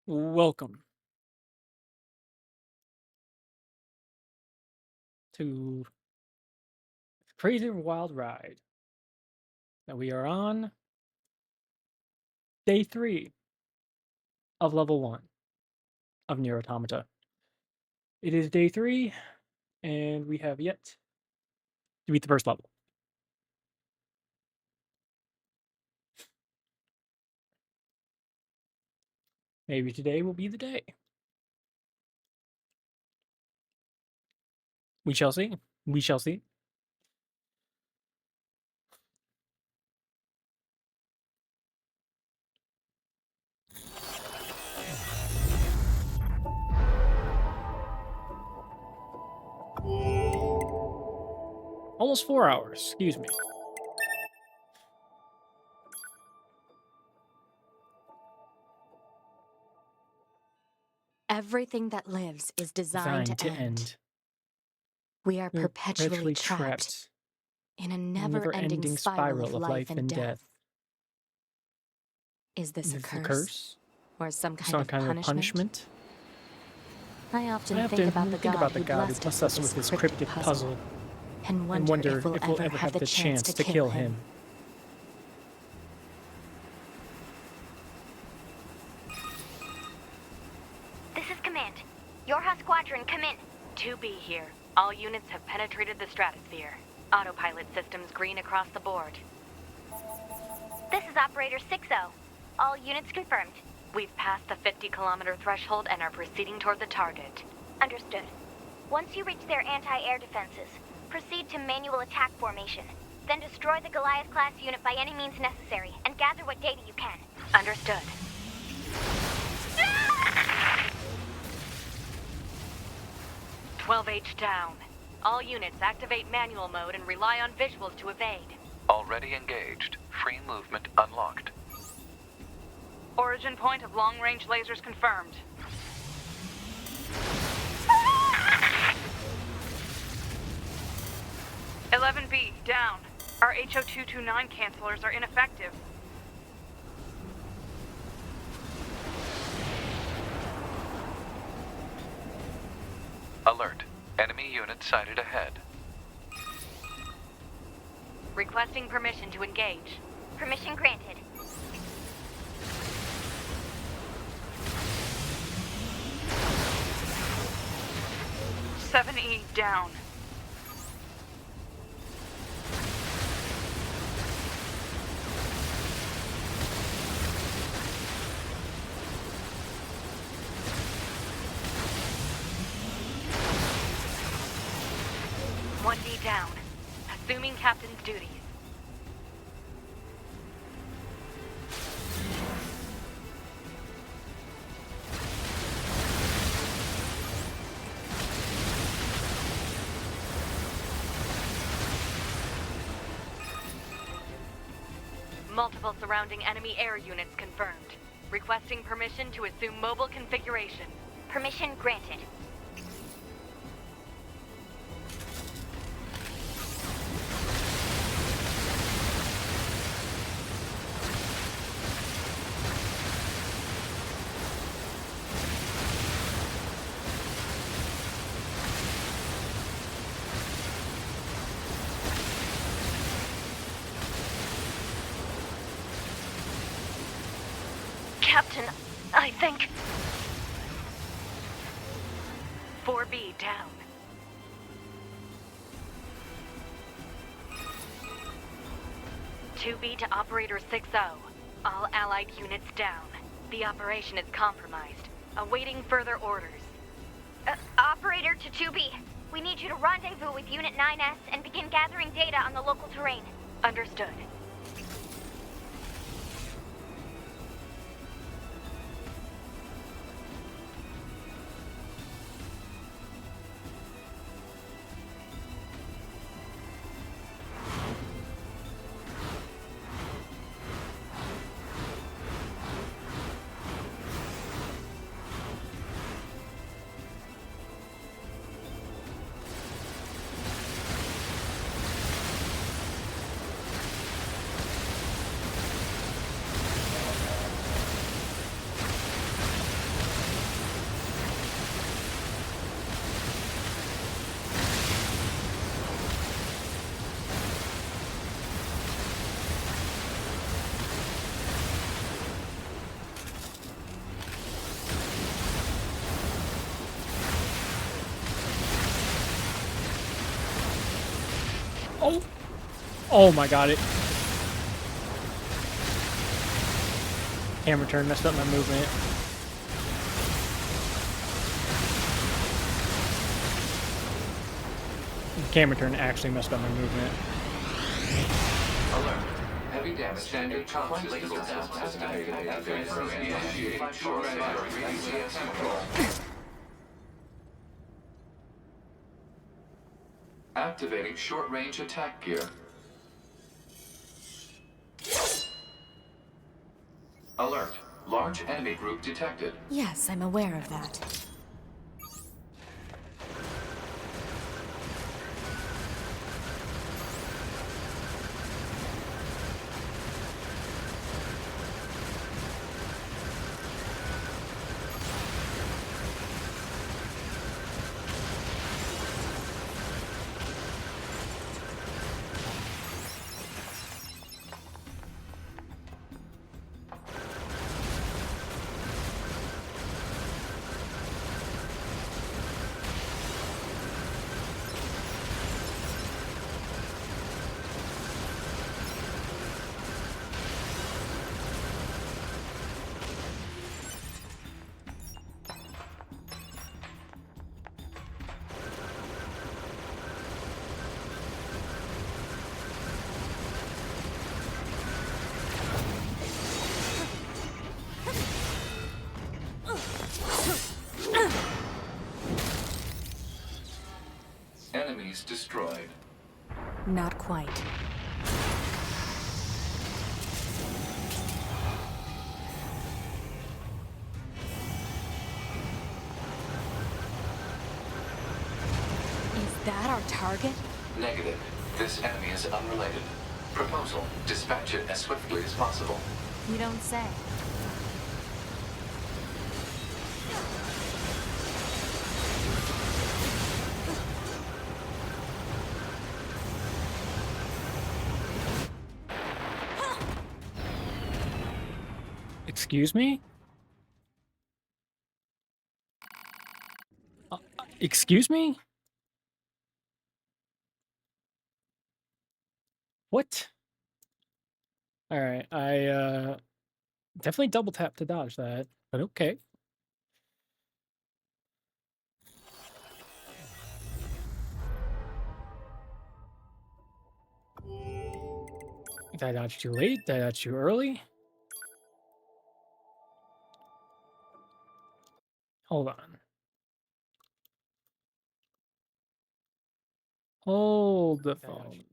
Welcome to Crazy Wild Ride. Now we are on day 3 of level 1 of Nier Automata. It is day 3, and we have yet to beat the first level. Maybe today will be the day. We shall see. We shall see. Almost 4 hours, excuse me. Everything that lives is designed to end. We are We're perpetually trapped in a never-ending never-ending spiral of life and death. Is this a Is this a curse? curse? Or some kind Some of kind of punishment? punishment? I often I think often about the think God about the who God who blessed blessed us us with with this this cryptic puzzle and and wonder wonder if we'll ever have the chance to kill him. This is Command. Yorha Squadron, come in. 2B here. All units have penetrated the stratosphere. Autopilot systems green across the board. This is Operator 60. All units confirmed. We've passed the 50-kilometer threshold and are proceeding toward the target. Understood. Once you reach their anti-air defenses, proceed to manual attack formation. Then destroy the Goliath-class unit by any means necessary, and gather what data you can. Understood. 12H down. All units activate manual mode and rely on visuals to evade. Already engaged. Free movement unlocked. Origin point of long-range lasers confirmed. "11B, down. Our HO229 cancelers are ineffective. Alert. Enemy unit sighted ahead. Requesting permission to engage. Permission granted. "7E, down. "1D down. Assuming captain's duties. Multiple surrounding enemy air units confirmed. Requesting permission to assume mobile configuration. Permission granted. Captain, I think... 4B down. "2B to Operator 60. All allied units down. The operation is compromised. Awaiting further orders. Operator to 2B. We need you to rendezvous with Unit 9S and begin gathering data on the local terrain. Understood. Oh! Oh my god, it... Camera turn messed up my movement. Camera turn actually messed up my movement. Alert. Heavy damage. Standard comm system activated. Short control. Activating short-range attack gear. Alert. Large enemy group detected. Yes, I'm aware of that. Enemies destroyed. Not quite. Is that our target? Negative. This enemy is unrelated. Proposal. Dispatch it as swiftly as possible. You don't say. Excuse me? Excuse me? What? Alright, I, definitely double tap to dodge that, but okay. Did I dodge too late? Did I dodge too early? Hold on. Hold the phone.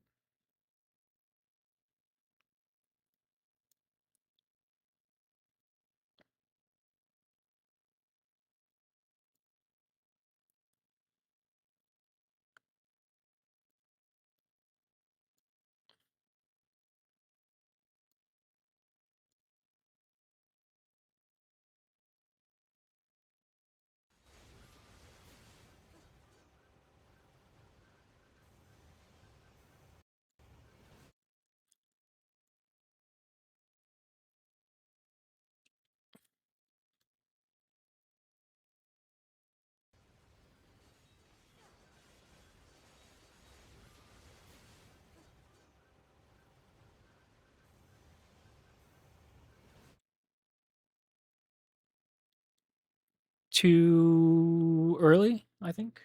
Too early, I think.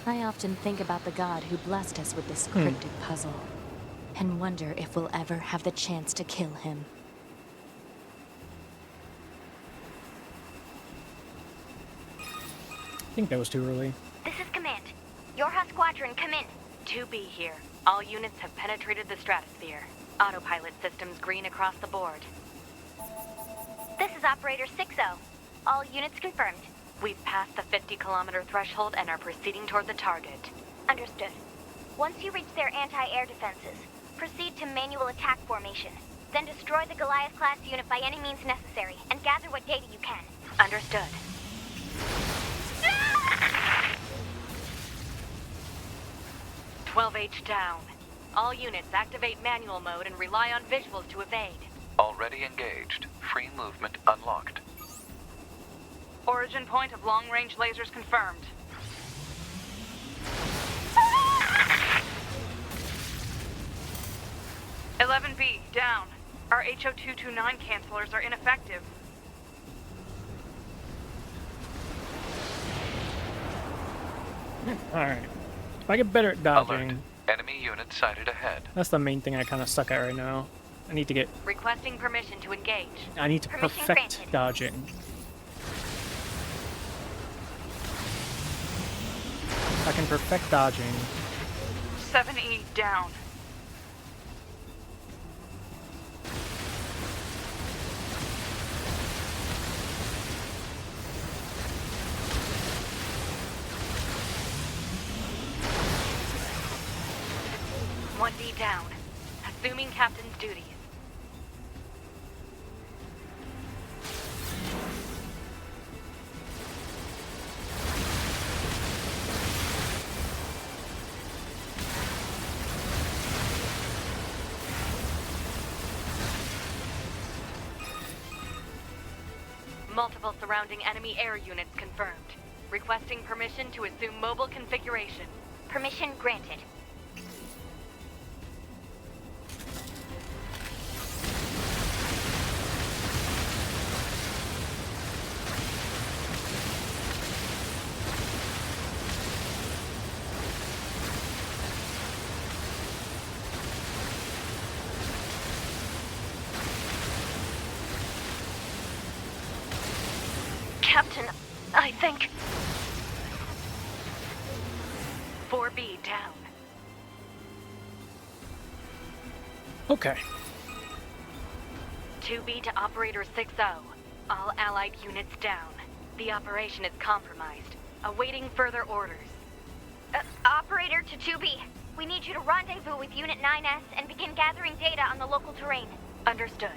I often think about the god who blessed us with this cryptic puzzle, and wonder if we'll ever have the chance to kill him. I think that was too early. This is Command. Yorha Squadron, come in. 2B here. All units have penetrated the stratosphere. Autopilot systems green across the board. This is Operator 60. All units confirmed. We've passed the 50-kilometer threshold and are proceeding toward the target. Understood. Once you reach their anti-air defenses, proceed to manual attack formation. Then destroy the Goliath-class unit by any means necessary, and gather what data you can. Understood. Ah! 12H down. All units activate manual mode and rely on visuals to evade. Already engaged. Free movement unlocked. Origin point of long-range lasers confirmed. 11B, down. Our HO229 cancelers are ineffective. Alright. If I get better at dodging, Alert. Enemy unit sighted ahead. that's the main thing I kind of suck at right now. I need to get... Requesting permission to engage. I need to Permission perfect granted. dodging. If I can perfect dodging... 7E, down. One D down. Assuming captain's duties. Multiple surrounding enemy air units confirmed. Requesting permission to assume mobile configuration. Permission granted. Captain, I think... 4B down. Okay. 2B to Operator 6-0. All allied units down. The operation is compromised. Awaiting further orders. Operator to 2B. We need you to rendezvous with Unit 9S and begin gathering data on the local terrain. Understood.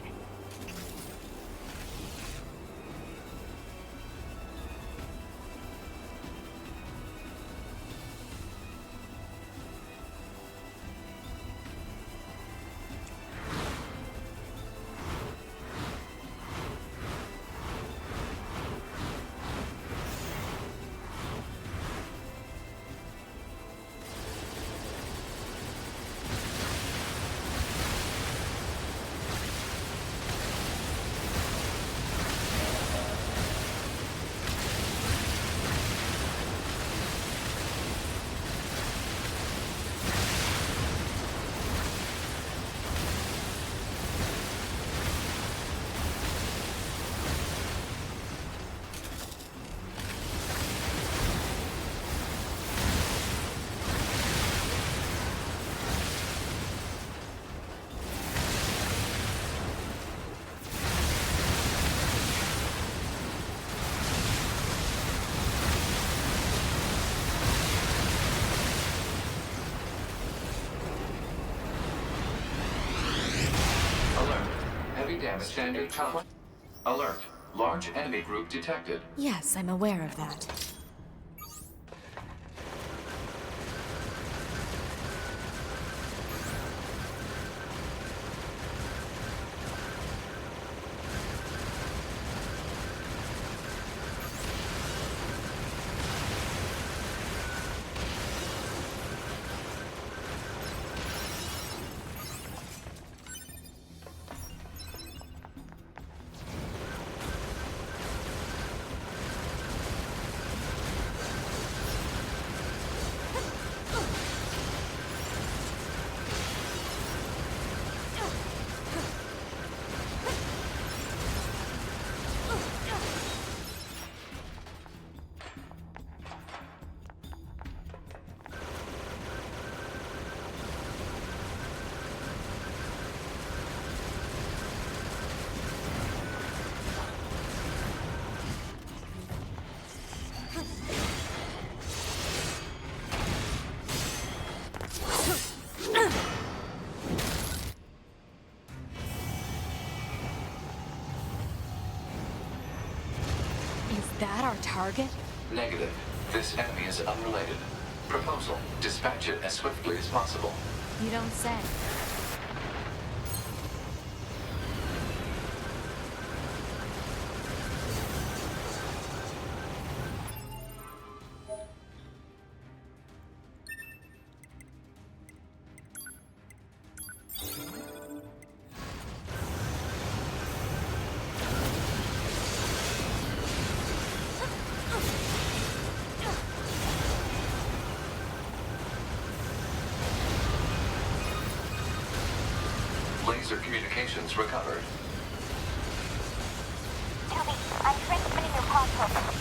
Alert. Heavy damage standard complex. Alert. Large enemy group detected. Yes, I'm aware of that. Is that our target? Negative. This enemy is unrelated. Proposal. Dispatch it as swiftly as possible. You don't say. Laser communications recovered. 2B, I'm transmitting your pod program.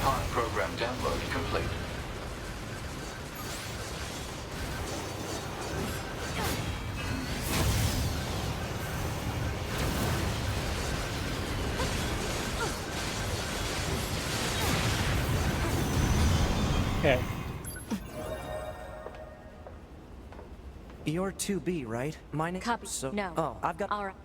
Pod program download complete. Okay. You're 2B, right? Mine. Copy. So, No. Oh, I've got. All right.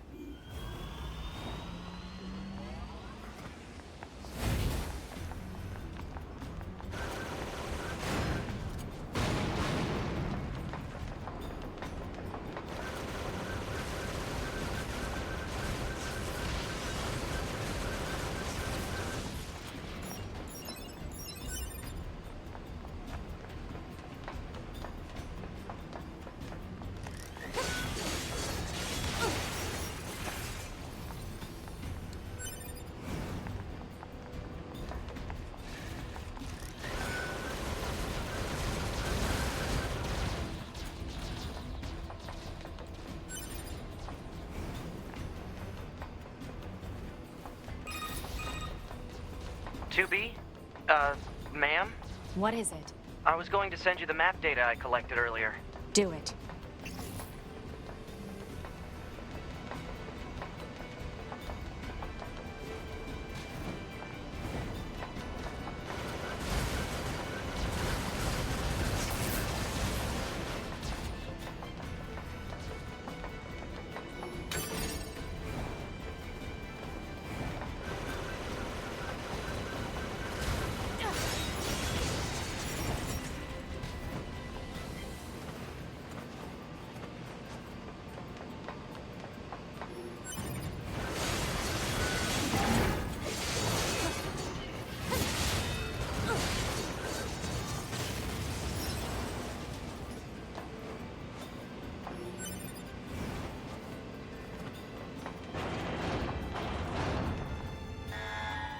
Ma'am? What is it? I was going to send you the map data I collected earlier. Do it.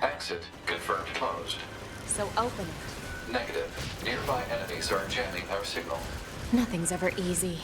Exit confirmed closed. So open it. Negative. Nearby enemies are jamming our signal. Nothing's ever easy.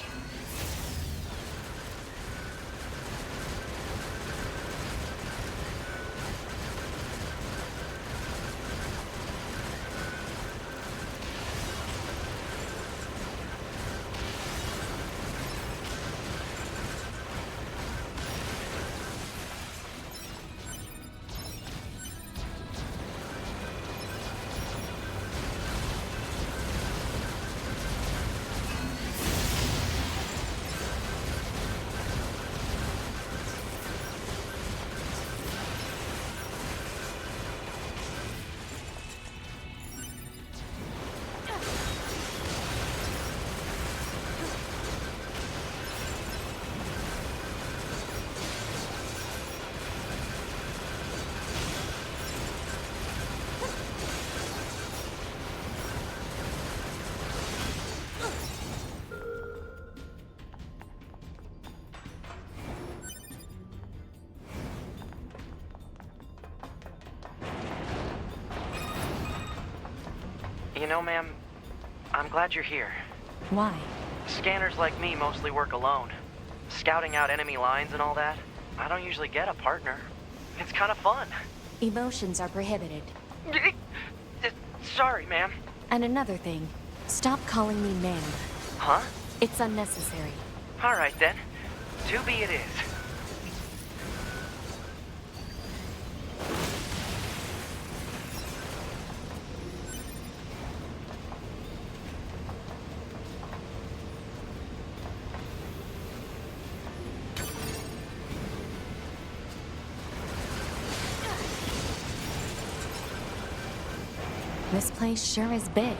You know, ma'am, I'm glad you're here. Why? Scanners like me mostly work alone. Scouting out enemy lines and all that, I don't usually get a partner. It's kind of fun. Emotions are prohibited. Sorry, ma'am. And another thing, stop calling me ma'am. Huh? It's unnecessary. All right, then. 2B it is. This place sure is big.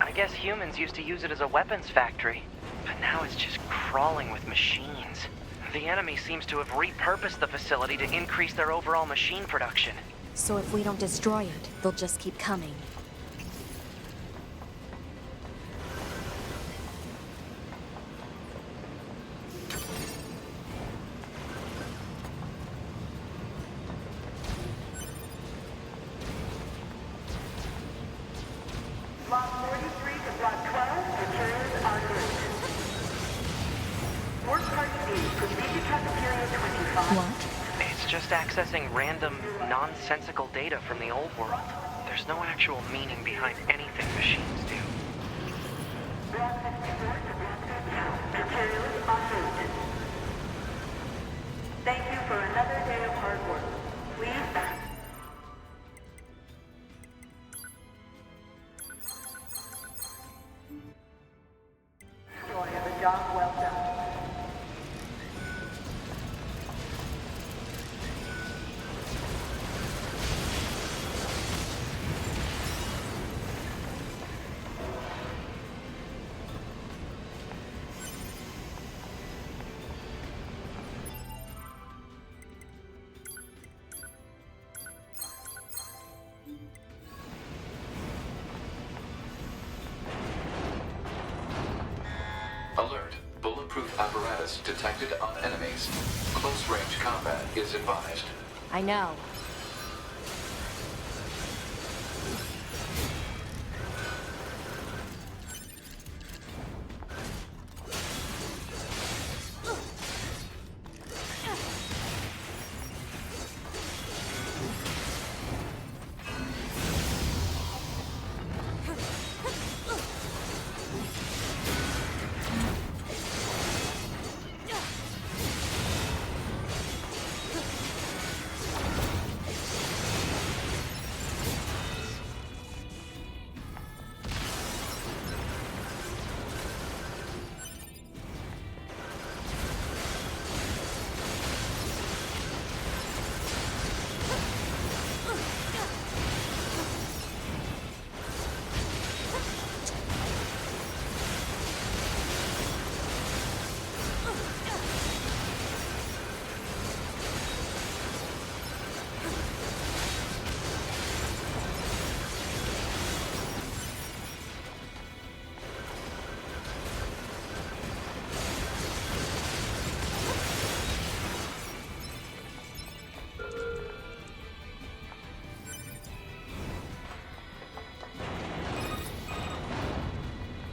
I guess humans used to use it as a weapons factory, but now it's just crawling with machines. The enemy seems to have repurposed the facility to increase their overall machine production. So if we don't destroy it, they'll just keep coming. Block 43 to Block 12, materials en route. Work Party B, proceed to cafeteria 25. What? It's just accessing random, nonsensical data from the old world. There's no actual meaning behind anything machines do. Block 54 to Block 52, materials en route. Thank you for another day of hard work. Please back. Joy of a job well done. Alert. Bulletproof apparatus detected on enemies. Close-range combat is advised. I know.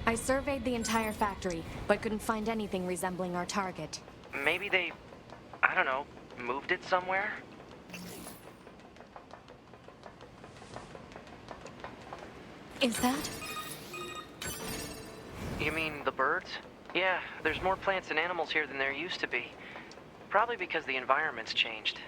I surveyed the entire factory, but couldn't find anything resembling our target. Maybe they, I don't know, moved it somewhere? Is that? You mean the birds? Yeah, there's more plants and animals here than there used to be. Probably because the environment's changed.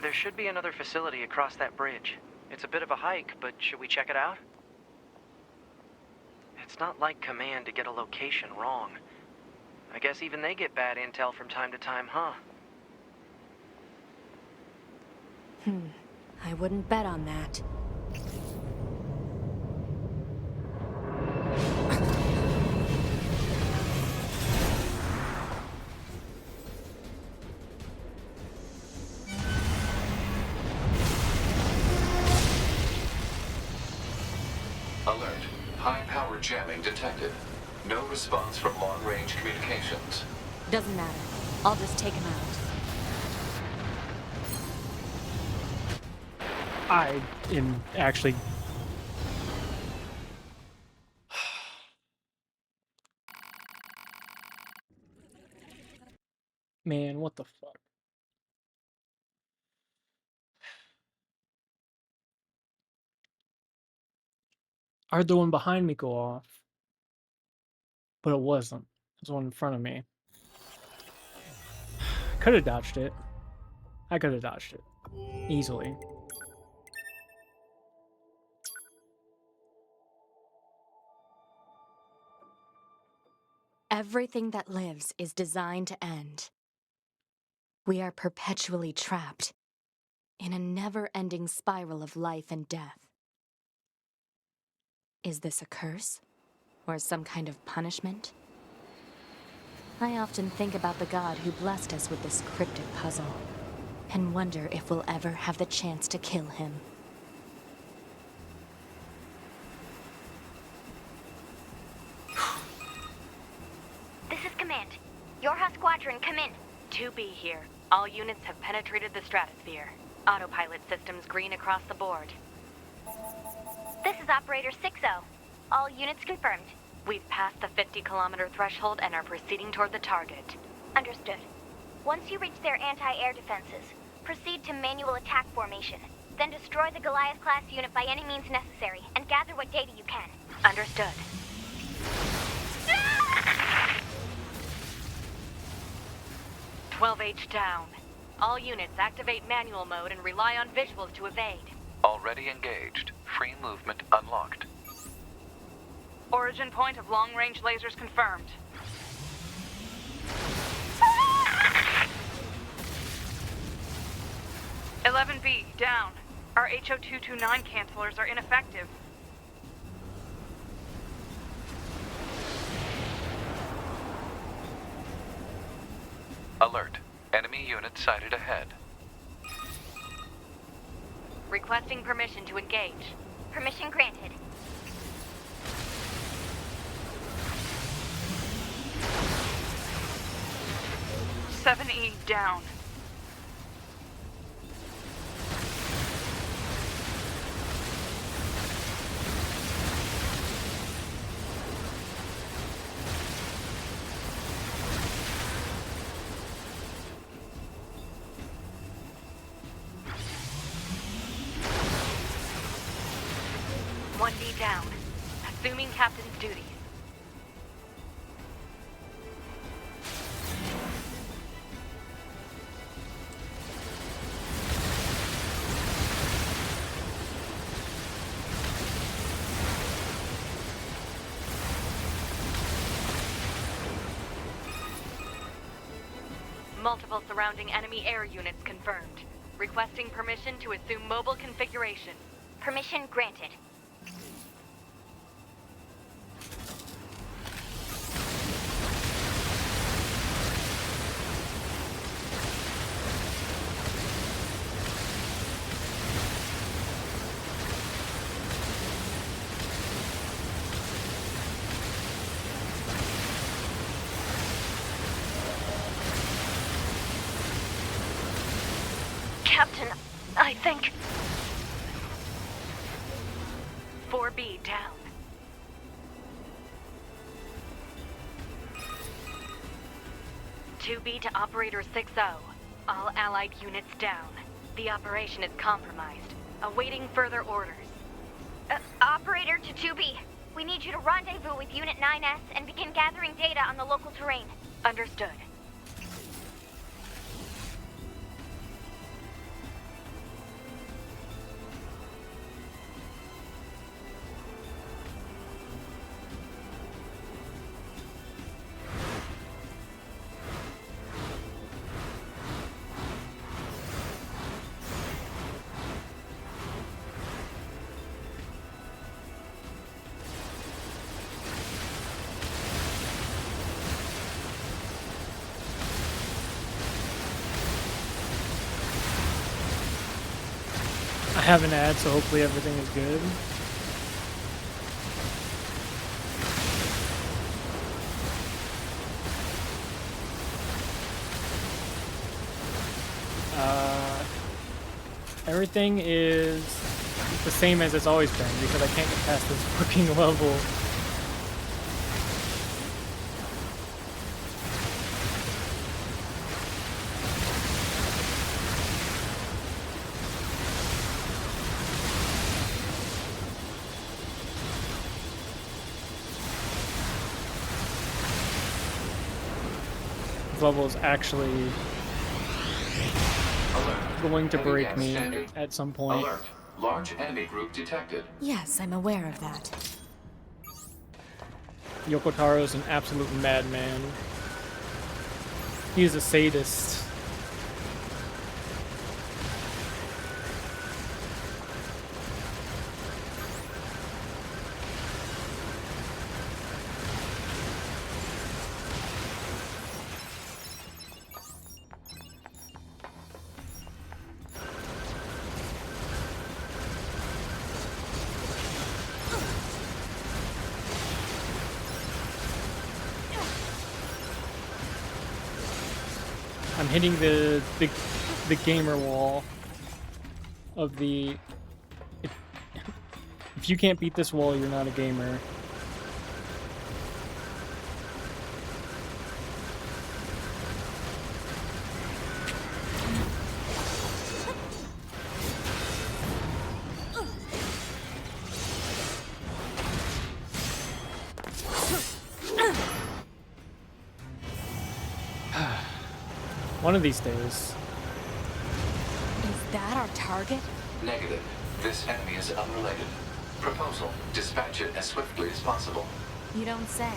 There should be another facility across that bridge. It's a bit of a hike, but should we check it out? It's not like Command to get a location wrong. I guess even they get bad intel from time to time, huh? I wouldn't bet on that. Alert. High-power jamming detected. No response from long-range communications. Doesn't matter. I'll just take him out. I am actually. Man, what the fuck? I heard the one behind me go off, but it wasn't. It was the one in front of me. Could have dodged it. I could have dodged it. Easily. Everything that lives is designed to end. We are perpetually trapped in a never-ending spiral of life and death. Is this a curse Or some kind of punishment? I often think about the god who blessed us with this cryptic puzzle, and wonder if we'll ever have the chance to kill him. This is Command. Yorha Squadron, come in. 2B here. All units have penetrated the stratosphere. Autopilot systems green across the board. This is Operator 60. All units confirmed. We've passed the 50-kilometer threshold and are proceeding toward the target. Understood. Once you reach their anti-air defenses, proceed to manual attack formation. Then destroy the Goliath-class unit by any means necessary, and gather what data you can. Understood. Ah! 12H down. All units activate manual mode and rely on visuals to evade. Already engaged. Free movement unlocked. Origin point of long-range lasers confirmed. Ah! 11B, down. Our HO229 cancelers are ineffective. Alert. Enemy unit sighted ahead. Requesting permission to engage. Permission granted. E down. One D down. Assuming captain's duties. Multiple surrounding enemy air units confirmed. Requesting permission to assume mobile configuration. Permission granted. Captain, I think... 4B down. "2B to Operator 60. All Allied units down. The operation is compromised. Awaiting further orders. Operator to 2B. We need you to rendezvous with Unit 9S and begin gathering data on the local terrain. Understood. I have an ad, so hopefully everything is good. Everything is the same as it's always been because I can't get past this fucking level. This level is actually going to break me at some point. Alert. Large enemy group detected. Yes, I'm aware of that. Yoko Taro is an absolute madman. He is a sadist. I'm hitting the gamer wall of the if, if you can't beat this wall, you're not a gamer. One of these days. Is that our target? Negative. This enemy is unrelated. Proposal. Dispatch it as swiftly as possible. You don't say.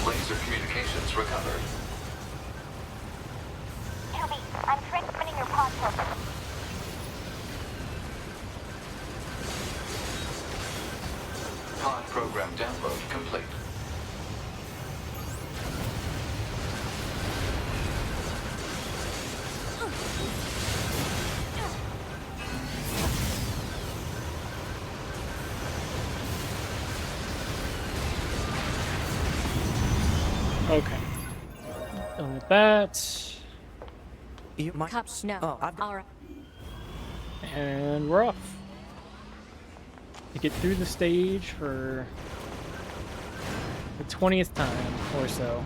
Laser communications recovered. 2B, I'm transmitting your pod program. Pod program download complete. Okay. Done with that. You might. No. Oh, All right. And we're off. To get through the stage for the 20th time or so.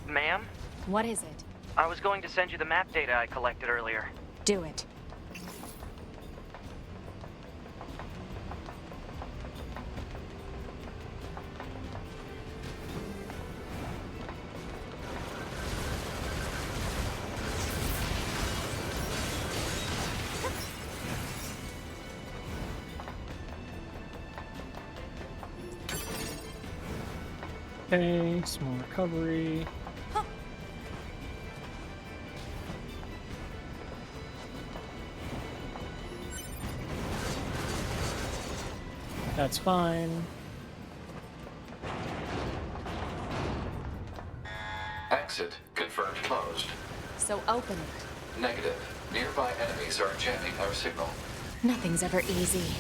Ma'am? What is it? I was going to send you the map data I collected earlier. Do it. Okay, small recovery. That's fine. Exit confirmed closed. So open it. Negative. Nearby enemies are jamming our signal. Nothing's ever easy.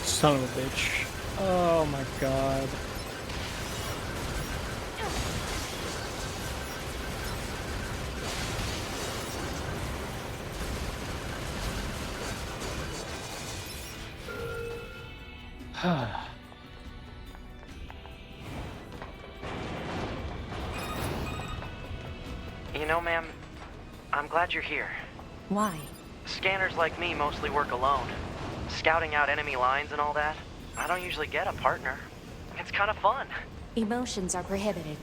Son of a bitch. Oh my god. You know, ma'am, I'm glad you're here. Why? Scanners like me mostly work alone. Scouting out enemy lines and all that. I don't usually get a partner. It's kind of fun. Emotions are prohibited.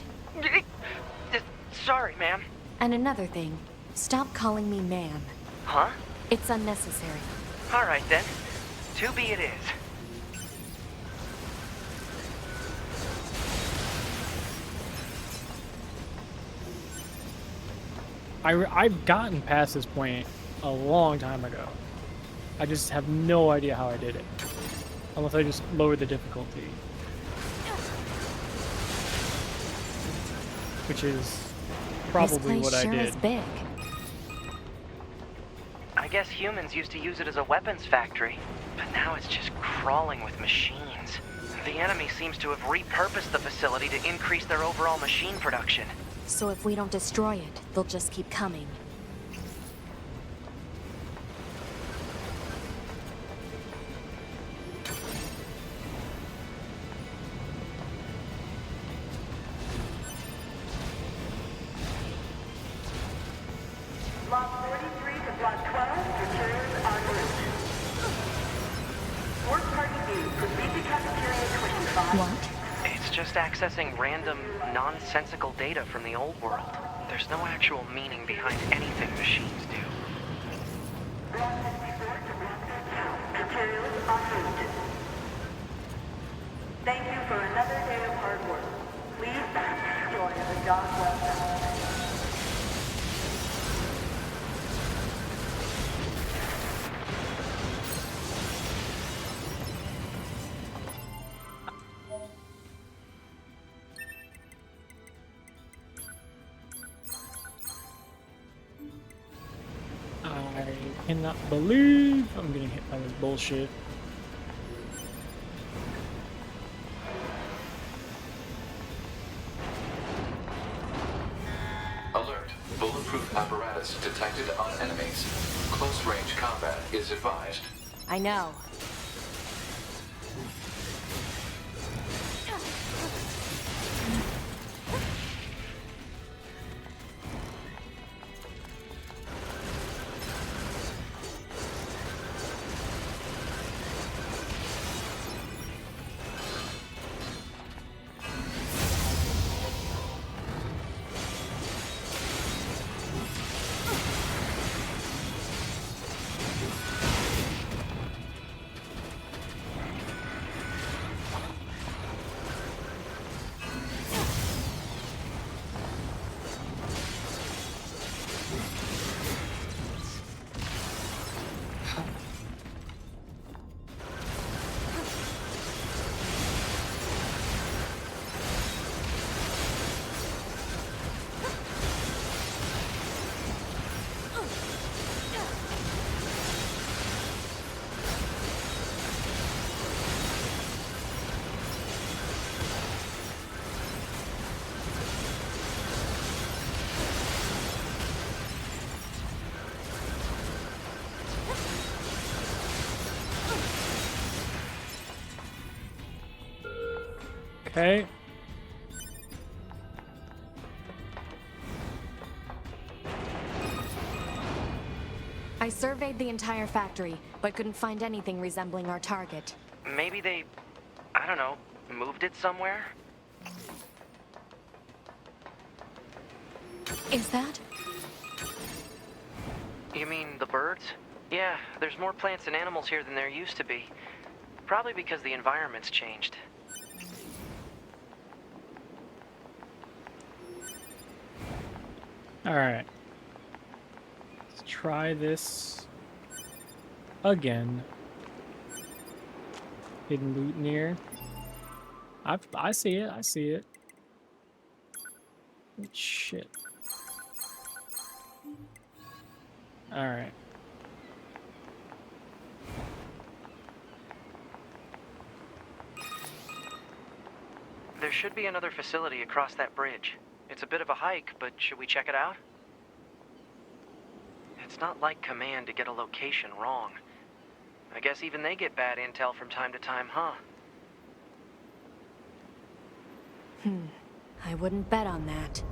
Sorry, ma'am. And another thing, stop calling me ma'am. Huh? It's unnecessary. All right, then. 2B it is. I've gotten past this point a long time ago. I just have no idea how I did it. Unless I just lowered the difficulty. which is This probably place what I sure is did. big. I guess humans used to use it as a weapons factory, but now it's just crawling with machines. The enemy seems to have repurposed the facility to increase their overall machine production. So if we don't destroy it, they'll just keep coming. Block 43 to Block 12, materials en route. Work Party B, proceed to Cafeteria 25. What? It's just accessing random, nonsensical data from the old world. There's no actual meaning behind anything machines do. Block 54 to Block 13, materials en route. Thank you for another day of hard work. Please enjoy the job well done. I cannot believe I'm getting hit by this bullshit. Alert. Bulletproof apparatus detected on enemies. Close range combat is advised. I know. Okay. I surveyed the entire factory, but couldn't find anything resembling our target. Maybe they, I don't know, moved it somewhere? Is that? You mean the birds? Yeah, there's more plants and animals here than there used to be. Probably because the environment's changed. Alright. Let's try this again. Hidden loot near. I see it, I see it. Shit. Alright. There should be another facility across that bridge. It's a bit of a hike, but should we check it out? It's not like Command to get a location wrong. I guess even they get bad intel from time to time, huh? I wouldn't bet on that.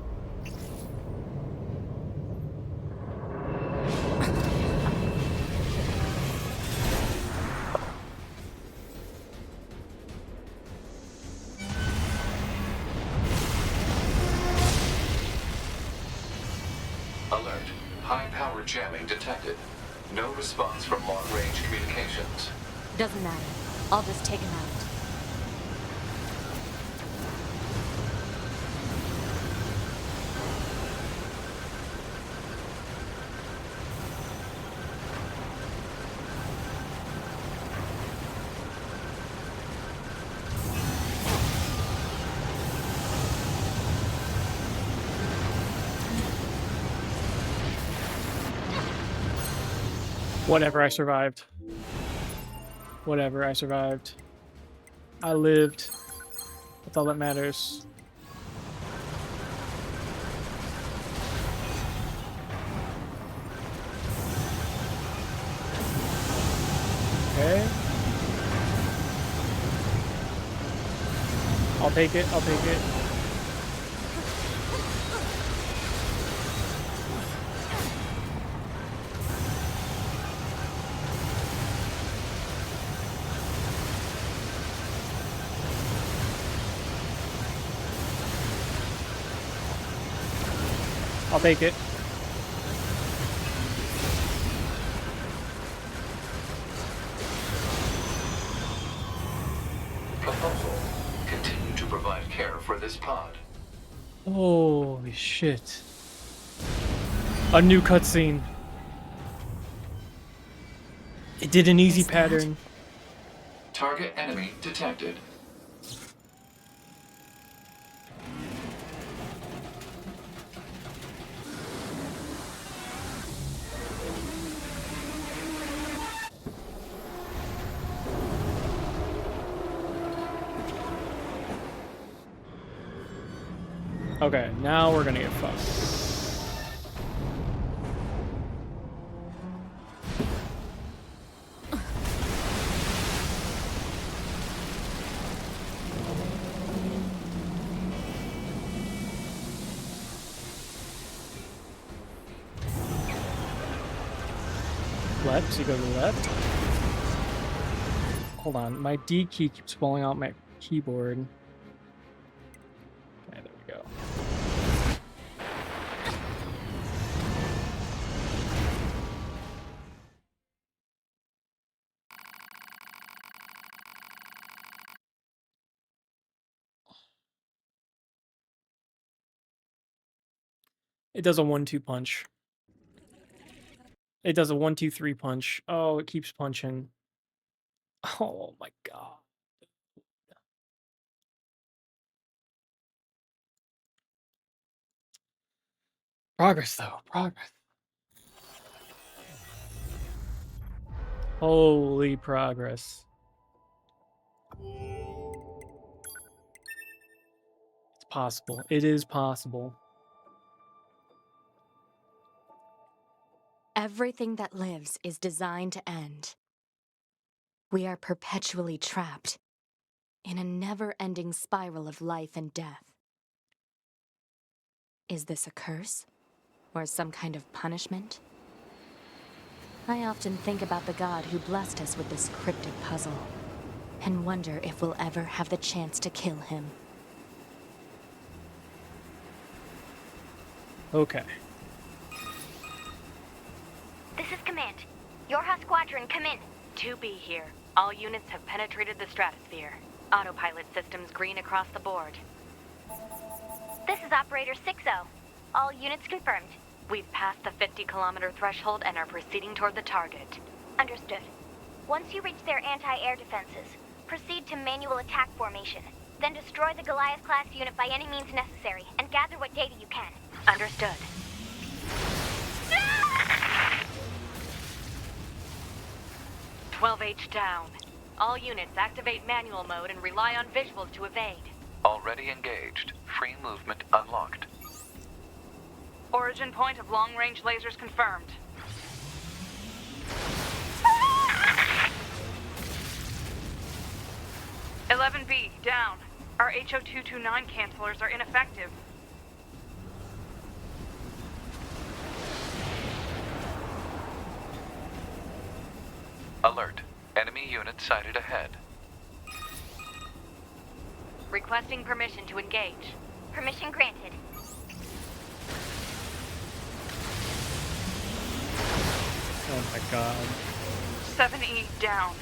Alert. High-power jamming detected. No response from long-range communications. Doesn't matter. I'll just take him out. Whatever, I survived. Whatever, I survived. I lived. That's all that matters. Okay. I'll take it, I'll take it. I'll take it. Proposal. Continue to provide care for this pod. Holy shit. A new cutscene. It did an easy Is that- pattern. Target enemy detected. Okay, now we're gonna get fucked. Left, so you go to the left. Hold on, my D key keeps falling out my keyboard. Okay, there we go. It does a 1-2 punch. It does a 1-2-3 punch. Oh, it keeps punching. Oh my god. Progress though, progress. Holy progress. It's possible. It is possible. Everything that lives is designed to end. We are perpetually trapped in a never-ending spiral of life and death. Is this a curse? Or some kind of punishment? I often think about the god who blessed us with this cryptic puzzle, and wonder if we'll ever have the chance to kill him. Okay. This is Command. Yorha Squadron, come in. 2B here. All units have penetrated the stratosphere. Autopilot systems green across the board. This is Operator 6-0. All units confirmed. We've passed the 50-kilometer threshold and are proceeding toward the target. Understood. Once you reach their anti-air defenses, proceed to manual attack formation. Then destroy the Goliath-class unit by any means necessary, and gather what data you can. Understood. Ah! 12H down. All units activate manual mode and rely on visuals to evade. Already engaged. Free movement unlocked. Origin point of long-range lasers confirmed. Ah! 11B, down. Our HO229 cancelers are ineffective. Alert. Enemy unit sighted ahead. Requesting permission to engage. Permission granted. Oh my god. 7E, down.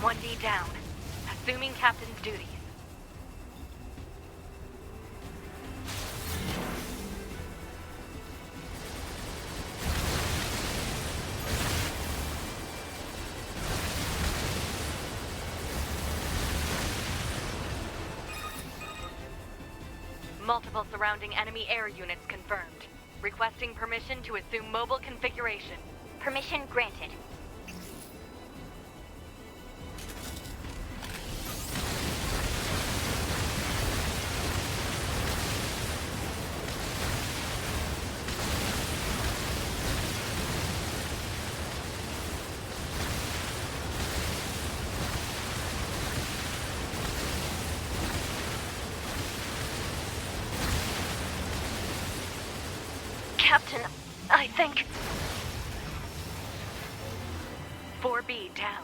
One D down. Assuming captain's duties. Multiple surrounding enemy air units confirmed. Requesting permission to assume mobile configuration. Permission granted. Captain, I think... 4B down.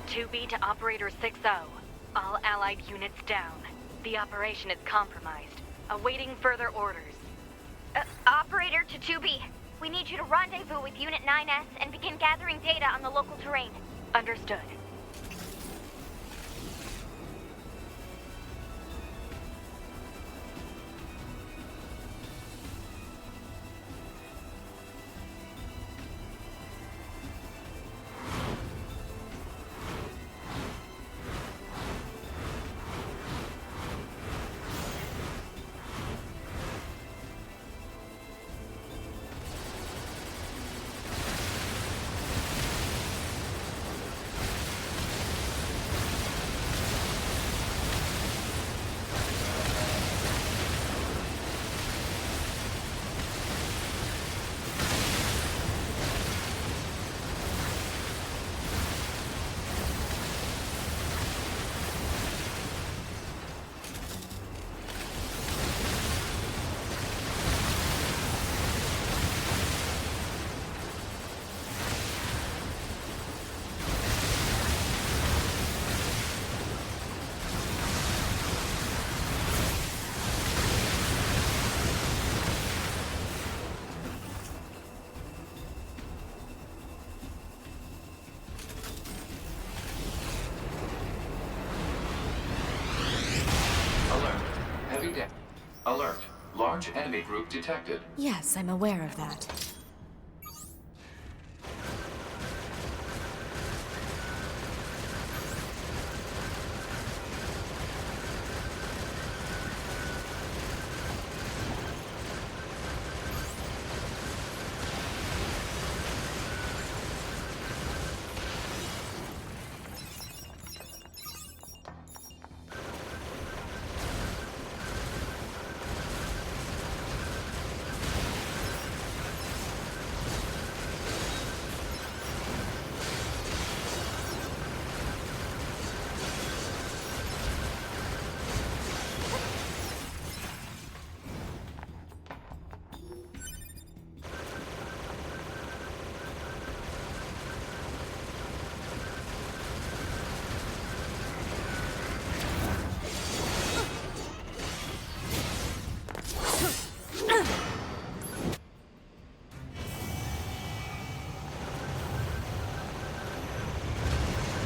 "2B to Operator 6-0. All Allied units down. The operation is compromised. Awaiting further orders." Operator to 2B. We need you to rendezvous with Unit 9S and begin gathering data on the local terrain. Understood. Alert. Heavy damage. Alert. Large enemy group detected. Yes, I'm aware of that.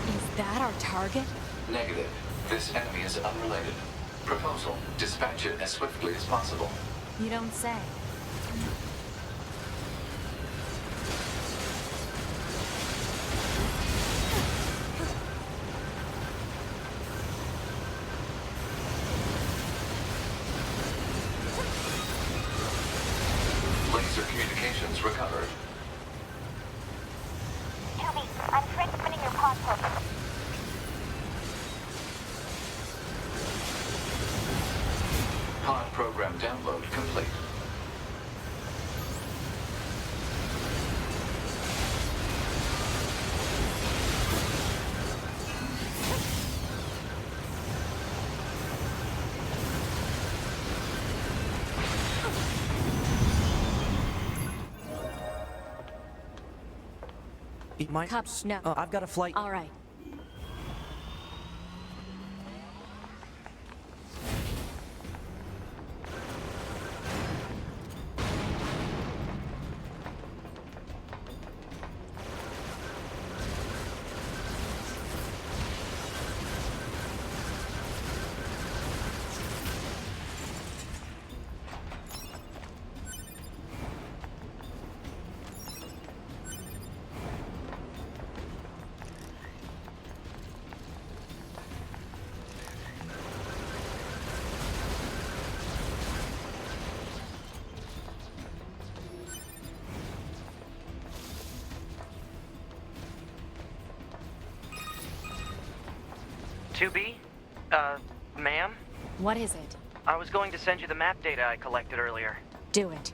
Is that our target? Negative. This enemy is unrelated. Proposal. Dispatch it as swiftly as possible. You don't say. Laser communications recovered. 2B, I'm transmitting your pod program. Pod program download complete. My... No. I've got a flight. All right. 2B? Ma'am? What is it? I was going to send you the map data I collected earlier. Do it.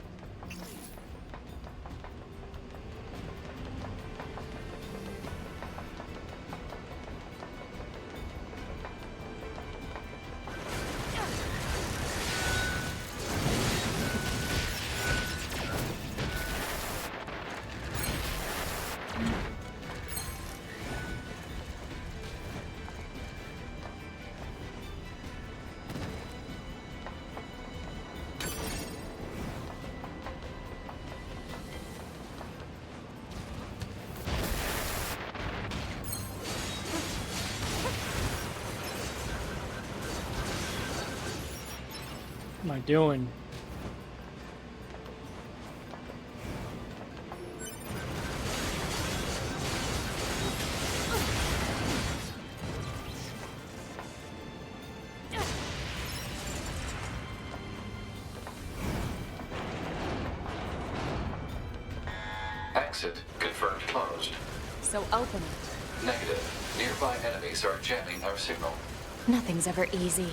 What am I doing? Exit confirmed closed. So open it. Negative. Nearby enemies are jamming our signal. Nothing's ever easy.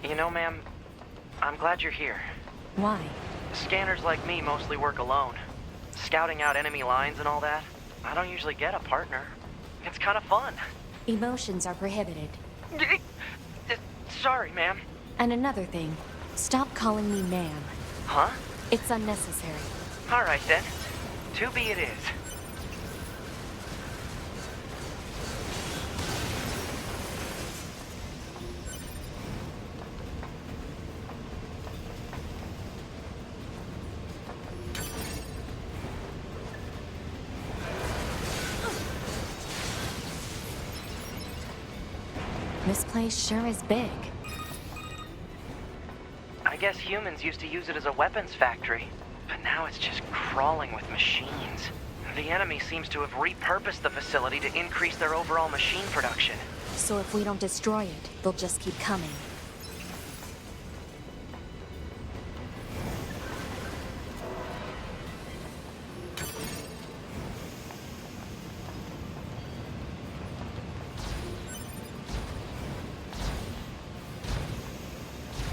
You know, ma'am, I'm glad you're here. Why? Scanners like me mostly work alone. Scouting out enemy lines and all that. I don't usually get a partner. It's kind of fun. Emotions are prohibited. Sorry, ma'am. And another thing, stop calling me ma'am. Huh? It's unnecessary. All right, then. 2B it is. This place sure is big. I guess humans used to use it as a weapons factory, but now it's just crawling with machines. The enemy seems to have repurposed the facility to increase their overall machine production. So if we don't destroy it, they'll just keep coming.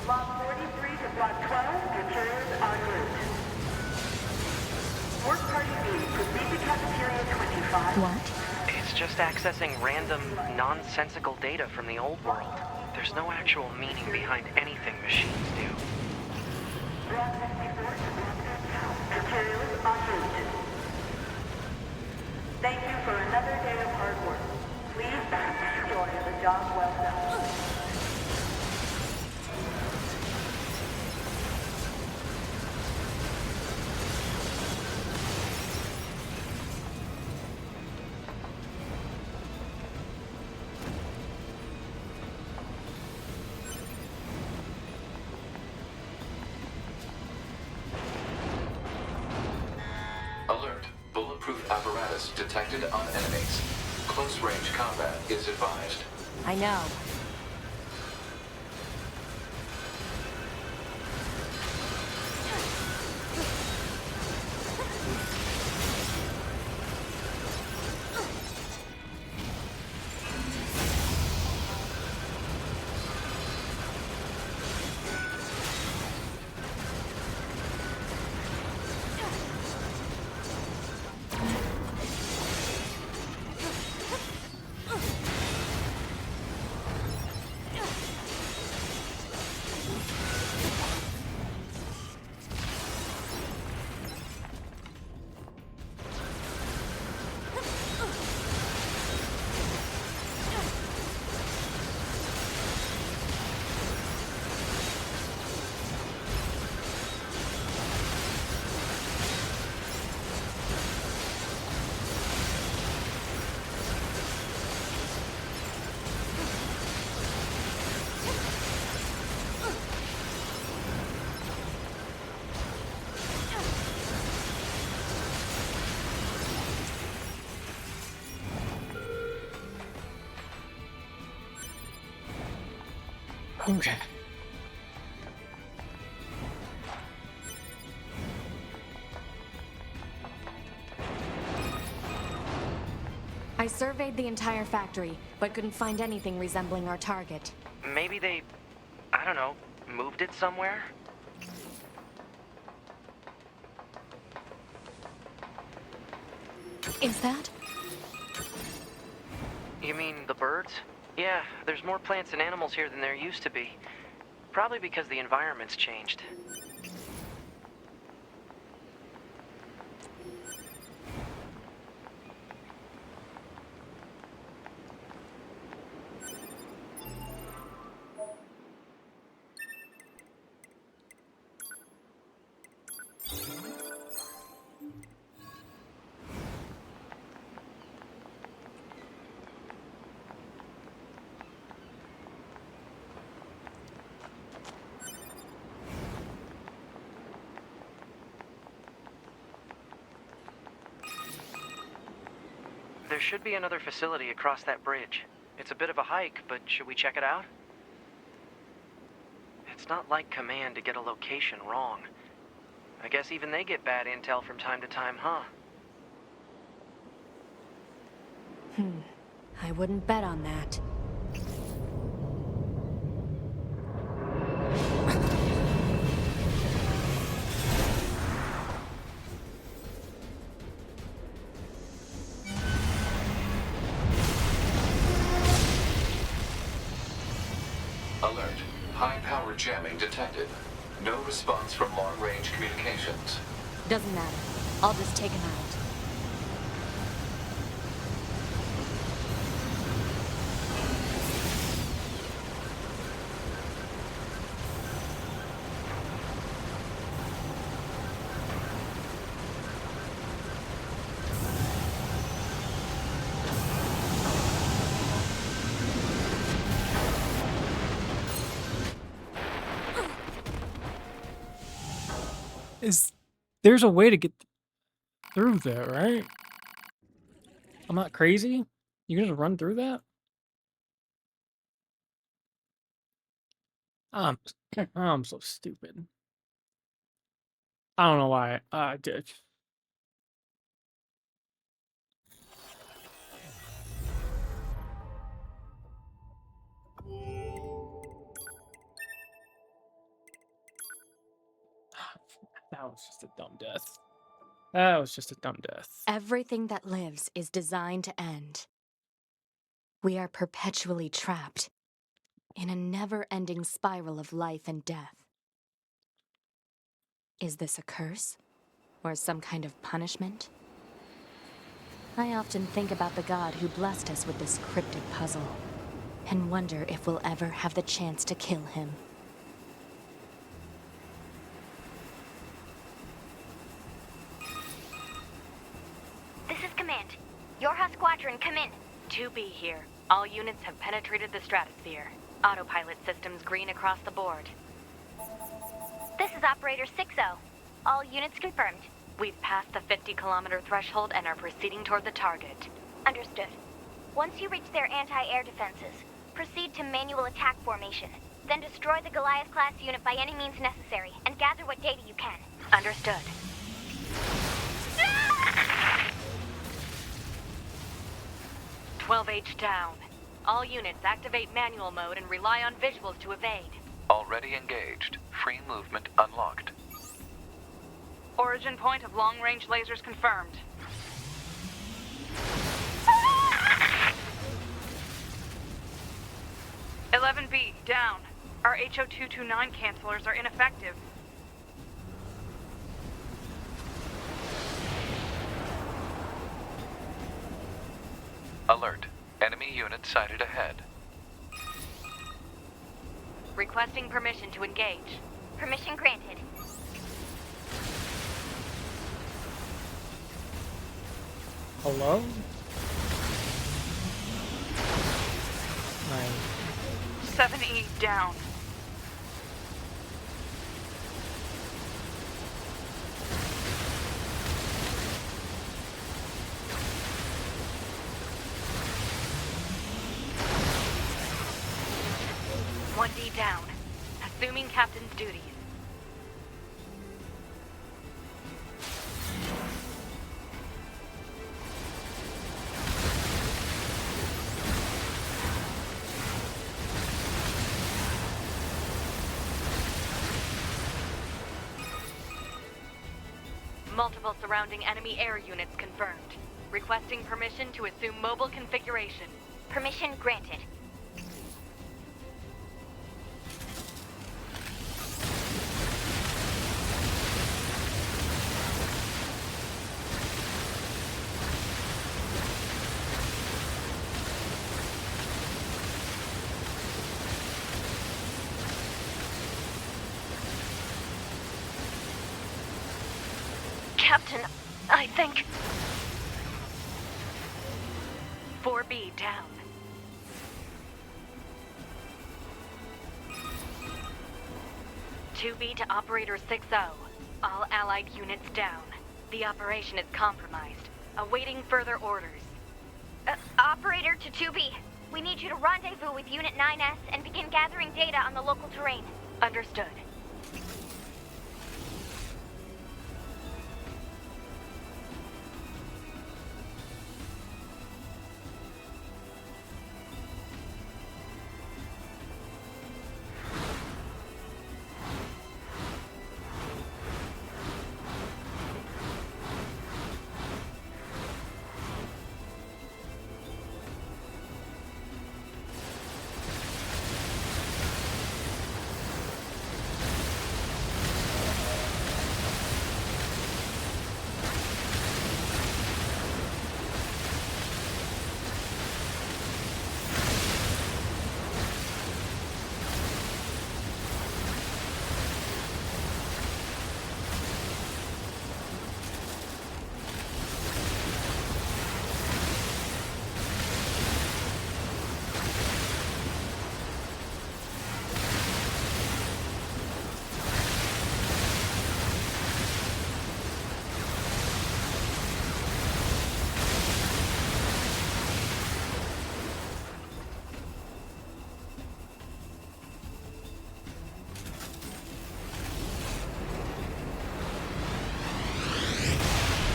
Block 43 to Block 12, materials en route. Work Party B, proceed to Cafeteria 25. What? It's just accessing random, nonsensical data from the old world. There's no actual meaning behind anything machines do. Block 54 to Block 12, materials en route. Thank you for another day of hard work. Please enjoy the job well done. Alert. Bulletproof apparatus detected on enemies. Close range combat is advised. I know. Okay. I surveyed the entire factory, but couldn't find anything resembling our target. Maybe they, I don't know, moved it somewhere? Is that? You mean the birds? Yeah, there's more plants and animals here than there used to be. Probably because the environment's changed. There should be another facility across that bridge. It's a bit of a hike, but should we check it out? It's not like Command to get a location wrong. I guess even they get bad intel from time to time, huh? I wouldn't bet on that. Alert. High-power jamming detected. No response from long-range communications. Doesn't matter. I'll just take him out. There's a way to get through there, right? I'm not crazy? You can just run through that? I'm, I'm so stupid. I don't know why I did. That was just a dumb death. That was just a dumb death. Everything that lives is designed to end. We are perpetually trapped in a never-ending spiral of life and death. Is this a curse? Or some kind of punishment? I often think about the god who blessed us with this cryptic puzzle, and wonder if we'll ever have the chance to kill him. This is Command. Yorha Squadron, come in. 2B here. All units have penetrated the stratosphere. Autopilot systems green across the board. This is Operator 60. All units confirmed. We've passed the 50-kilometer threshold and are proceeding toward the target. Understood. Once you reach their anti-air defenses, proceed to manual attack formation. Then destroy the Goliath-class unit by any means necessary, and gather what data you can. Understood. Ah! 12H down. All units activate manual mode and rely on visuals to evade. Already engaged. Free movement unlocked. Origin point of long-range lasers confirmed. Ah! 11B, down. Our HO229 cancelers are ineffective. Alert. Enemy unit sighted ahead. Requesting permission to engage. Permission granted. Hello? Nice. 7E, down. 1D down. Assuming captain's duties. Multiple surrounding enemy air units confirmed. Requesting permission to assume mobile configuration. Permission granted. Captain, I think... 4B down. "2B to Operator 6-0. All Allied units down. The operation is compromised. Awaiting further orders." Operator to 2B. We need you to rendezvous with Unit 9S and begin gathering data on the local terrain. Understood.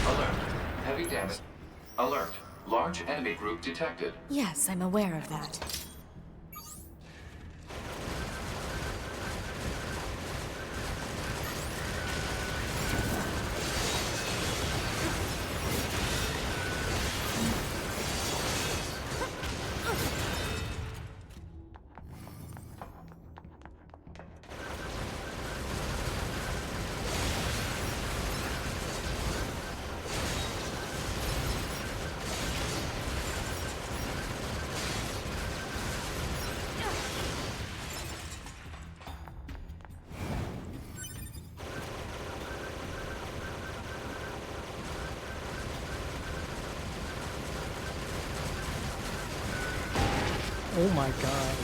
Alert. Heavy damage. Alert. Large enemy group detected. Yes, I'm aware of that. Oh my god.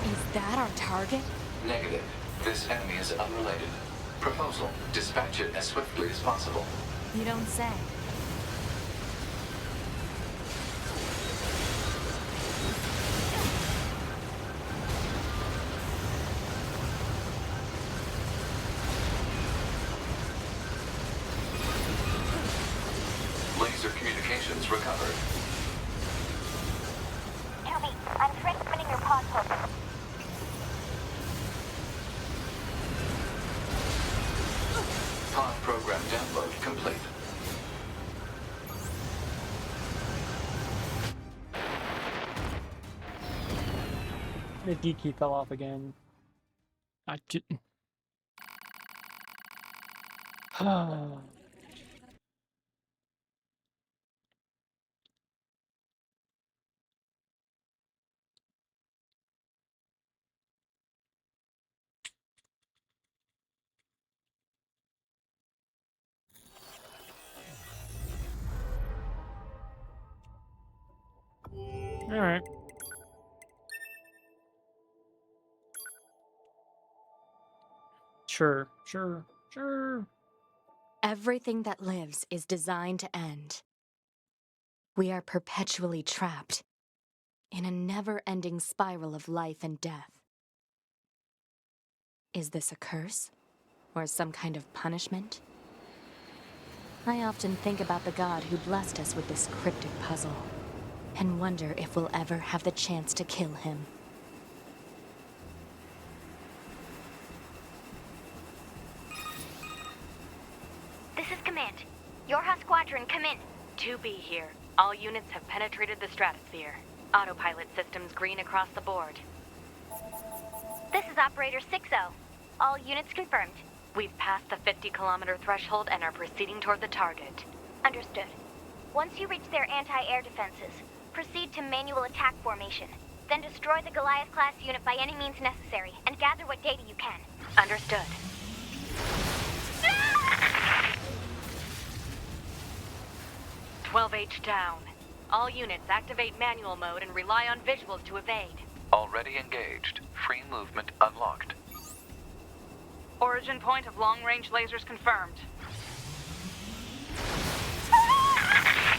Is that our target? Negative. This enemy is unrelated. Proposal. Dispatch it as swiftly as possible. You don't say. Laser communications recovered. 2B, I'm transmitting your pod program. Pod program download complete. The D key fell off again. I just... Alright. Sure, sure, sure. Everything that lives is designed to end. We are perpetually trapped in a never-ending spiral of life and death. Is this a curse? Or some kind of punishment? I often think about the god who blessed us with this cryptic puzzle, and wonder if we'll ever have the chance to kill him. This is Command. Yorha Squadron, come in. 2B here. All units have penetrated the stratosphere. Autopilot systems green across the board. This is Operator 60. All units confirmed. We've passed the 50-kilometer threshold and are proceeding toward the target. Understood. Once you reach their anti-air defenses, proceed to manual attack formation. Then destroy the Goliath-class unit by any means necessary, and gather what data you can. Understood. Ah! 12H down. All units activate manual mode and rely on visuals to evade. Already engaged. Free movement unlocked. Origin point of long-range lasers confirmed. Ah!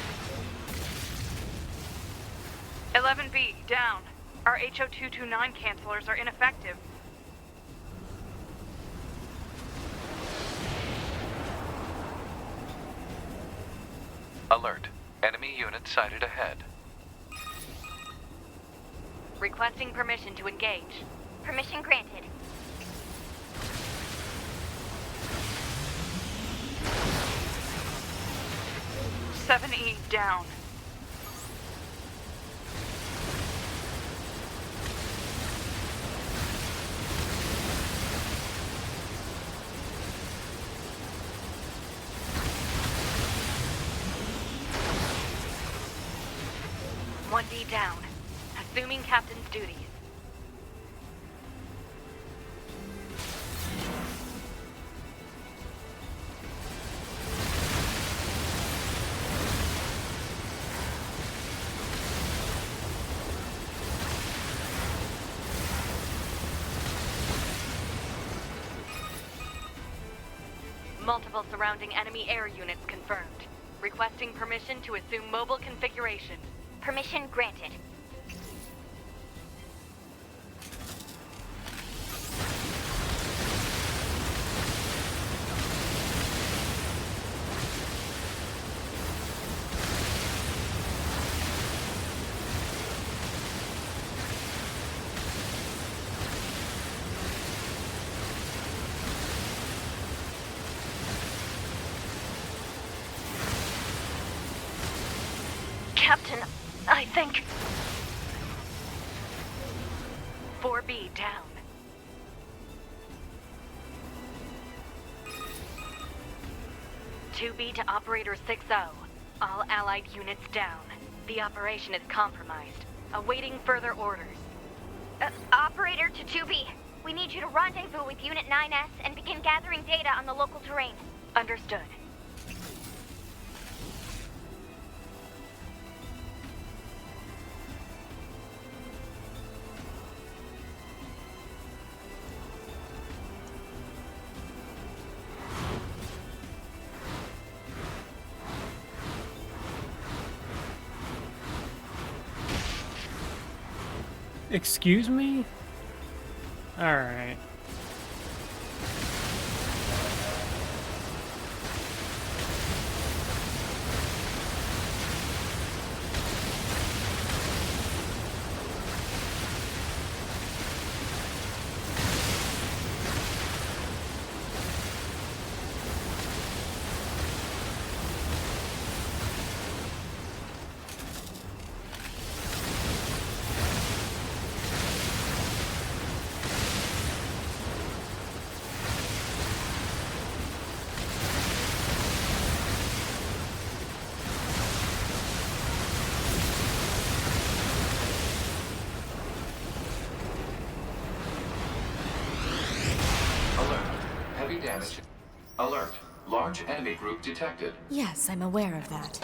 11B, down. Our HO229 cancelers are ineffective. Alert. Enemy unit sighted ahead. Requesting permission to engage. Permission granted. E down. One D down. Assuming captain's duties. Multiple surrounding enemy air units confirmed. Requesting permission to assume mobile configuration. Permission granted. Captain, I think... 4B down. "2B to Operator 60. All Allied units down. The operation is compromised. Awaiting further orders. Operator to 2B. We need you to rendezvous with Unit 9S and begin gathering data on the local terrain. Understood. Excuse me? Alright. Alert. Heavy damage. Alert. Large enemy group detected. Yes, I'm aware of that.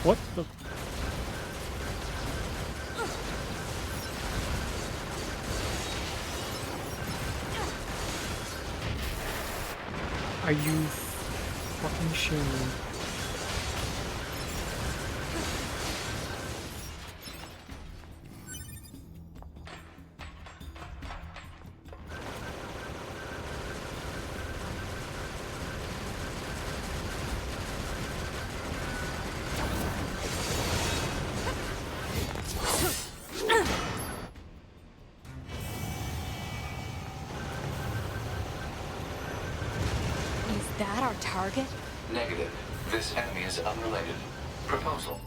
What the? Are you fucking shitting me? Is that our target? Negative. This enemy is unrelated. Proposal.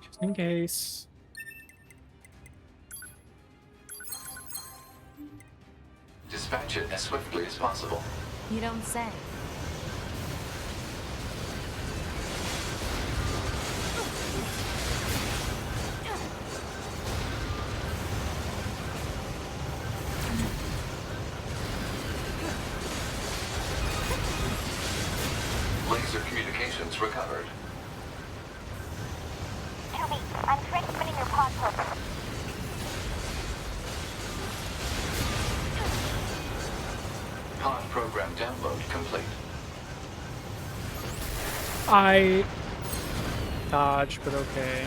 Just in case. Dispatch it as swiftly as possible. You don't say. Laser communications recovered. 2B, I'm transmitting your pod program. Pod program download complete. I dodged, but okay.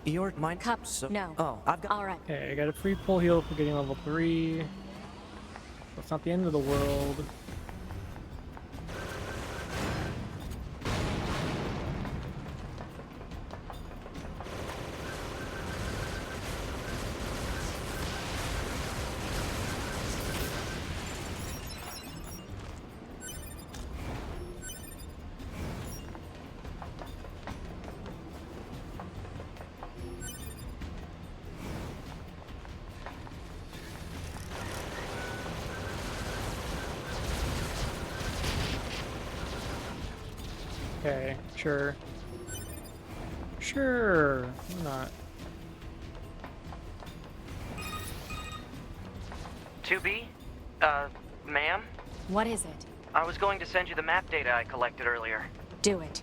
Your mind. Cup. So, No. Oh, I've got. All right. Okay, I got a free pull heal for getting level 3. That's not the end of the world. Okay, sure. Sure, why not? 2B? Ma'am? What is it? I was going to send you the map data I collected earlier. Do it.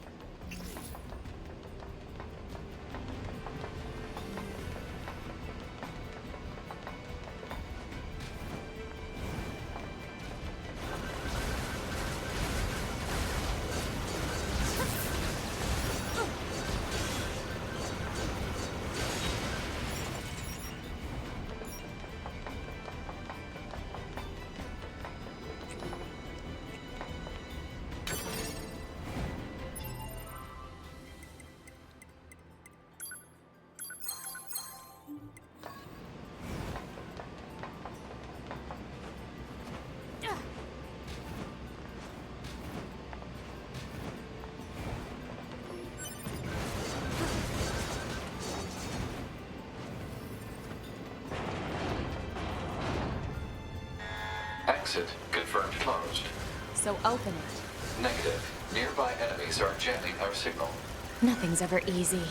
Exit confirmed closed. So open it. Negative. Nearby enemies are jamming our signal. Nothing's ever easy.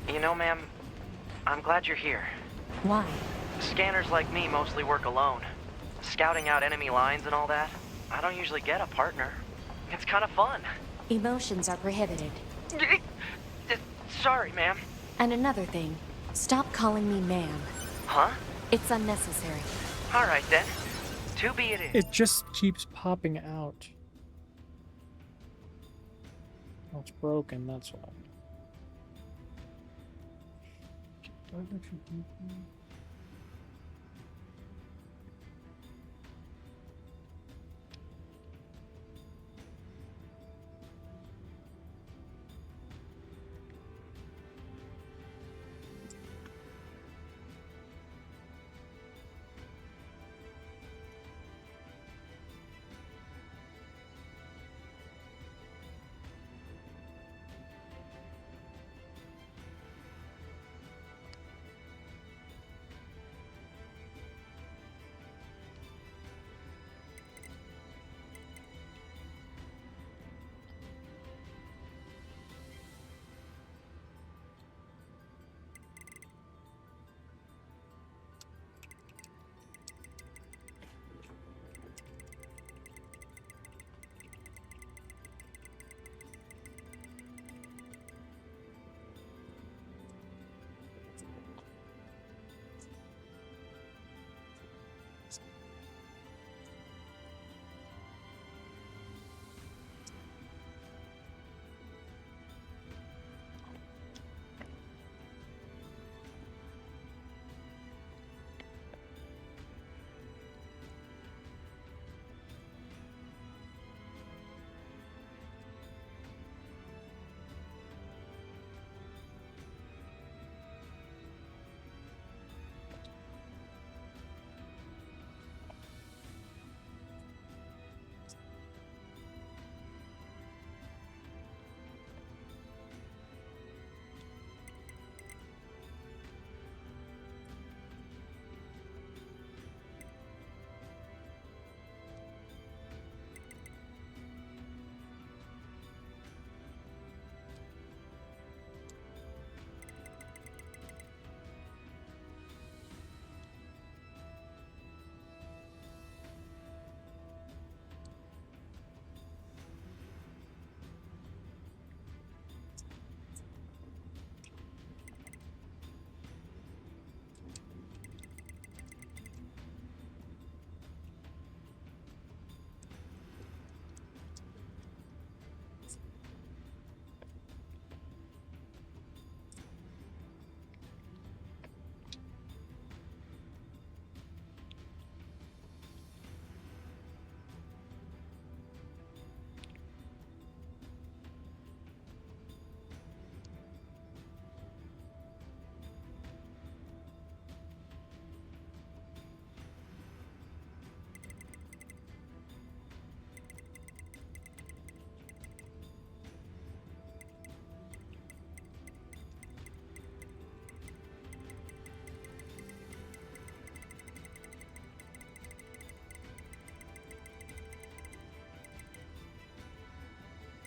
You know, ma'am, I'm glad you're here. Why? Scanners like me mostly work alone. Scouting out enemy lines and all that, I don't usually get a partner. It's kind of fun. Emotions are prohibited. Sorry, ma'am. And another thing, stop calling me ma'am. Huh? It's unnecessary. All right, then. To be it is. It just keeps popping out. Oh, it's broken, that's why.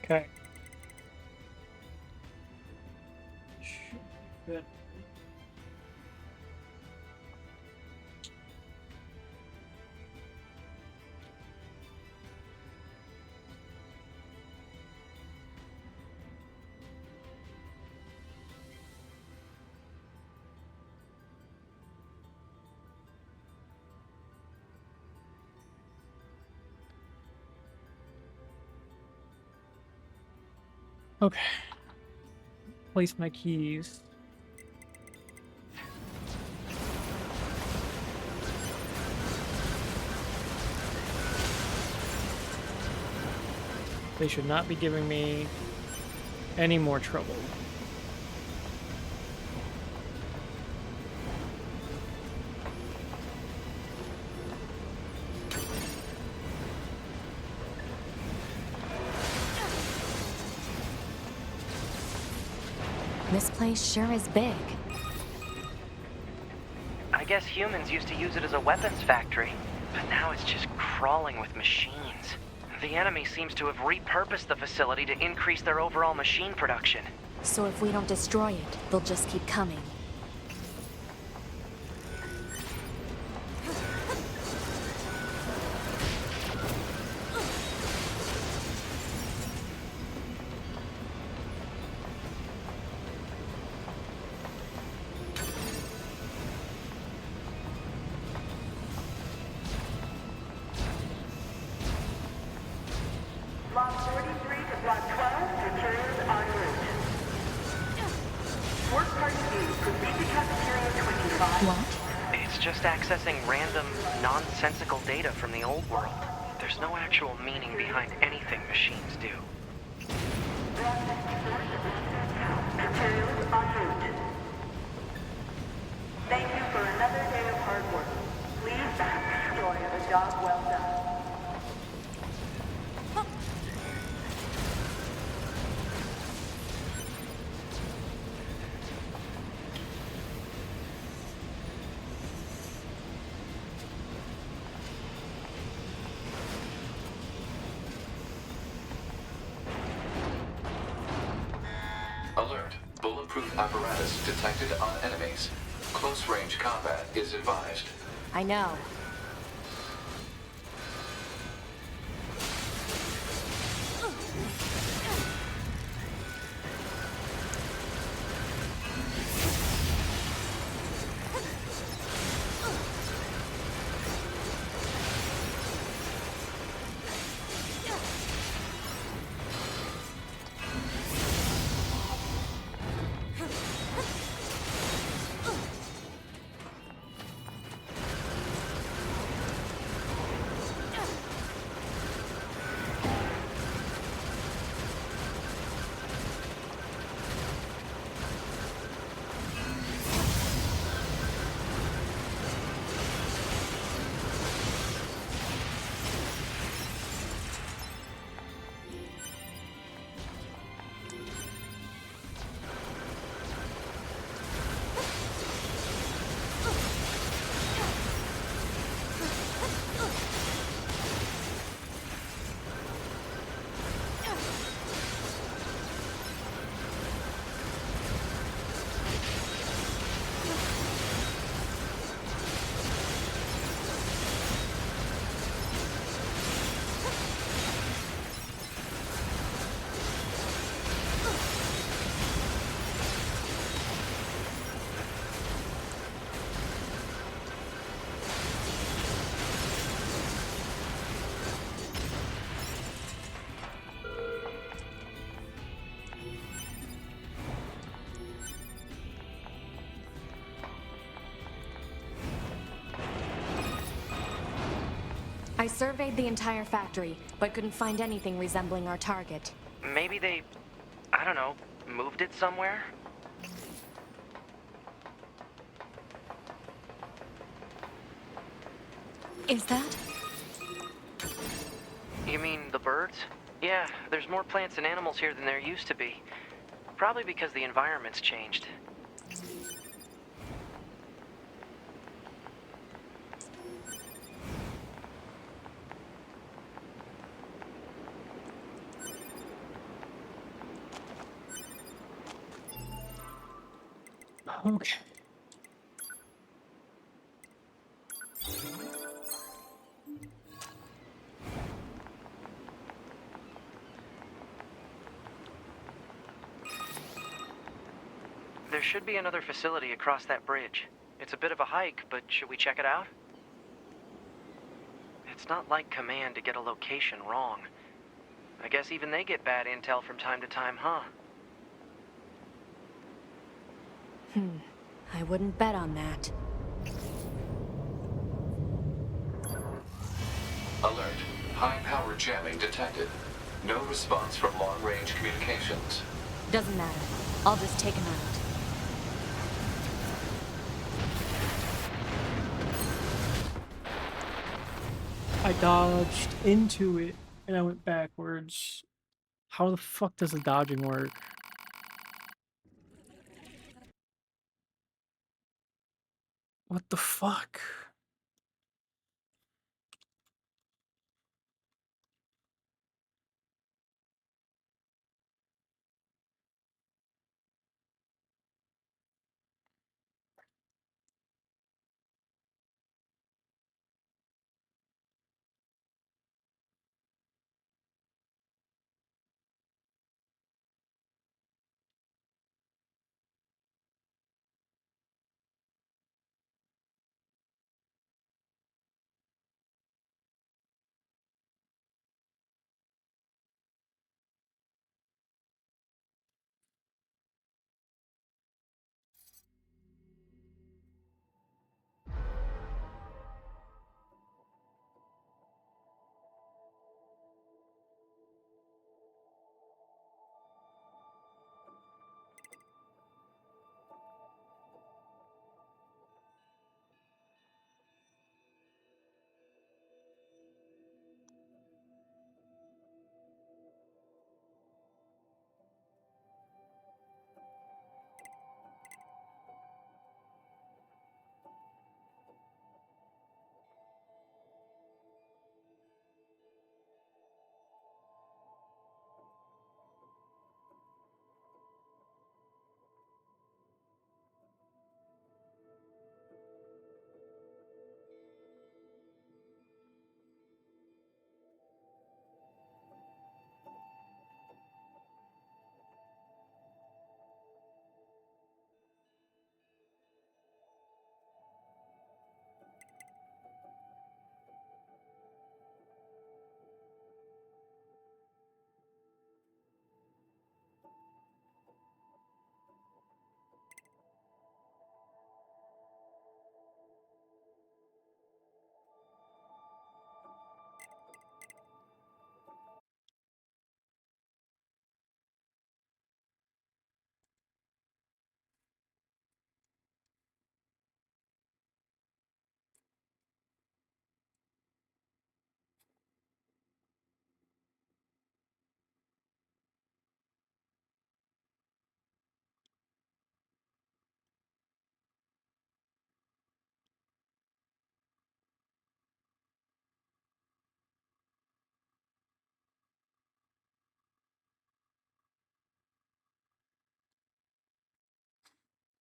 Okay. Good. Okay. Place my keys. They should not be giving me any more trouble. This place sure is big. I guess humans used to use it as a weapons factory, but now it's just crawling with machines. The enemy seems to have repurposed the facility to increase their overall machine production. So if we don't destroy it, they'll just keep coming. What? It's just accessing random, nonsensical data from the old world. There's no actual meaning behind anything machines do. Materials en route. Thank you for another day of hard work. Please enjoy a job well done. Alert. Bulletproof apparatus detected on enemies. Close range combat is advised. I know. I surveyed the entire factory, but couldn't find anything resembling our target. Maybe they, I don't know, moved it somewhere? Is that? You mean the birds? Yeah, there's more plants and animals here than there used to be. Probably because the environment's changed. Okay. There should be another facility across that bridge. It's a bit of a hike, but should we check it out? It's not like Command to get a location wrong. I guess even they get bad intel from time to time, huh? I wouldn't bet on that. Alert. High power jamming detected. No response from long range communications. Doesn't matter. I'll just take him out. I dodged into it and I went backwards. How the fuck does the dodging work? What the fuck?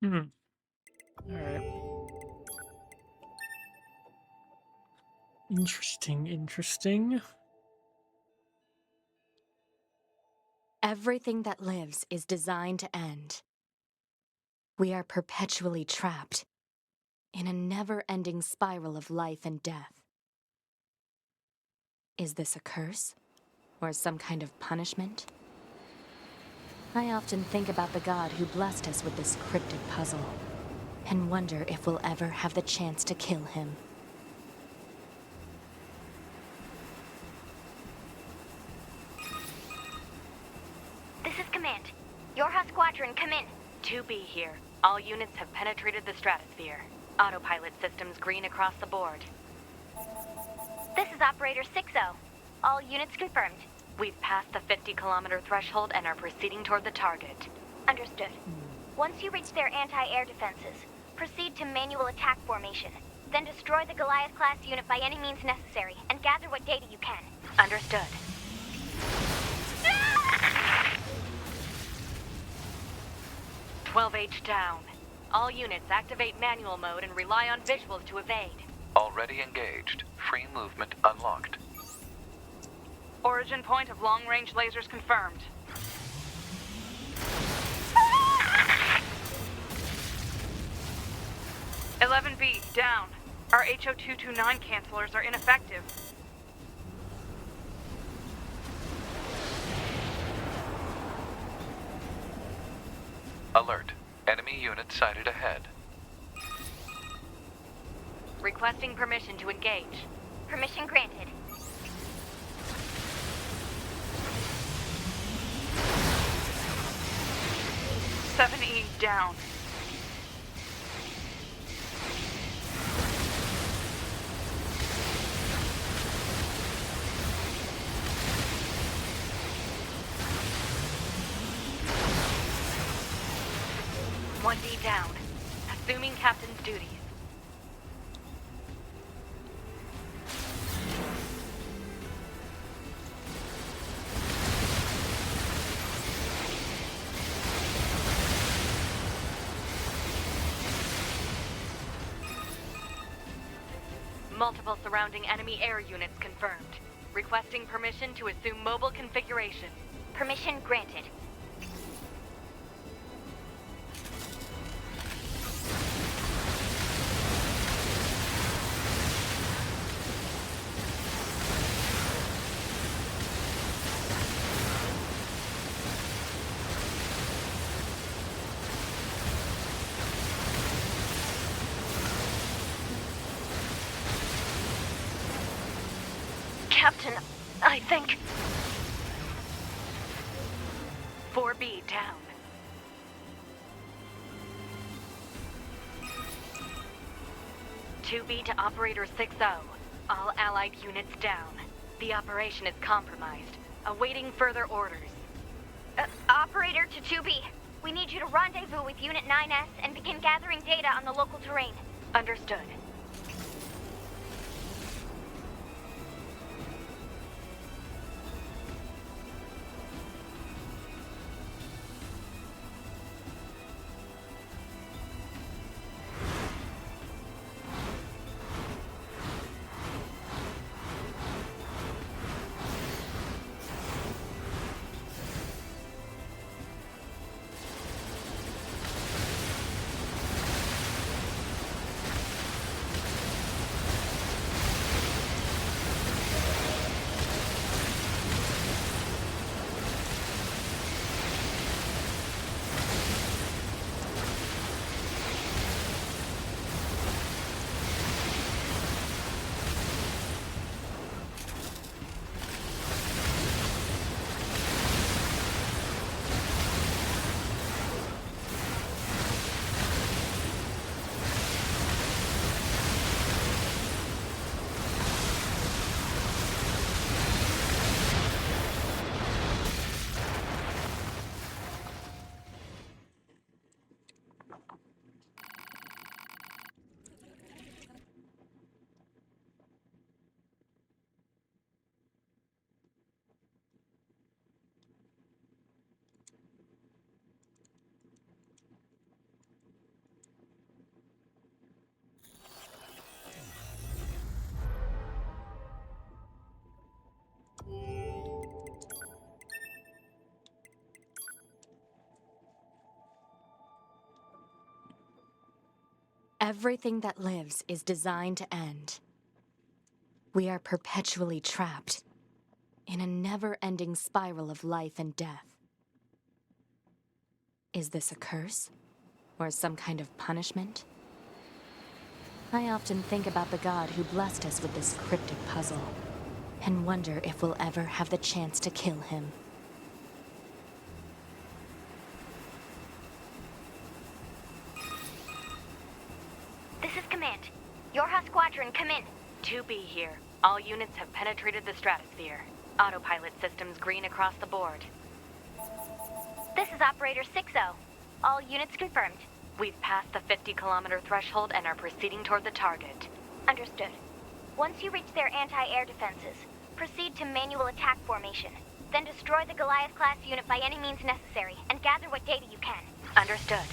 Hmm. Alright. Interesting, interesting. Everything that lives is designed to end. We are perpetually trapped in a never-ending spiral of life and death. Is this a curse? Or some kind of punishment? I often think about the god who blessed us with this cryptic puzzle, and wonder if we'll ever have the chance to kill him. This is Command. Yorha Squadron, come in. 2B here. All units have penetrated the stratosphere. Autopilot systems green across the board. This is Operator 60. All units confirmed. We've passed the 50-kilometer threshold and are proceeding toward the target. Understood. Once you reach their anti-air defenses, proceed to manual attack formation. Then destroy the Goliath-class unit by any means necessary, and gather what data you can. Understood. Ah! 12H down. All units activate manual mode and rely on visuals to evade. Already engaged. Free movement unlocked. Origin point of long-range lasers confirmed. Ah! 11B, down. Our HO229 cancelers are ineffective. Alert. Enemy unit sighted ahead. Requesting permission to engage. Permission granted. E down. One D down. Assuming captain's duties. Multiple surrounding enemy air units confirmed. Requesting permission to assume mobile configuration. Permission granted. Captain, I think... 4B down. "2B to Operator 60. All Allied units down. The operation is compromised. Awaiting further orders. Operator to 2B. We need you to rendezvous with Unit 9S and begin gathering data on the local terrain. Understood. Everything that lives is designed to end. We are perpetually trapped in a never-ending spiral of life and death. Is this a curse? Or some kind of punishment? I often think about the god who blessed us with this cryptic puzzle, and wonder if we'll ever have the chance to kill him. This is Command. Yorha Squadron, come in. 2B here. All units have penetrated the stratosphere. Autopilot systems green across the board. This is Operator 6-0. All units confirmed. We've passed the 50-kilometer threshold and are proceeding toward the target. Understood. Once you reach their anti-air defenses, proceed to manual attack formation. Then destroy the Goliath-class unit by any means necessary, and gather what data you can. Understood.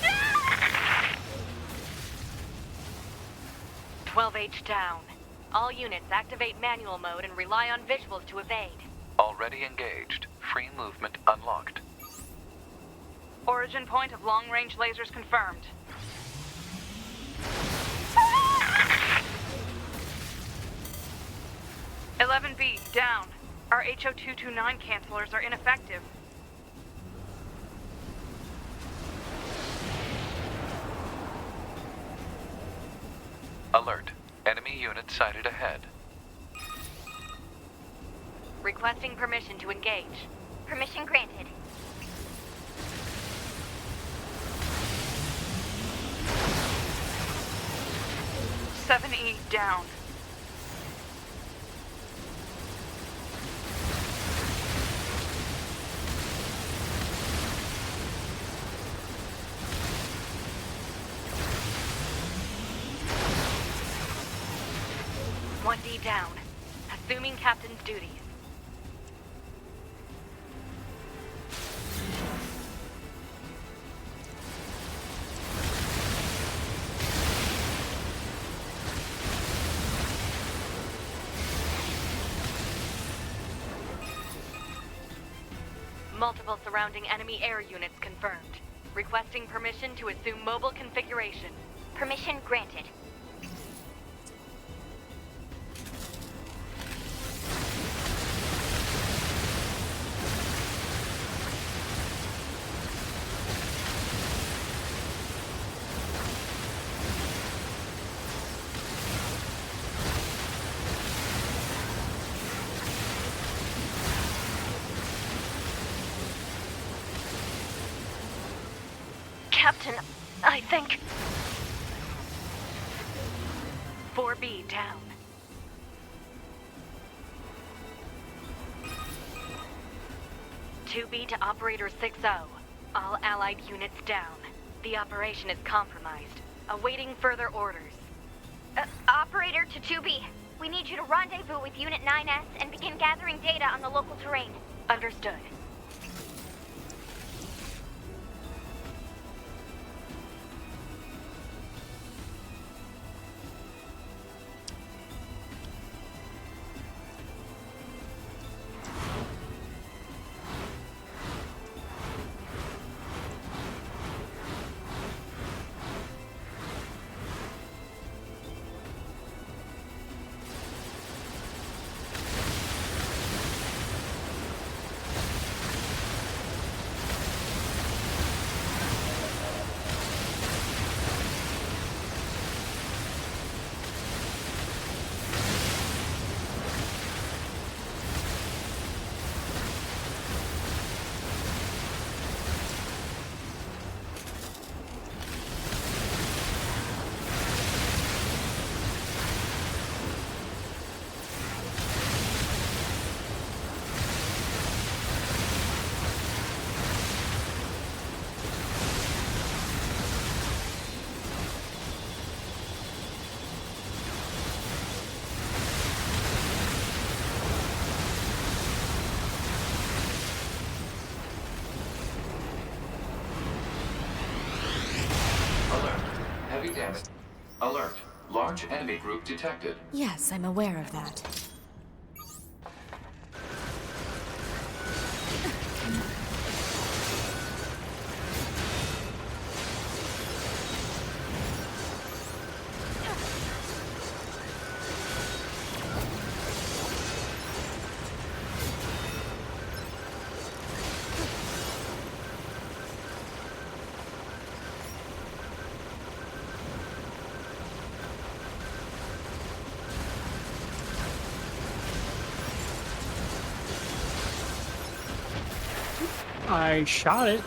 Ah! 12H down. All units activate manual mode and rely on visuals to evade. Already engaged. Free movement unlocked. Origin point of long-range lasers confirmed. Ah! 11B, down. Our HO229 cancelers are ineffective. Alert. Enemy unit sighted ahead. Requesting permission to engage. Permission granted. E down. One D down. Assuming captain's duties. Multiple surrounding enemy air units confirmed. Requesting permission to assume mobile configuration. Permission granted. Captain, I think... 4B down. "2B to Operator 6-0. All Allied units down. The operation is compromised. Awaiting further orders. Operator to 2B. We need you to rendezvous with Unit 9S and begin gathering data on the local terrain. Understood. Heavy damage. Alert. Large enemy group detected. Yes, I'm aware of that. I shot it.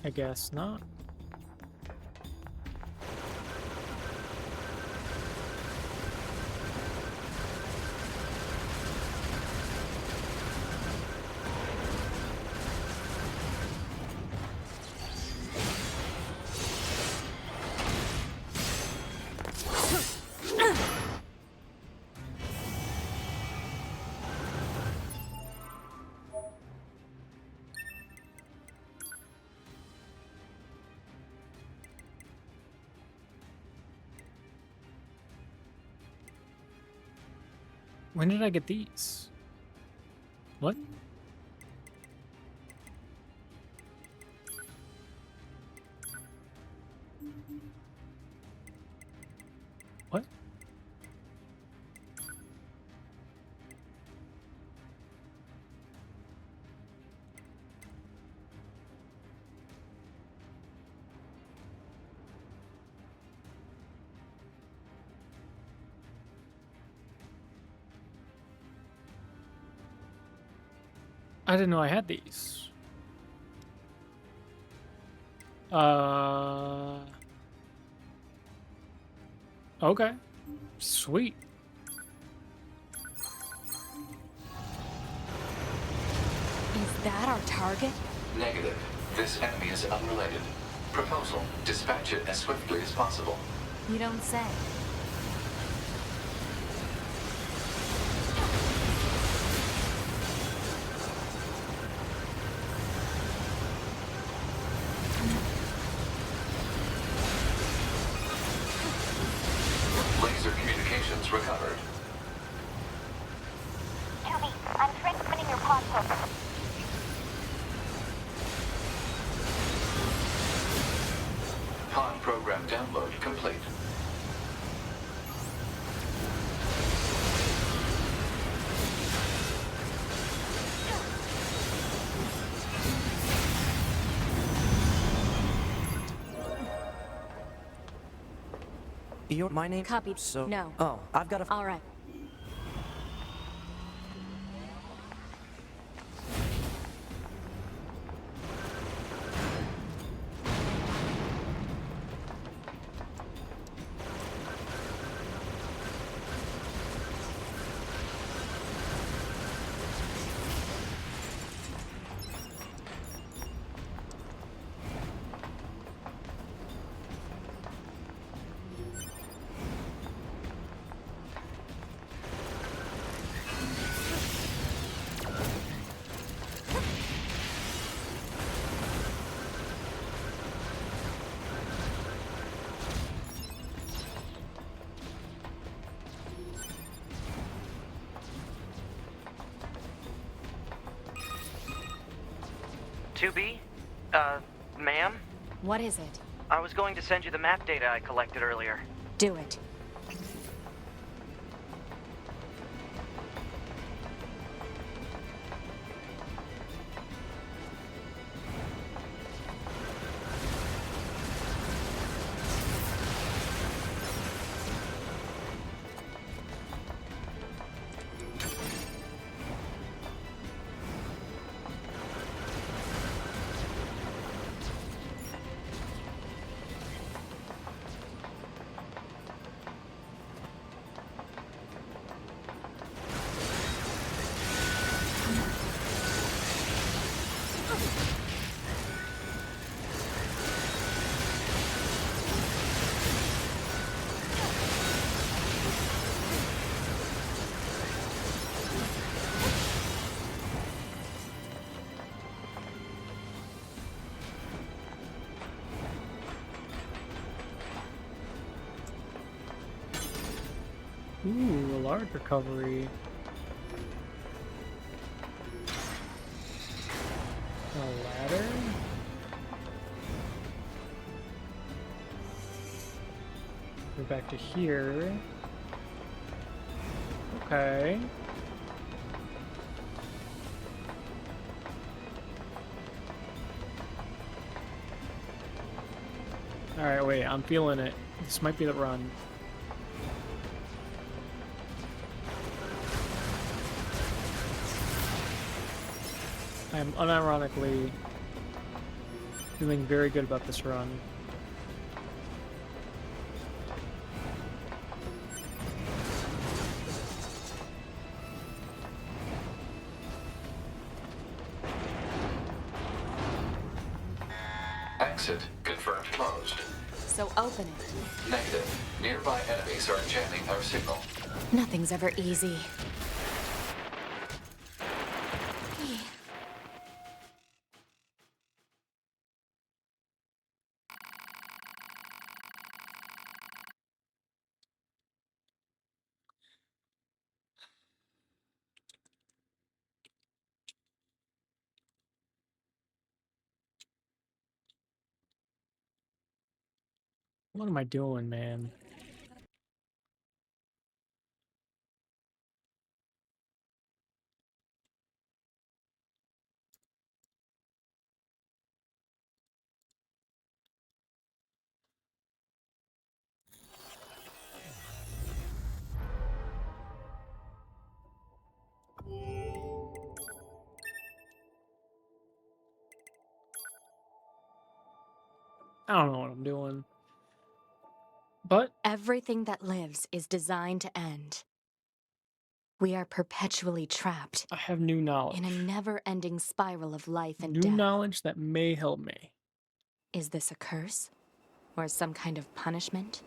I guess not. When did I get these? What? What? I didn't know I had these. Okay. Sweet. Is that our target? Negative. This enemy is unrelated. Proposal: dispatch it as swiftly as possible. You don't say. Laser communications recovered. 2B, I'm transmitting your pod program. Pod program download complete. My name? Copied. So... No. Oh, I've got a... All right. Ma'am? What is it? I was going to send you the map data I collected earlier. Do it. Ooh, a large recovery. A ladder? Go back to here. Okay. Alright, wait, I'm feeling it. This might be the run. I am unironically feeling very good about this run. Exit confirmed closed. So open it. Negative. Nearby enemies are jamming our signal. Nothing's ever easy. What am I doing, man? I don't know what I'm doing. But Everything that lives is designed to end. We are perpetually trapped I have new knowledge. in a never-ending spiral of life and New death. knowledge that may help me. Is this a curse? Or some kind of punishment?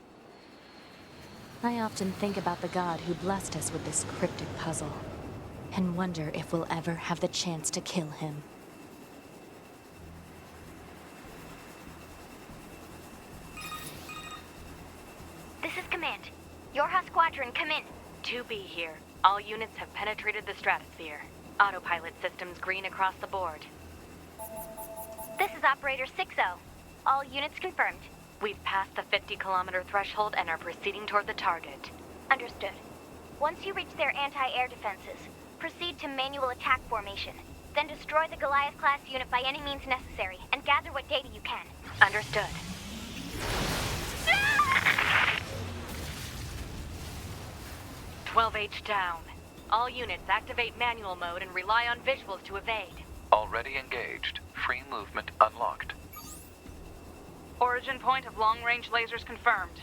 I often think about the god who blessed us with this cryptic puzzle, and wonder if we'll ever have the chance to kill him. This is Command. Yorha Squadron, come in. 2B here. All units have penetrated the stratosphere. Autopilot systems green across the board. This is Operator 60. All units confirmed. We've passed the 50-kilometer threshold and are proceeding toward the target. Understood. Once you reach their anti-air defenses, proceed to manual attack formation. Then destroy the Goliath-class unit by any means necessary, and gather what data you can. Understood. Ah! 12H down. All units activate manual mode and rely on visuals to evade. Already engaged. Free movement unlocked. Origin point of long-range lasers confirmed.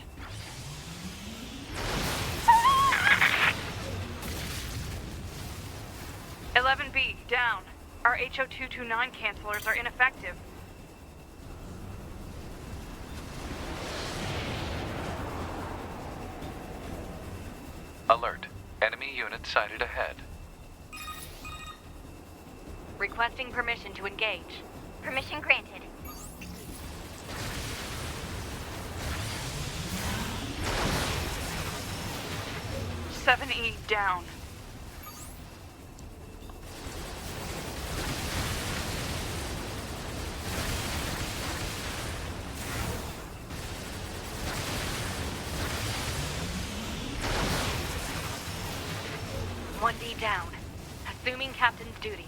Ah! 11B, down. Our HO229 cancelers are ineffective. Alert. Enemy unit sighted ahead. Requesting permission to engage. Permission granted. Seven E down. One D down. Assuming captain's duties.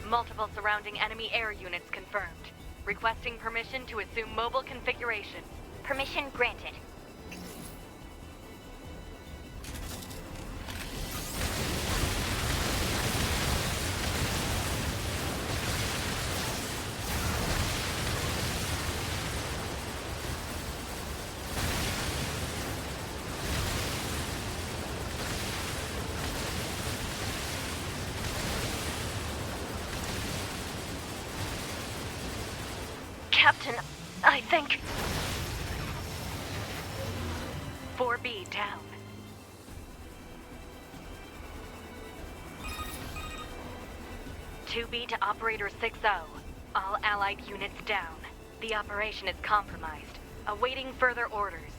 Multiple surrounding enemy air units confirmed. Requesting permission to assume mobile configuration. Permission granted. Captain, I think... 4B down. Two B to Operator 60. All Allied units down. The operation is compromised. Awaiting further orders.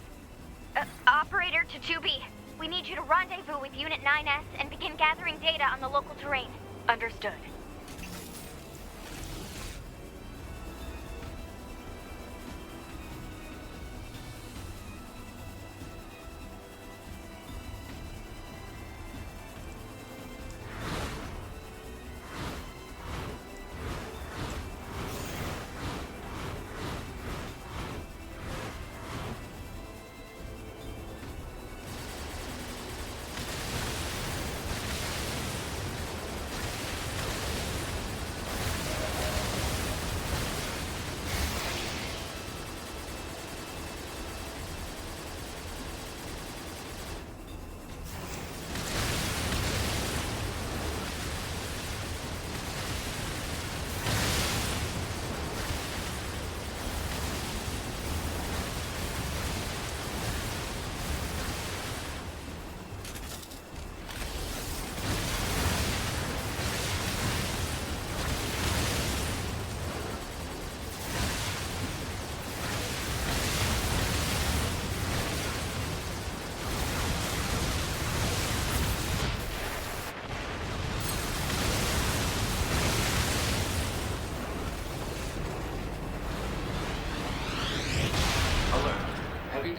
Operator to 2B. We need you to rendezvous with Unit 9S and begin gathering data on the local terrain. Understood.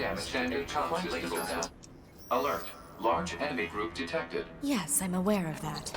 damage and comms is disabled. Alert. Large enemy group detected. Yes, I'm aware of that.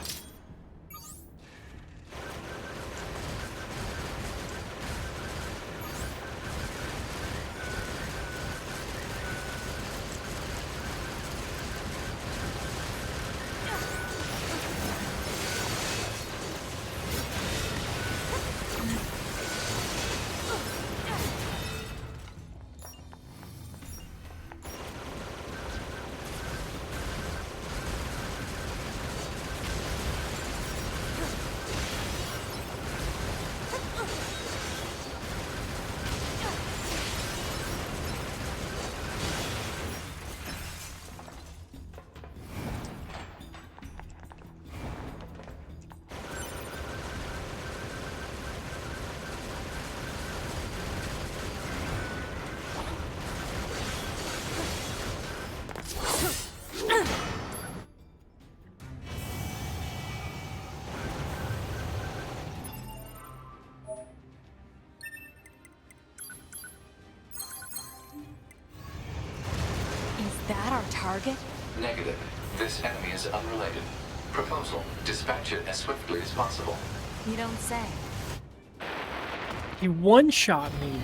Is that our target? Negative. This enemy is unrelated. Proposal. Dispatch it as swiftly as possible. You don't say. He one-shot me.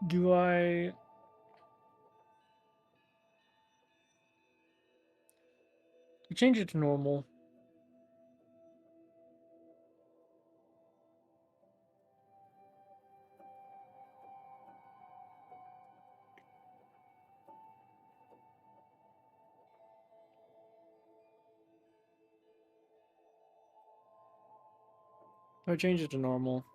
Do I... change it to normal? I change it to normal.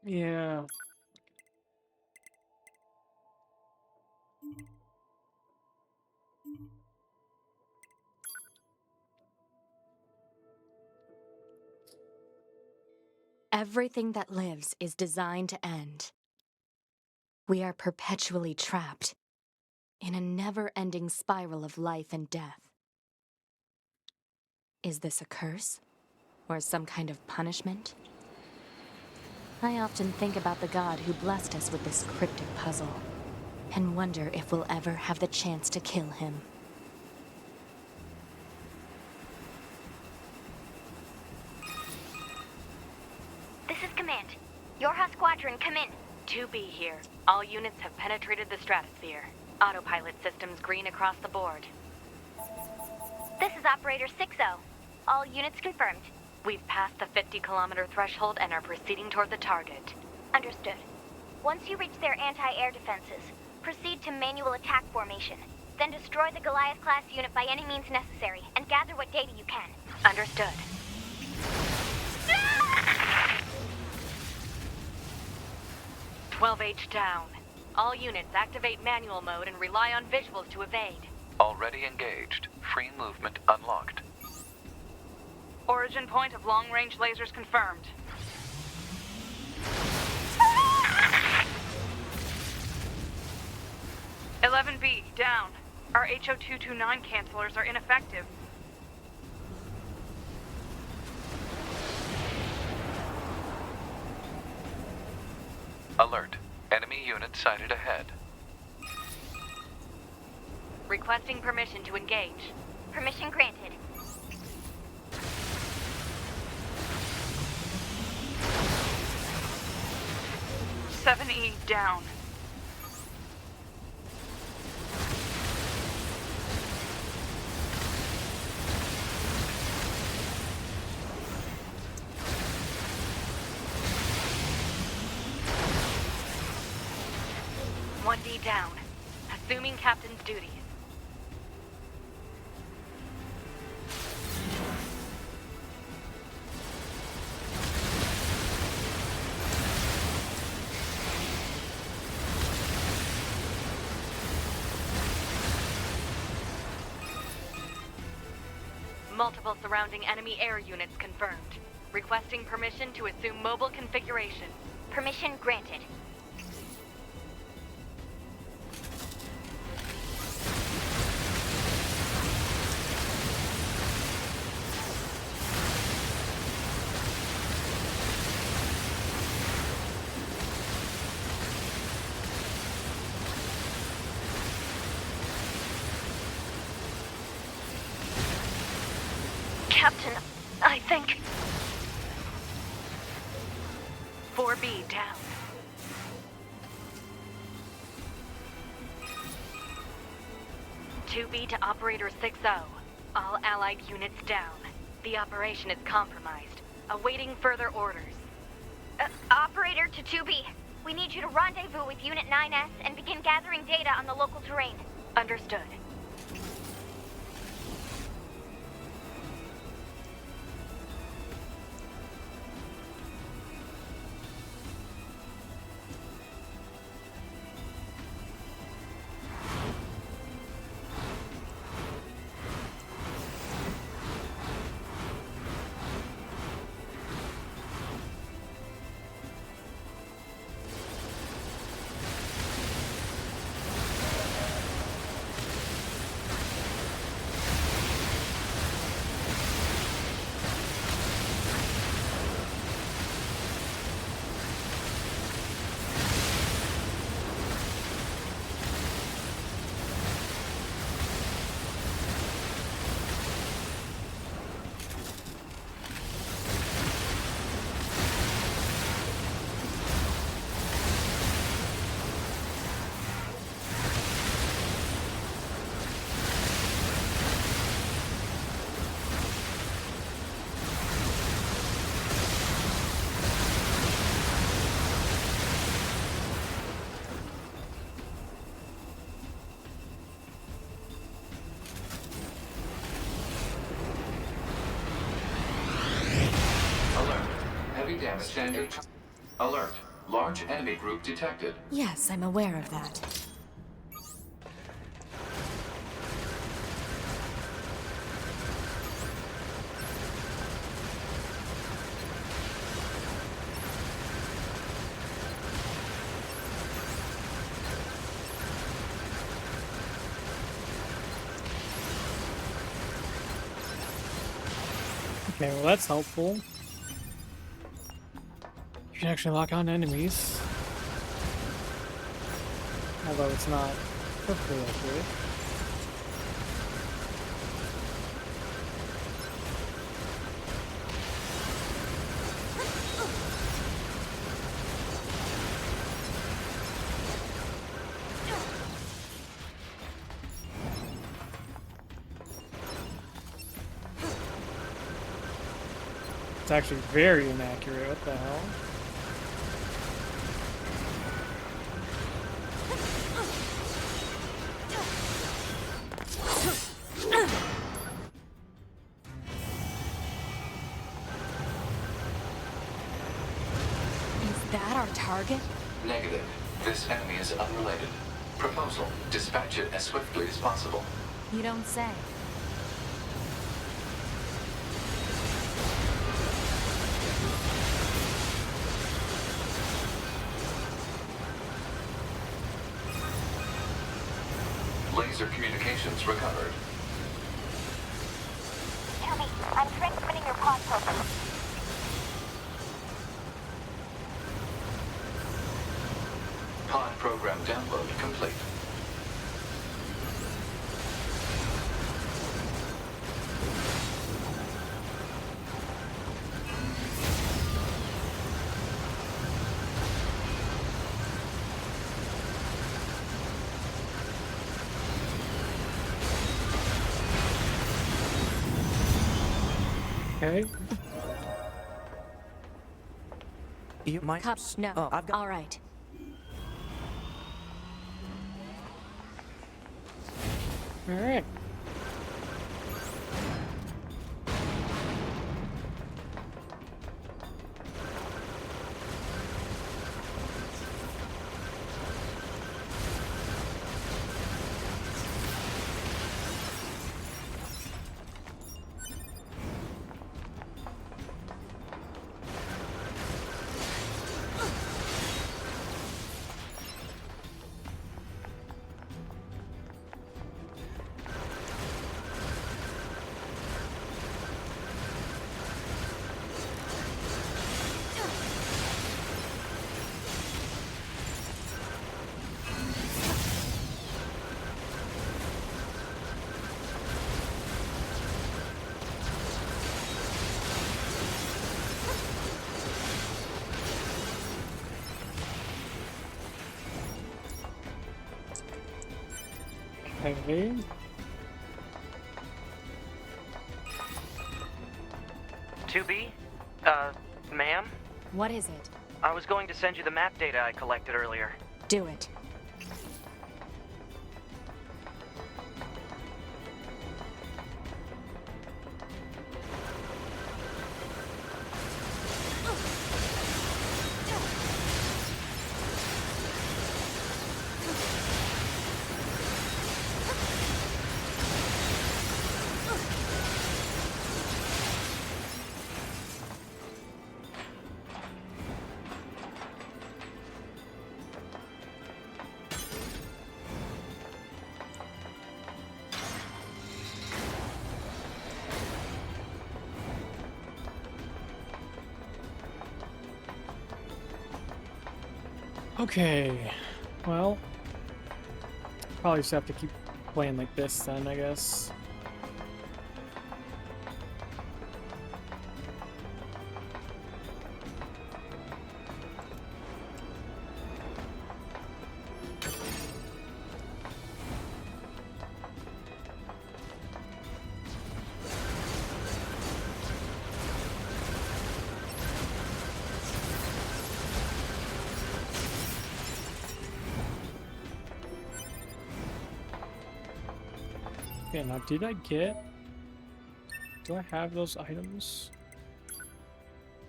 Yeah. Everything that lives is designed to end. We are perpetually trapped in a never-ending spiral of life and death. Is this a curse? Or some kind of punishment? I often think about the god who blessed us with this cryptic puzzle, and wonder if we'll ever have the chance to kill him. This is Command. Yorha Squadron, come in. 2B here. All units have penetrated the stratosphere. Autopilot systems green across the board. This is Operator 6-0. All units confirmed. We've passed the 50-kilometer threshold and are proceeding toward the target. Understood. Once you reach their anti-air defenses, proceed to manual attack formation. Then destroy the Goliath-class unit by any means necessary, and gather what data you can. Understood. 12H down. All units activate manual mode and rely on visuals to evade. Already engaged. Free movement unlocked. Origin point of long-range lasers confirmed. "11B, down. Our HO229 cancelers are ineffective. Alert. Enemy unit sighted ahead. Requesting permission to engage. Permission granted. "7E, down. "1D down. Assuming captain's duties. Multiple surrounding enemy air units confirmed. Requesting permission to assume mobile configuration. Permission granted. Captain, I think... 4B down. "2B to Operator 6-0. All Allied units down. The operation is compromised. Awaiting further orders." Operator to 2B. We need you to rendezvous with Unit 9S and begin gathering data on the local terrain. Understood. Heavy damage standard. Alert. Large enemy group detected. Yes, I'm aware of that. Okay, well that's helpful. You can actually lock on enemies. Although it's not perfectly accurate. It's actually very inaccurate. What the hell? Is that our target? Negative. This enemy is unrelated. Proposal. Dispatch it as swiftly as possible. You don't say. Sensor communications recovered. Toby, I'm transmitting your pod program. Pod program download complete. Okay. You might. No. I've got. All right. All right. Okay. To be? Ma'am? What is it? I was going to send you the map data I collected earlier. Do it. Okay. Well, probably just have to keep playing like this then, I guess. Okay, now did I get... Do I have those items?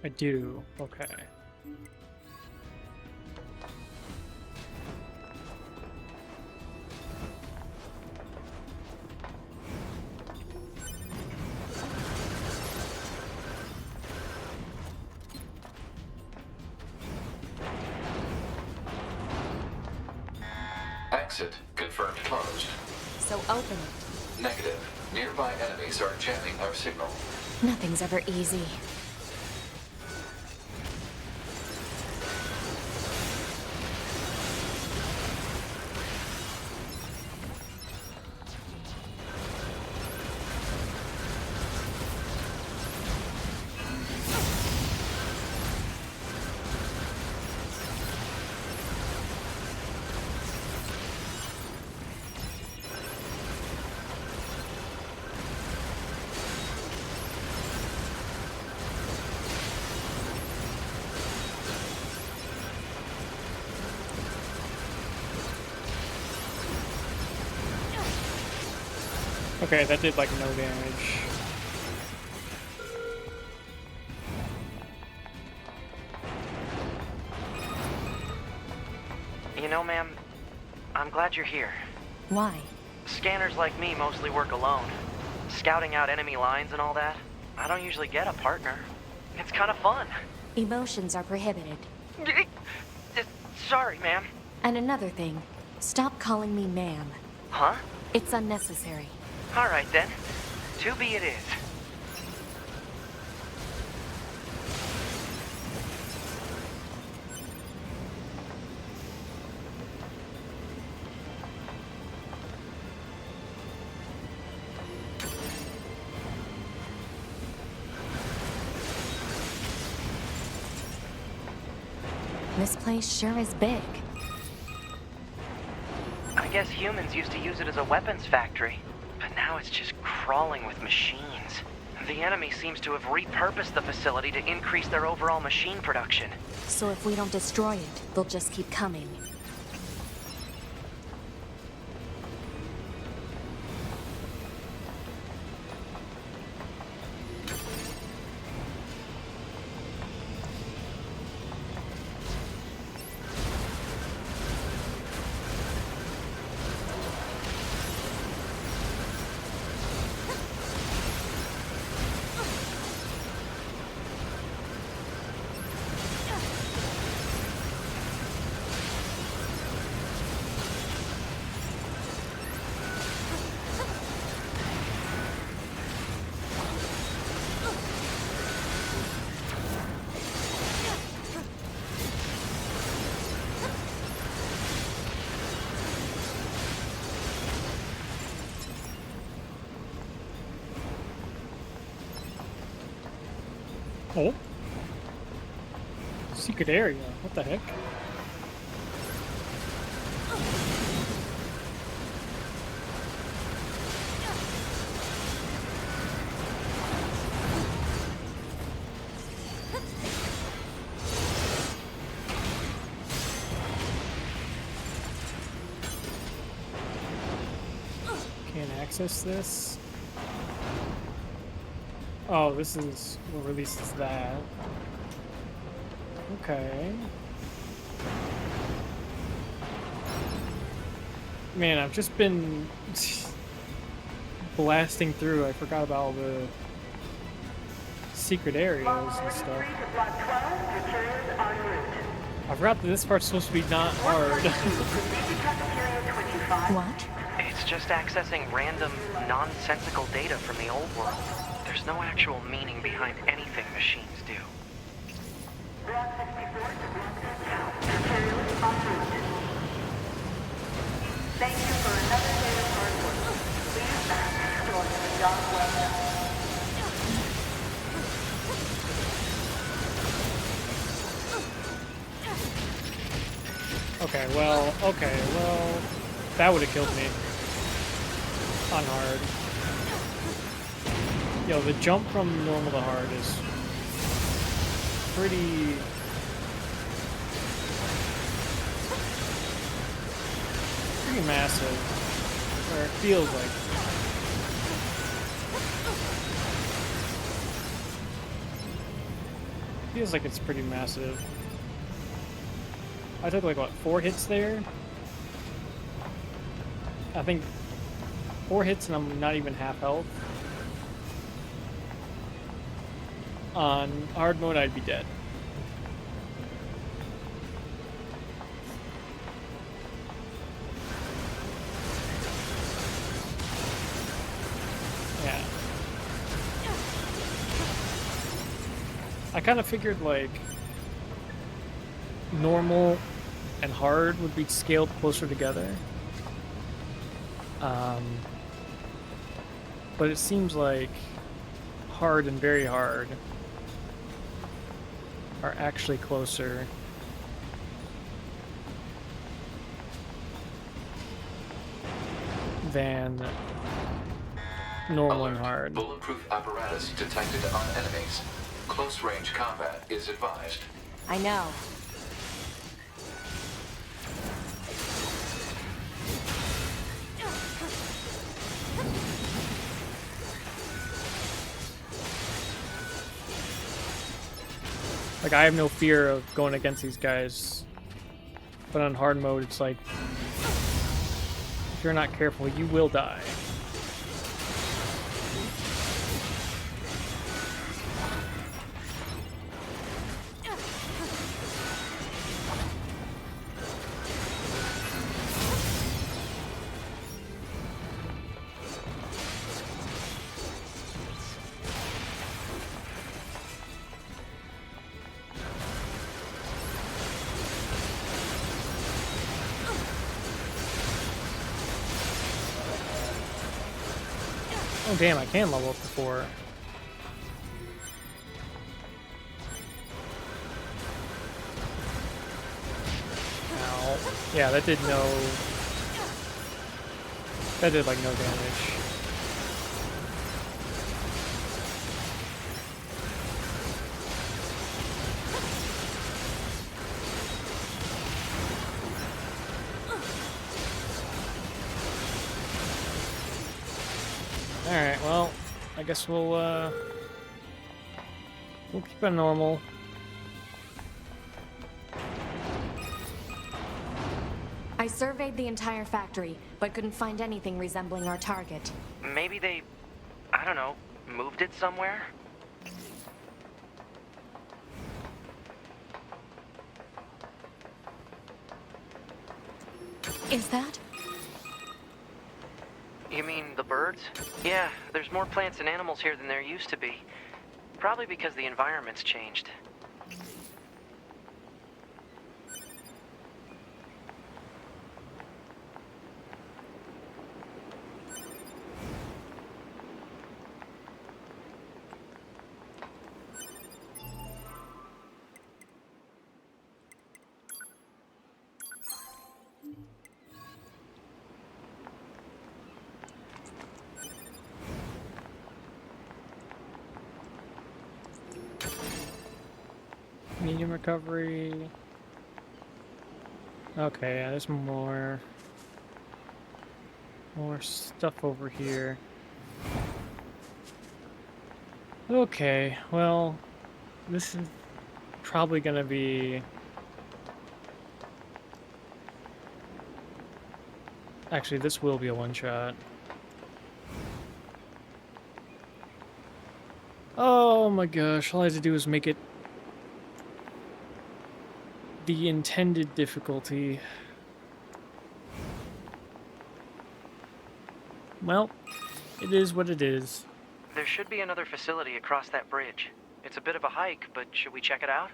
I do. Okay. Exit confirmed closed. So open it. Negative. Nearby enemies are jamming our signal. Nothing's ever easy. Okay, that did like no damage. You know, ma'am, I'm glad you're here. Why? Scanners like me mostly work alone. Scouting out enemy lines and all that. I don't usually get a partner. It's kind of fun. Emotions are prohibited. Sorry, ma'am. And another thing, stop calling me ma'am. Huh? It's unnecessary. Alright then. To be it is. This place sure is big. I guess humans used to use it as a weapons factory, but now it's just crawling with machines. The enemy seems to have repurposed the facility to increase their overall machine production. So if we don't destroy it, they'll just keep coming. Oh. Secret area. What the heck? Can't access this. Oh, this is what releases that. Okay. Man, I've just been blasting through. I forgot about all the secret areas and stuff. To Block 12, materials en route. I forgot that this part's supposed to be not hard. Proceed to Cafeteria 25. What? It's just accessing random, nonsensical data from the old world. There's no actual meaning behind anything machines do. Block 64 to Block 52. Materials en route. Thank you for another day of hard work. Please pass the story of a job well done. Okay, well, that would have killed me. On hard. Yo, the jump from normal to hard is pretty massive. Or it feels like. Feels like it's pretty massive. I took like, what, 4 hits there? I think 4 hits and I'm not even half health. On hard mode, I'd be dead. Yeah. I kind of figured, like, normal and hard would be scaled closer together. But it seems like hard and very hard are actually closer. Than normal and Alert. hard. Bulletproof apparatus detected on enemies. Close range combat is advised. I know. Like, I have no fear of going against these guys. But on hard mode, it's like, if you're not careful, you will die. Oh damn, I can level up to 4. Ow. Yeah, that did no... That did, like, no damage. Alright, well, I guess we'll keep it normal. I surveyed the entire factory, but couldn't find anything resembling our target. Maybe they, I don't know, moved it somewhere? Is that? You mean the birds? Yeah, there's more plants and animals here than there used to be. Probably because the environment's changed. Medium recovery. Okay, yeah, there's more stuff over here. Okay, well, this is probably gonna be... Actually, this will be a one-shot. Oh my gosh, all I had to do was make it the intended difficulty. Well, it is what it is. There should be another facility across that bridge. It's a bit of a hike, but should we check it out?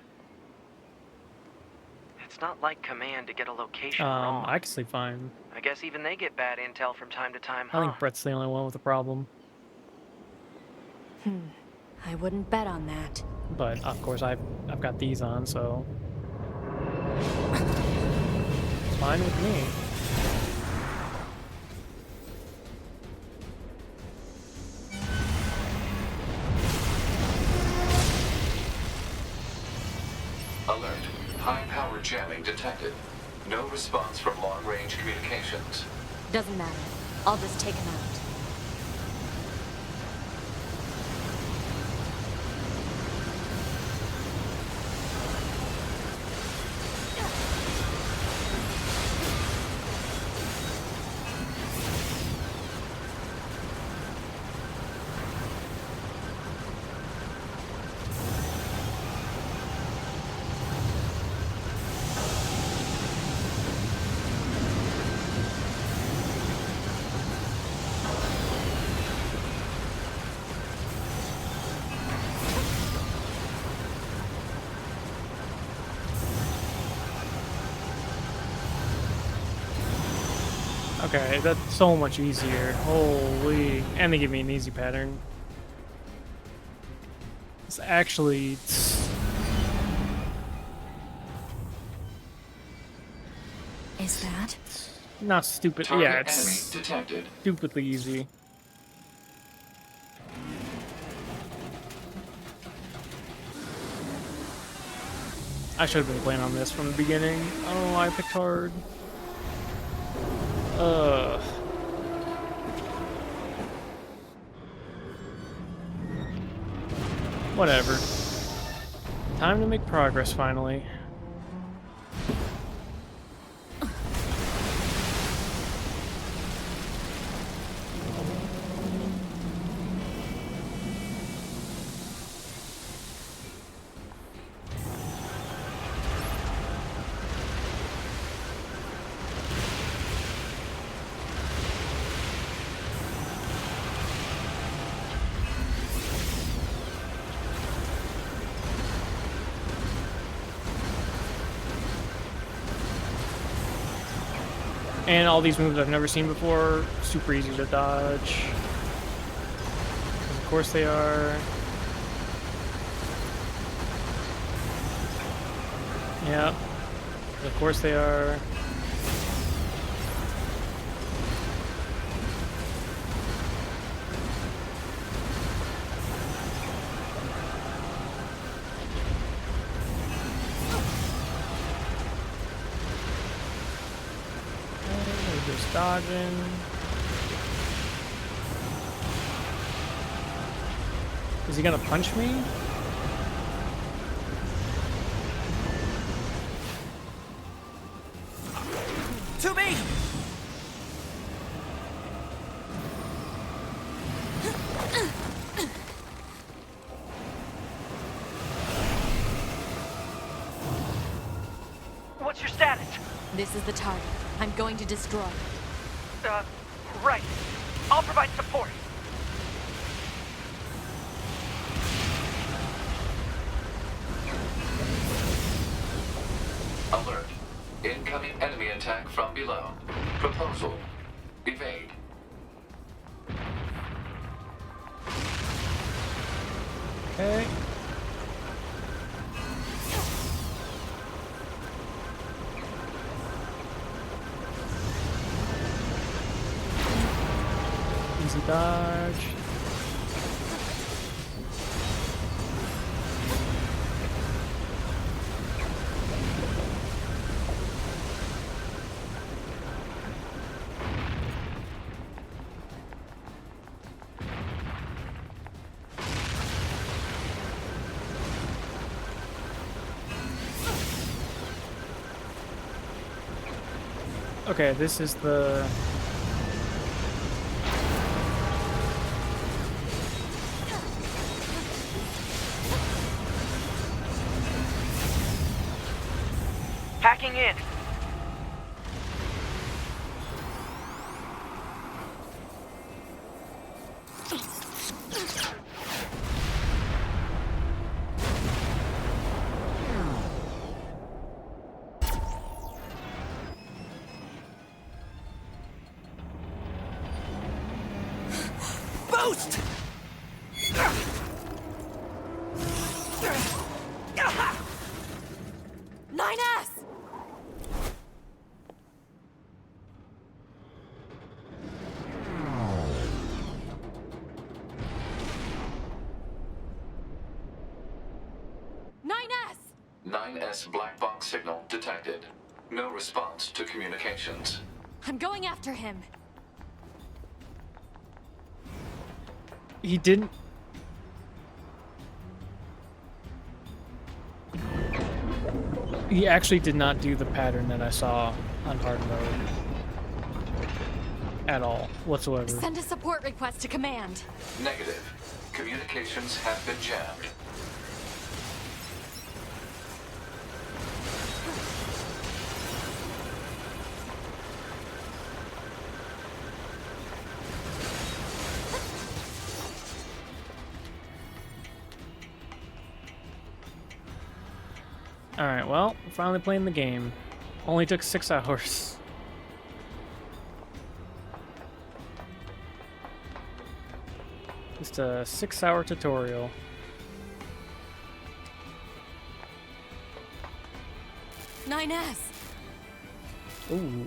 It's not like Command to get a location wrong. I can sleep fine. I guess even they get bad intel from time to time, I huh? think Brett's the only one with a problem. I wouldn't bet on that. But of course I've got these on, so it's fine with me. Alert. High-power jamming detected. No response from long-range communications. Doesn't matter. I'll just take him out. Okay, that's so much easier. Holy. And they give me an easy pattern. It's actually... Is that? not stupid. Target Yeah, enemy it's detected. stupidly easy. I should have been playing on this from the beginning. I don't know why I picked hard. Whatever. Time to make progress finally. And all these moves I've never seen before, super easy to dodge. course they are. Yep. Of course they are. They're just dodging. Is he gonna punch me? To me! What's your status? This is the target. I'm going to destroy it. Right. I'll provide support. Alert. Incoming enemy attack from below. Proposal. Evade. Okay. Easy dodge. Okay, this is the... Hacking in. Boost! 9S! Nine 9S black box signal detected. No response to communications. I'm going after him. He didn't... He actually did not do the pattern that I saw on hard mode. At all, whatsoever. Send a support request to command. Negative. Communications have been jammed. Alright, well, we're finally playing the game. Only took 6 hours. Just a 6-hour tutorial. 9S! Ooh.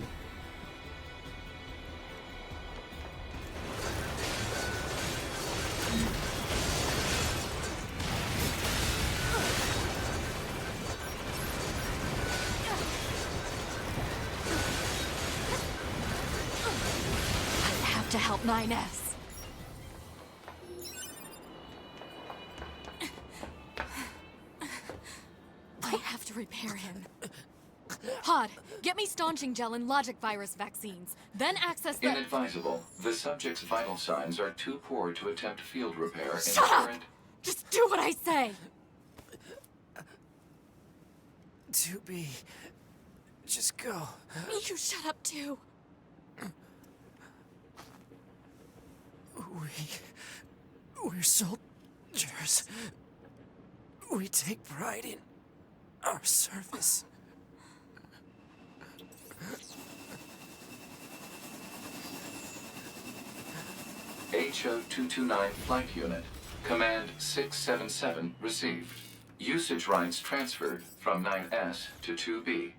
I have to help 9S. I have to repair him. Pod, get me staunching gel and logic virus vaccines. Then access the... Inadvisable. The subject's vital signs are too poor to attempt field repair in Shut up! current... Just do what I say! To be. Just go. You shut up too. We're soldiers. We take pride in our service. HO-229 Flight Unit. Command 677 received. Usage rights transferred from 9S to 2B.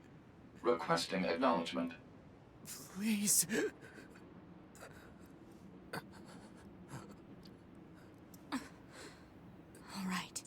Requesting acknowledgement. Please. All right.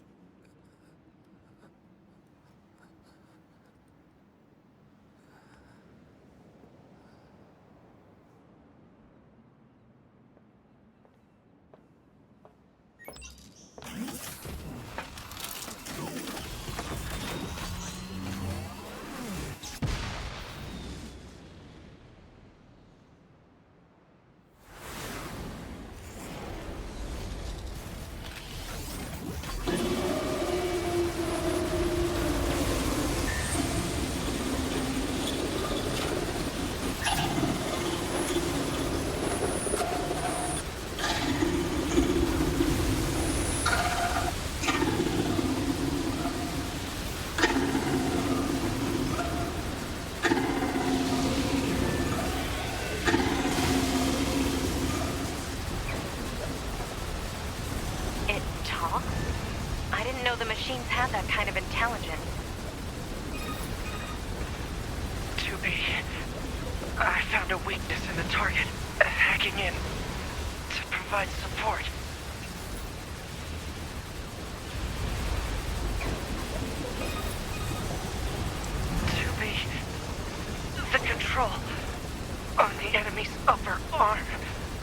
It talks? I didn't know the machines had that kind of intelligence. 2B, I found a weakness in the target. Hacking in to provide support. The control on the enemy's upper arm.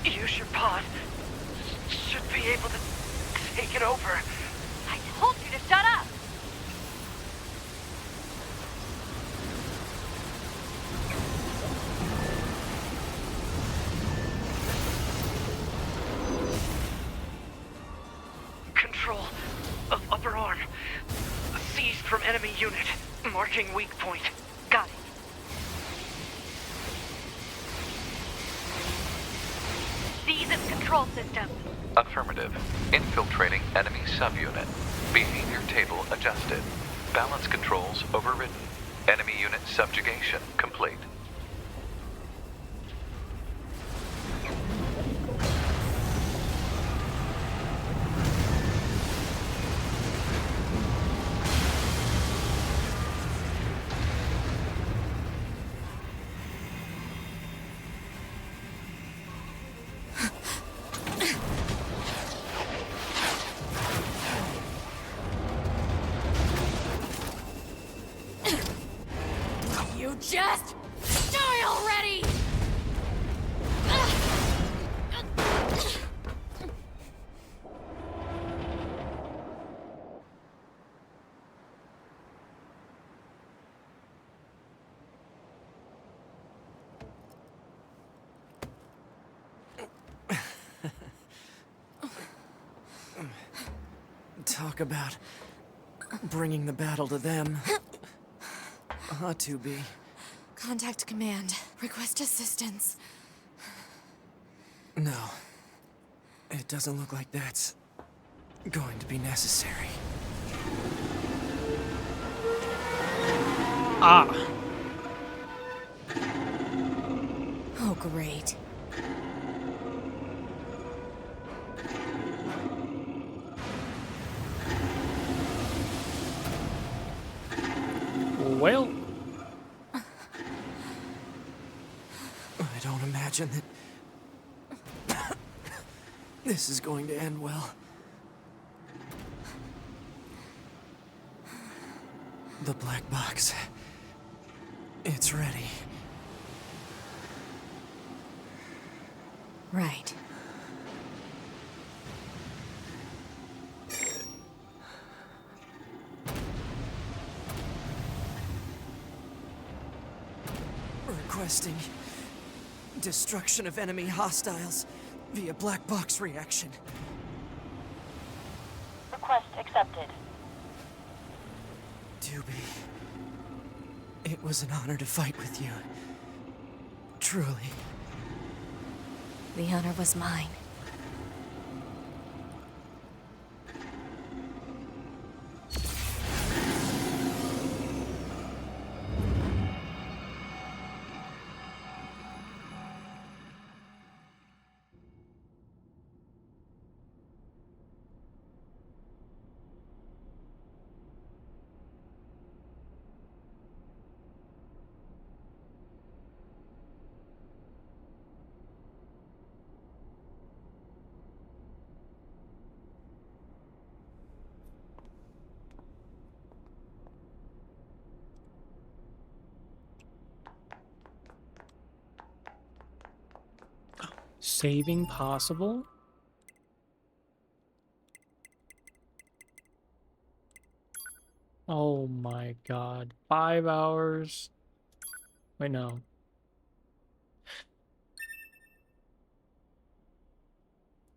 Use your pod. Should be able to take it over. I told you to shut up! Control of upper arm. Seized from enemy unit. Marking weak point. Got it. Seize its control system. Affirmative. Infiltrating enemy subunit. Behavior table adjusted. Balance controls overridden. Enemy unit subjugation complete. You just die already! Talk about bringing the battle to them. 2B. Contact command. Request assistance. No. It doesn't look like that's going to be necessary. Ah. Oh, great. Well, I don't imagine that this is going to end well. The black box. It's ready. Right. Requesting destruction of enemy hostiles via black box reaction. Request accepted. 2B. It was an honor to fight with you. Truly. The honor was mine. Saving possible? Oh my god. 5 hours? Wait, no.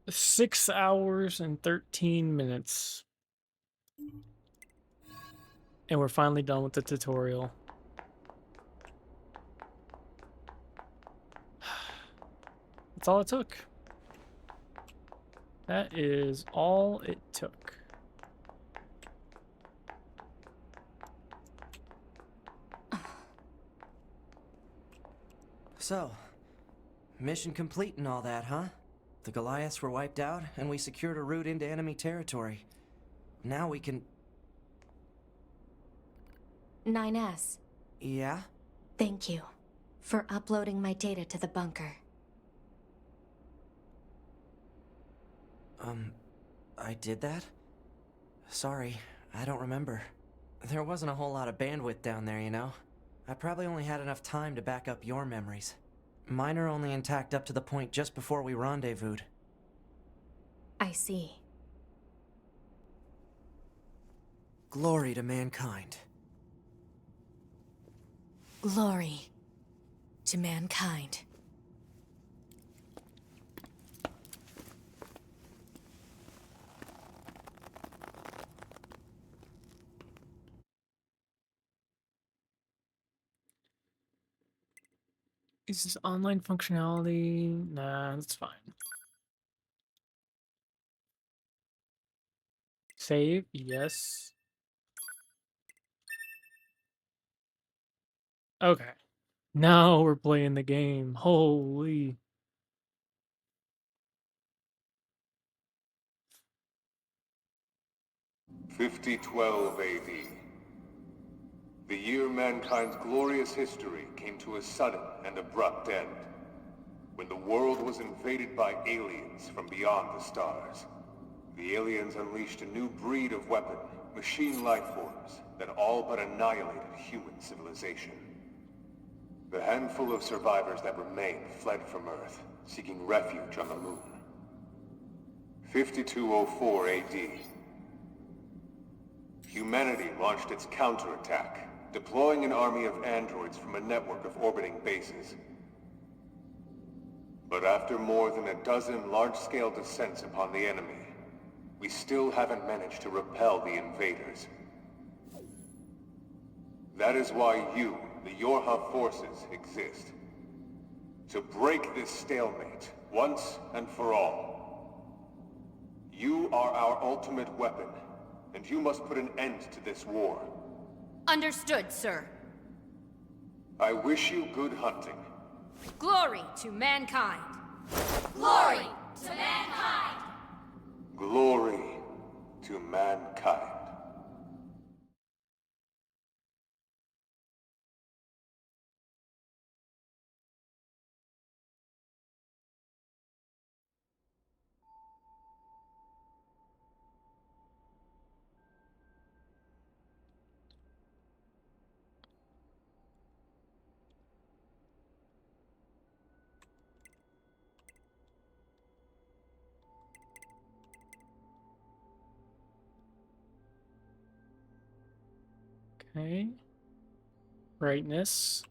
Six hours and 13 minutes. And we're finally done with the tutorial. That's all it took. That is all it took. So, mission complete and all that, huh? The Goliaths were wiped out, and we secured a route into enemy territory. Now we can... 9S, Yeah? thank you for uploading my data to the bunker. I did that? Sorry, I don't remember. There wasn't a whole lot of bandwidth down there, you know? I probably only had enough time to back up your memories. Mine are only intact up to the point just before we rendezvoused. I see. Glory to mankind. Glory to mankind. Is this online functionality? Nah, that's fine. Save? Yes. Okay. Now we're playing the game. Holy. "5012 AD. The year mankind's glorious history came to a sudden and abrupt end, when the world was invaded by aliens from beyond the stars. The aliens unleashed a new breed of weapon, machine life forms, that all but annihilated human civilization. The handful of survivors that remained fled from Earth, seeking refuge on the moon. 5204 AD. Humanity launched its counterattack, deploying an army of androids from a network of orbiting bases. But after more than a dozen large-scale descents upon the enemy, we still haven't managed to repel the invaders. That is why you, the Yorha forces, exist. To break this stalemate, once and for all. You are our ultimate weapon, and you must put an end to this war. Understood, sir. I wish you good hunting. Glory to mankind. Glory to mankind. Glory to mankind. Okay. Brightness.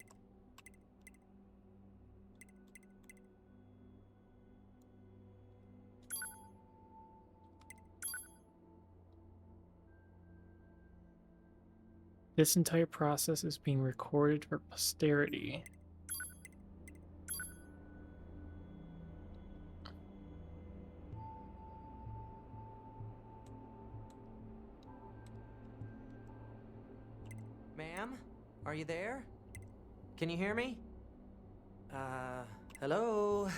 This entire process is being recorded for posterity. Ma'am? Are you there? Can you hear me? Hello?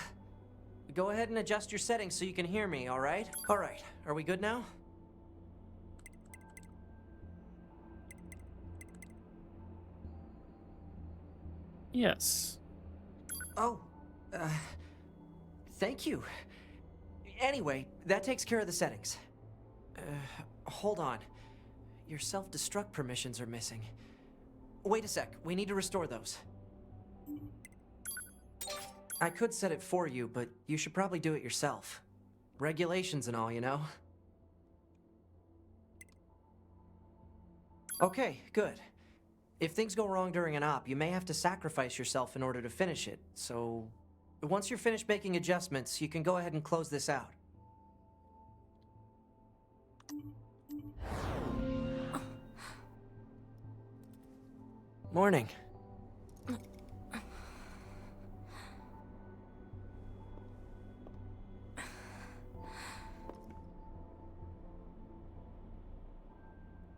Go ahead and adjust your settings so you can hear me, alright? Alright, are we good now? Yes. Oh, thank you. Anyway, that takes care of the settings. Hold on. Your self-destruct permissions are missing. Wait a sec, we need to restore those. I could set it for you, but you should probably do it yourself. Regulations and all, you know? Okay, good. If things go wrong during an op, you may have to sacrifice yourself in order to finish it, so... Once you're finished making adjustments, you can go ahead and close this out. Morning.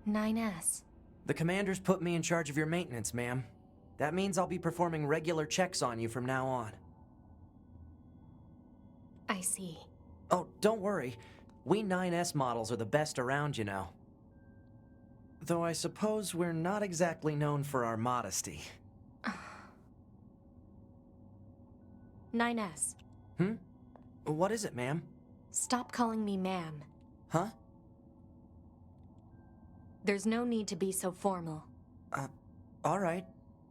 "9S." The commander's put me in charge of your maintenance, ma'am. That means I'll be performing regular checks on you from now on. I see. Oh, don't worry. We 9S models are the best around, you know. Though I suppose we're not exactly known for our modesty. 9S. What is it, ma'am? Stop calling me ma'am. Huh? There's no need to be so formal. Alright.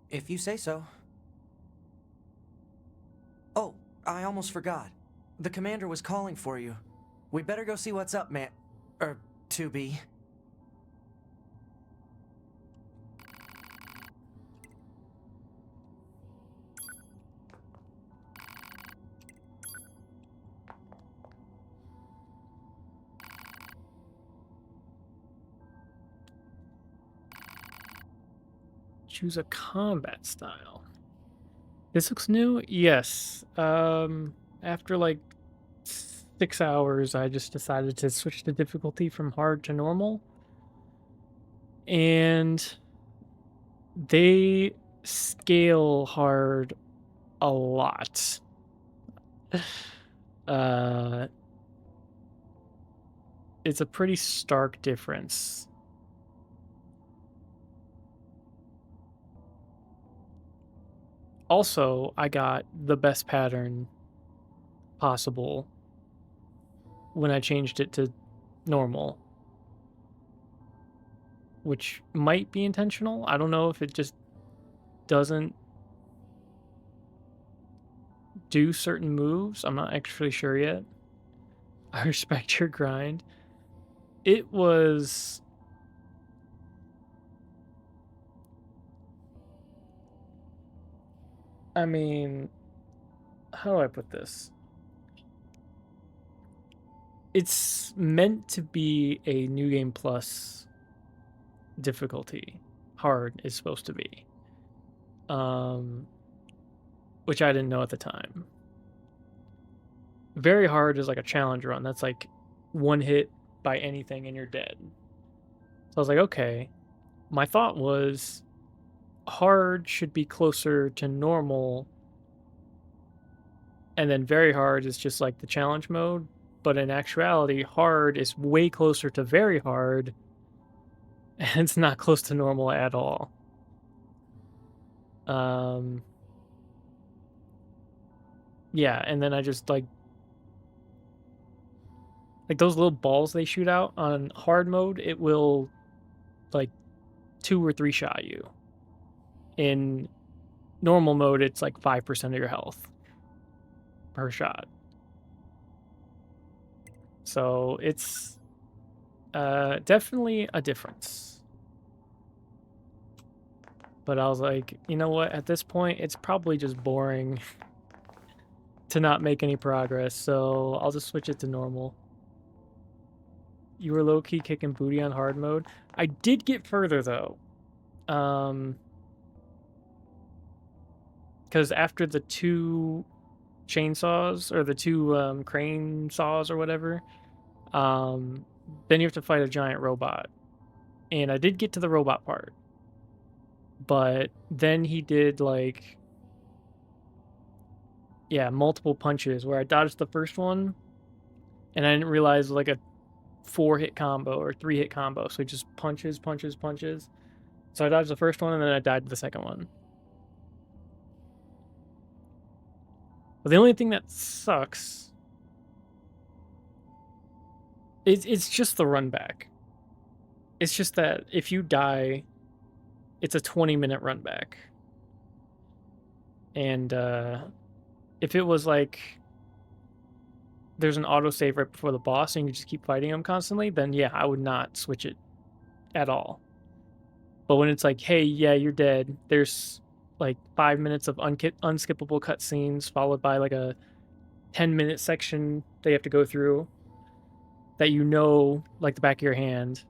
If you say so. Oh, I almost forgot. The commander was calling for you. We better go see what's up, man. 2B. Choose a combat style. This looks new? Yes. After like 6 hours, I just decided to switch the difficulty from hard to normal. And they scale hard a lot. It's a pretty stark difference. Also, I got the best pattern possible when I changed it to normal, which might be intentional. I don't know if it just doesn't do certain moves. I'm not actually sure yet. I respect your grind. It was... I mean, how do I put this? It's meant to be a New Game Plus difficulty. Hard is supposed to be. Which I didn't know at the time. Very hard is like a challenge run. That's like one hit by anything and you're dead. So I was like, okay. My thought was hard should be closer to normal, and then very hard is just like the challenge mode. But in actuality, hard is way closer to very hard, and it's not close to normal at all. Yeah, and then I just like those little balls they shoot out on hard mode, it will like 2 or 3 shot you. In normal mode, it's like 5% of your health per shot. So it's definitely a difference. But I was like, you know what? At this point, it's probably just boring to not make any progress. So I'll just switch it to normal. You were low-key kicking booty on hard mode. I did get further, though. Because after the 2 chainsaws, or the 2 crane saws or whatever, then you have to fight a giant robot. And I did get to the robot part. But then he did, like... yeah, multiple punches, where I dodged the first one, and I didn't realize, like, a 4-hit combo or 3-hit combo. So he just punches, punches, punches. So I dodged the first one, and then I died to the second one. But the only thing that sucks is it's just the run back. It's just that if you die, it's a 20-minute run back. And if it was like there's an autosave right before the boss and you just keep fighting him constantly, then yeah, I would not switch it at all. But when it's like, hey, yeah, you're dead, there's like 5 minutes of unskippable cutscenes followed by like a 10-minute section they have to go through that you know like the back of your hand.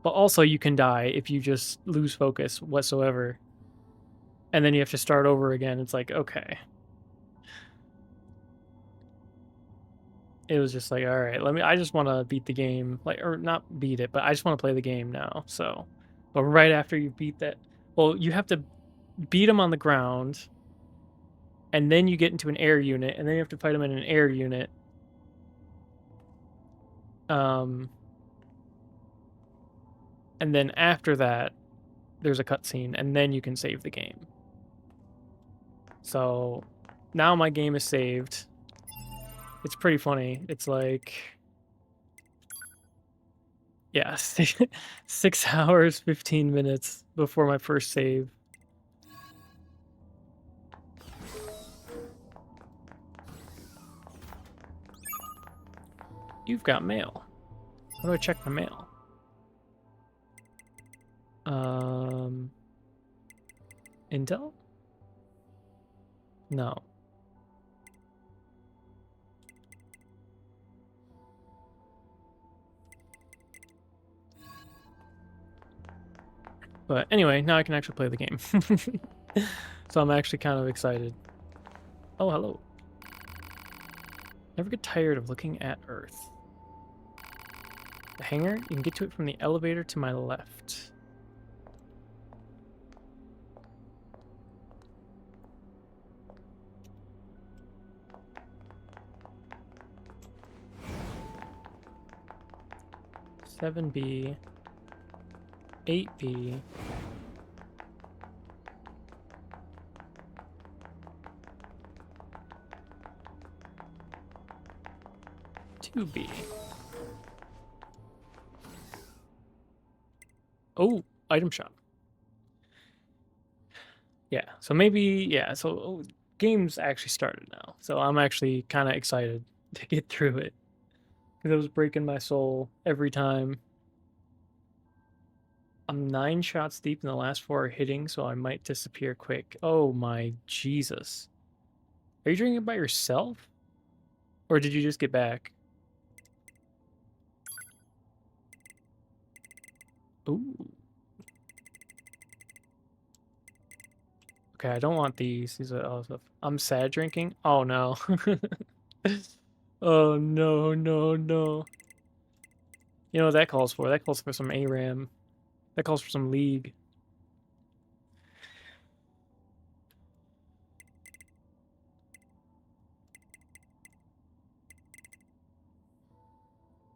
But also you can die if you just lose focus whatsoever. And then you have to start over again. It's like, okay. It was just like, all right, I just want to beat the game, like, or not beat it, but I just want to play the game now. So, but right after you beat that, well, you have to beat him on the ground, and then you get into an air unit, and then you have to fight him in an air unit. And then after that, there's a cutscene, and then you can save the game. So now my game is saved. It's pretty funny. It's like, yeah, 6 hours, 15 minutes before my first save. You've got mail. How do I check my mail? Intel? No. But anyway, now I can actually play the game. So I'm actually kind of excited. Oh, hello. Never get tired of looking at Earth. The hangar, you can get to it from the elevator to my left. Seven B, 8B, 2B. Oh, item shop. Yeah, so maybe, yeah, so game's actually started now. So I'm actually kind of excited to get through it. Because it was breaking my soul every time. I'm 9 shots deep and the last 4 are hitting, so I might disappear quick. Oh my Jesus. Are you drinking it by yourself? Or did you just get back? Ooh. Okay, I don't want these. These are all stuff. I'm sad drinking? Oh no. Oh no, no, no. You know what that calls for? That calls for some ARAM. That calls for some League.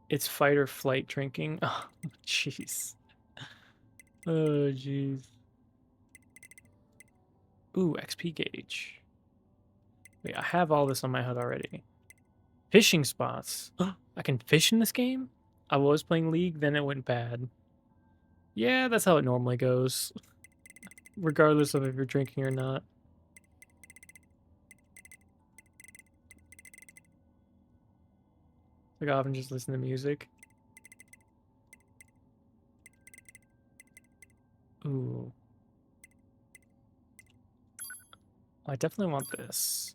It's fight or flight drinking. Oh, jeez. Oh, jeez. Ooh, XP gauge. Wait, I have all this on my HUD already. Fishing spots. I can fish in this game? I was playing League, then it went bad. Yeah, that's how it normally goes. Regardless of if you're drinking or not. Like, I often just listen to music. Ooh. I definitely want this.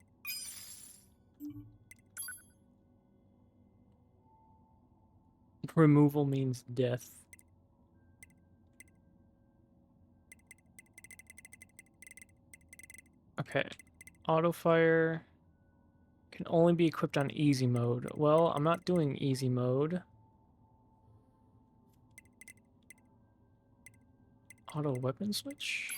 Removal means death. Okay. Auto fire can only be equipped on easy mode. Well, I'm not doing easy mode. Auto weapon switch?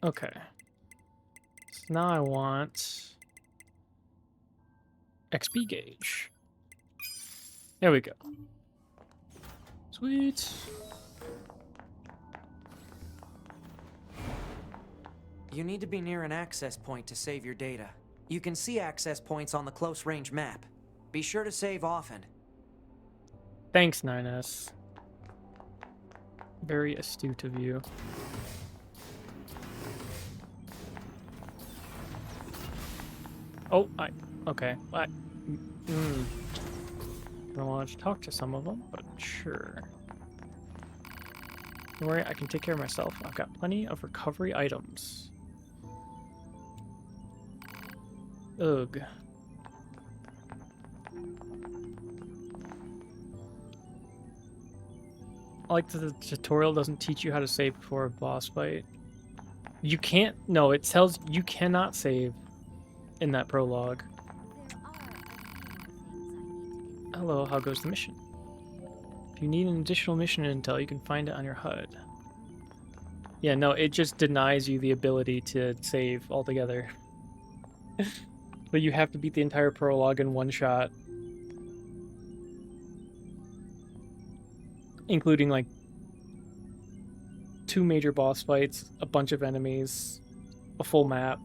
Okay. So now I want XP gauge. There we go. Sweet. You need to be near an access point to save your data. You can see access points on the close range map. Be sure to save often. Thanks, 9S. Very astute of you. Oh, okay. I don't want to talk to some of them, but sure. Don't worry, I can take care of myself. I've got plenty of recovery items. Ugh. I like that the tutorial doesn't teach you how to save before a boss fight. You can't. No, it tells you cannot save in that prologue. Hello, how goes the mission? If you need an additional mission intel, you can find it on your HUD. Yeah, no, it just denies you the ability to save altogether. But you have to beat the entire prologue in one shot. Including, like, 2 major boss fights, a bunch of enemies, a full map.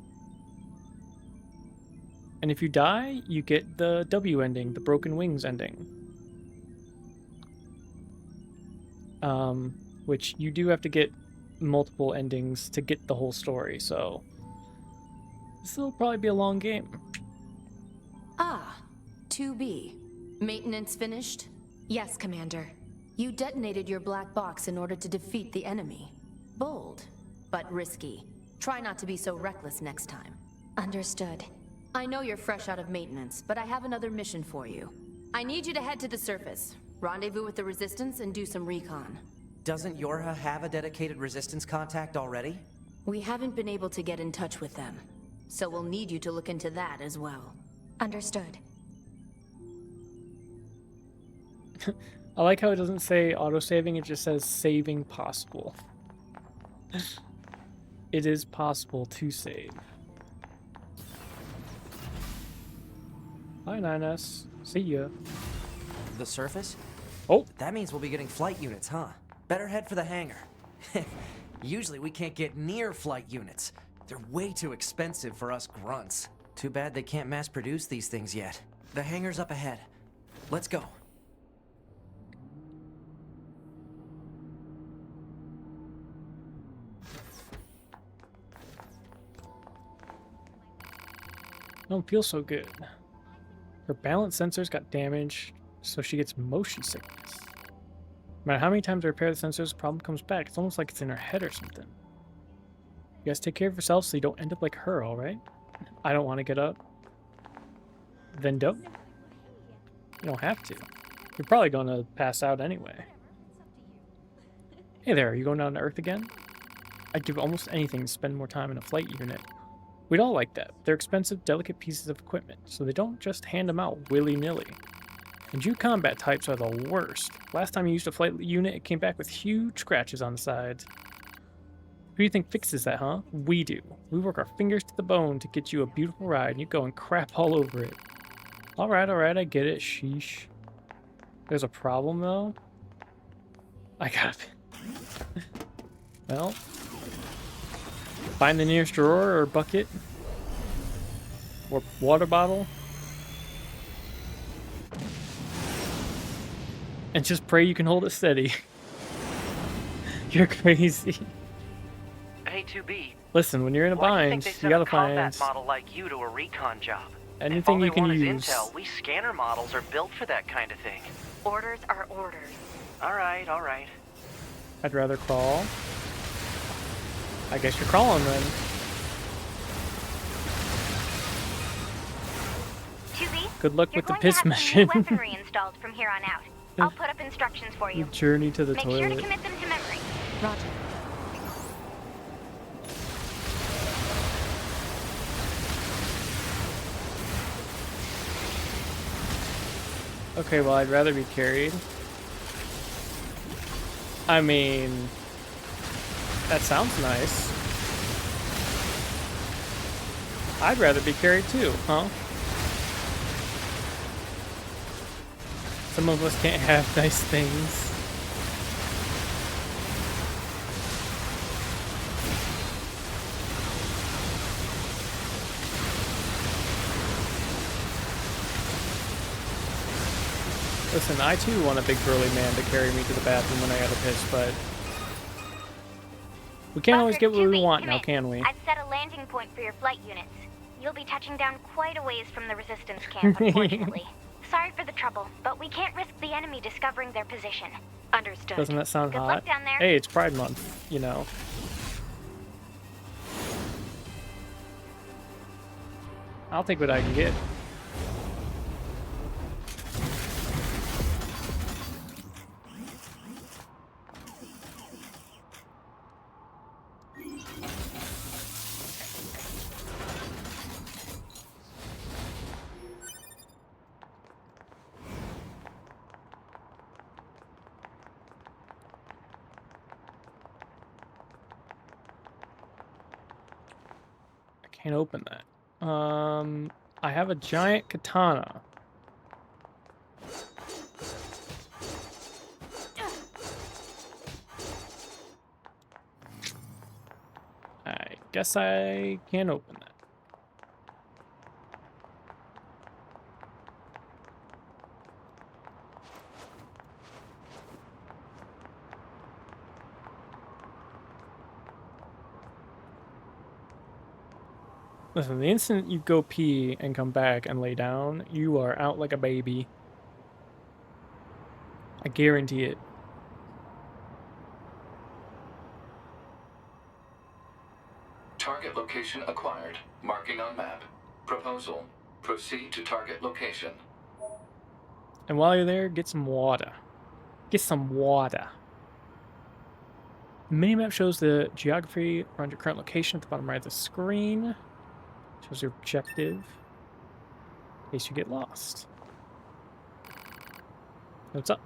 And if you die, you get the W ending, the Broken Wings ending. Which you do have to get multiple endings to get the whole story, so this will probably be a long game. Ah, 2B. Maintenance finished? Yes, Commander. You detonated your black box in order to defeat the enemy. Bold, but risky. Try not to be so reckless next time. Understood. I know you're fresh out of maintenance, but I have another mission for you. I need you to head to the surface, rendezvous with the Resistance, and do some recon. Doesn't Yorha have a dedicated Resistance contact already? We haven't been able to get in touch with them, so we'll need you to look into that as well. Understood. I like how it doesn't say auto-saving, it just says saving possible. It is possible to save. Hi, 9S. See ya. The surface? Oh! That means we'll be getting flight units, huh? Better head for the hangar. Usually we can't get near flight units. They're way too expensive for us grunts. Too bad they can't mass produce these things yet. The hangar's up ahead. Let's go. Don't feel so good. Her balance sensors got damaged, so she gets motion sickness. No matter how many times I repair the sensors, the problem comes back. It's almost like it's in her head or something. You guys take care of yourself so you don't end up like her, alright? I don't want to get up. Then don't. You don't have to. You're probably going to pass out anyway. Hey there, are you going down to Earth again? I'd give almost anything to spend more time in a flight unit. We'd all like that. They're expensive, delicate pieces of equipment, so they don't just hand them out willy-nilly. And you combat types are the worst. Last time you used a flight unit, it came back with huge scratches on the sides. Who do you think fixes that, huh? We do. We work our fingers to the bone to get you a beautiful ride, and you go and crap all over it. Alright, I get it, sheesh. There's a problem, though? I got it. Well... find the nearest drawer or bucket. Or water bottle. And just pray you can hold it steady. You're crazy. Hey, 2B. Listen, when you're in a Why do you bind, think they you sent gotta a combat find model like you to a recon job? anything if you can all they want use. is intel, we scanner models are built for that kind of thing. Orders are orders. All right. I'd rather crawl. I guess you're crawling then. 2B, Good luck you're with the going piss to have mission. some new weaponry installed from here on out. I'll put up instructions for you. Journey to the Make toilet. sure to commit them to memory. Roger. Okay, well, I'd rather be carried. I mean, that sounds nice. I'd rather be carried too, huh? Some of us can't have nice things. Listen, I too want a big burly man to carry me to the bathroom when I gotta piss, but We can't always Bunkers get what we 2B, want come now, in. can we? I've set a landing point for your flight units. You'll be touching down quite a ways from the Resistance camp, unfortunately. Sorry for the trouble, but we can't risk the enemy discovering their position. Understood. Doesn't that sound Good hot? luck down there. Hey, it's Pride Month, you know. I'll take what I can get. Can't open that. I have a giant katana. I guess I can't open that. Listen, the instant you go pee and come back and lay down, you are out like a baby. I guarantee it. Target location acquired. Marking on map. Proposal. Proceed to target location. And while you're there, get some water. Get some water. The minimap shows the geography around your current location at the bottom right of the screen. Shows your objective. In case you get lost. What's up?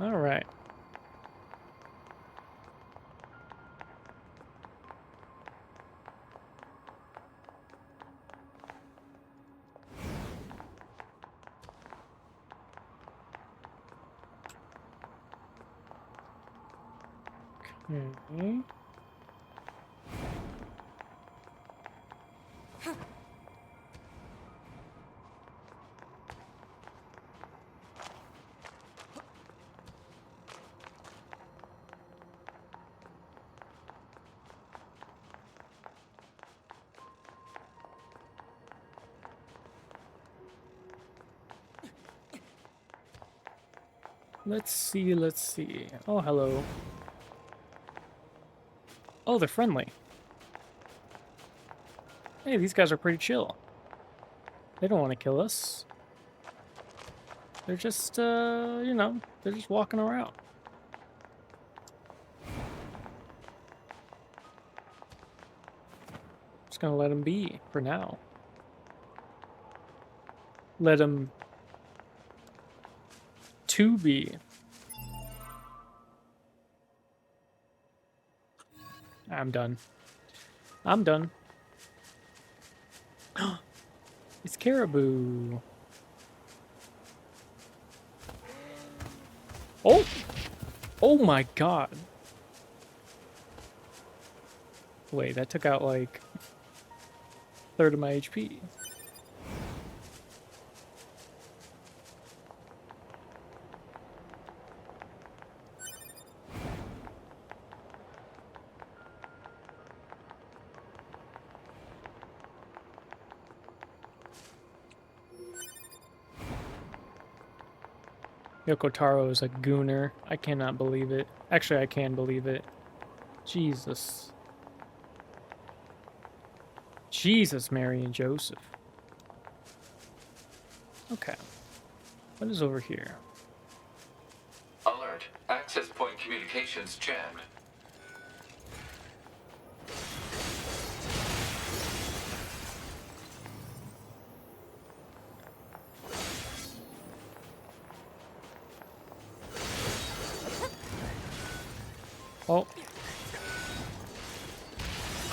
All right. Okay. Let's see, let's see. Oh, hello. Oh, they're friendly. Hey, these guys are pretty chill. They don't want to kill us. They're just, you know, they're just walking around. Just gonna let them be for now. Let them to be. I'm done. I'm done. It's caribou. Oh! Oh my god. Wait, that took out like a third of my HP. Yoko Taro is a gooner. I cannot believe it. Actually, I can believe it. Jesus. Jesus, Mary and Joseph. Okay. What is over here? Alert. Access point communications jammed. Oh.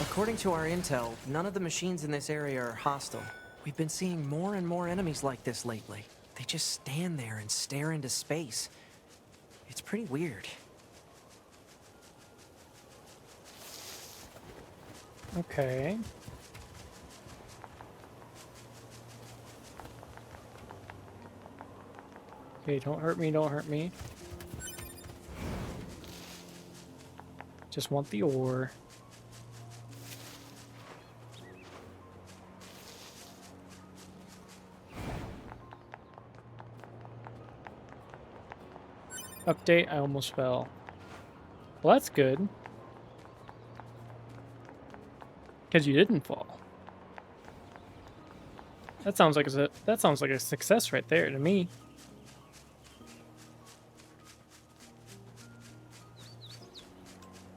According to our intel, none of the machines in this area are hostile. We've been seeing more and more enemies like this lately. They just stand there and stare into space. It's pretty weird. Okay. Okay, don't hurt me, don't hurt me. Just want the ore. Update, I almost fell. Well, that's good. Because you didn't fall. That sounds like a success right there to me.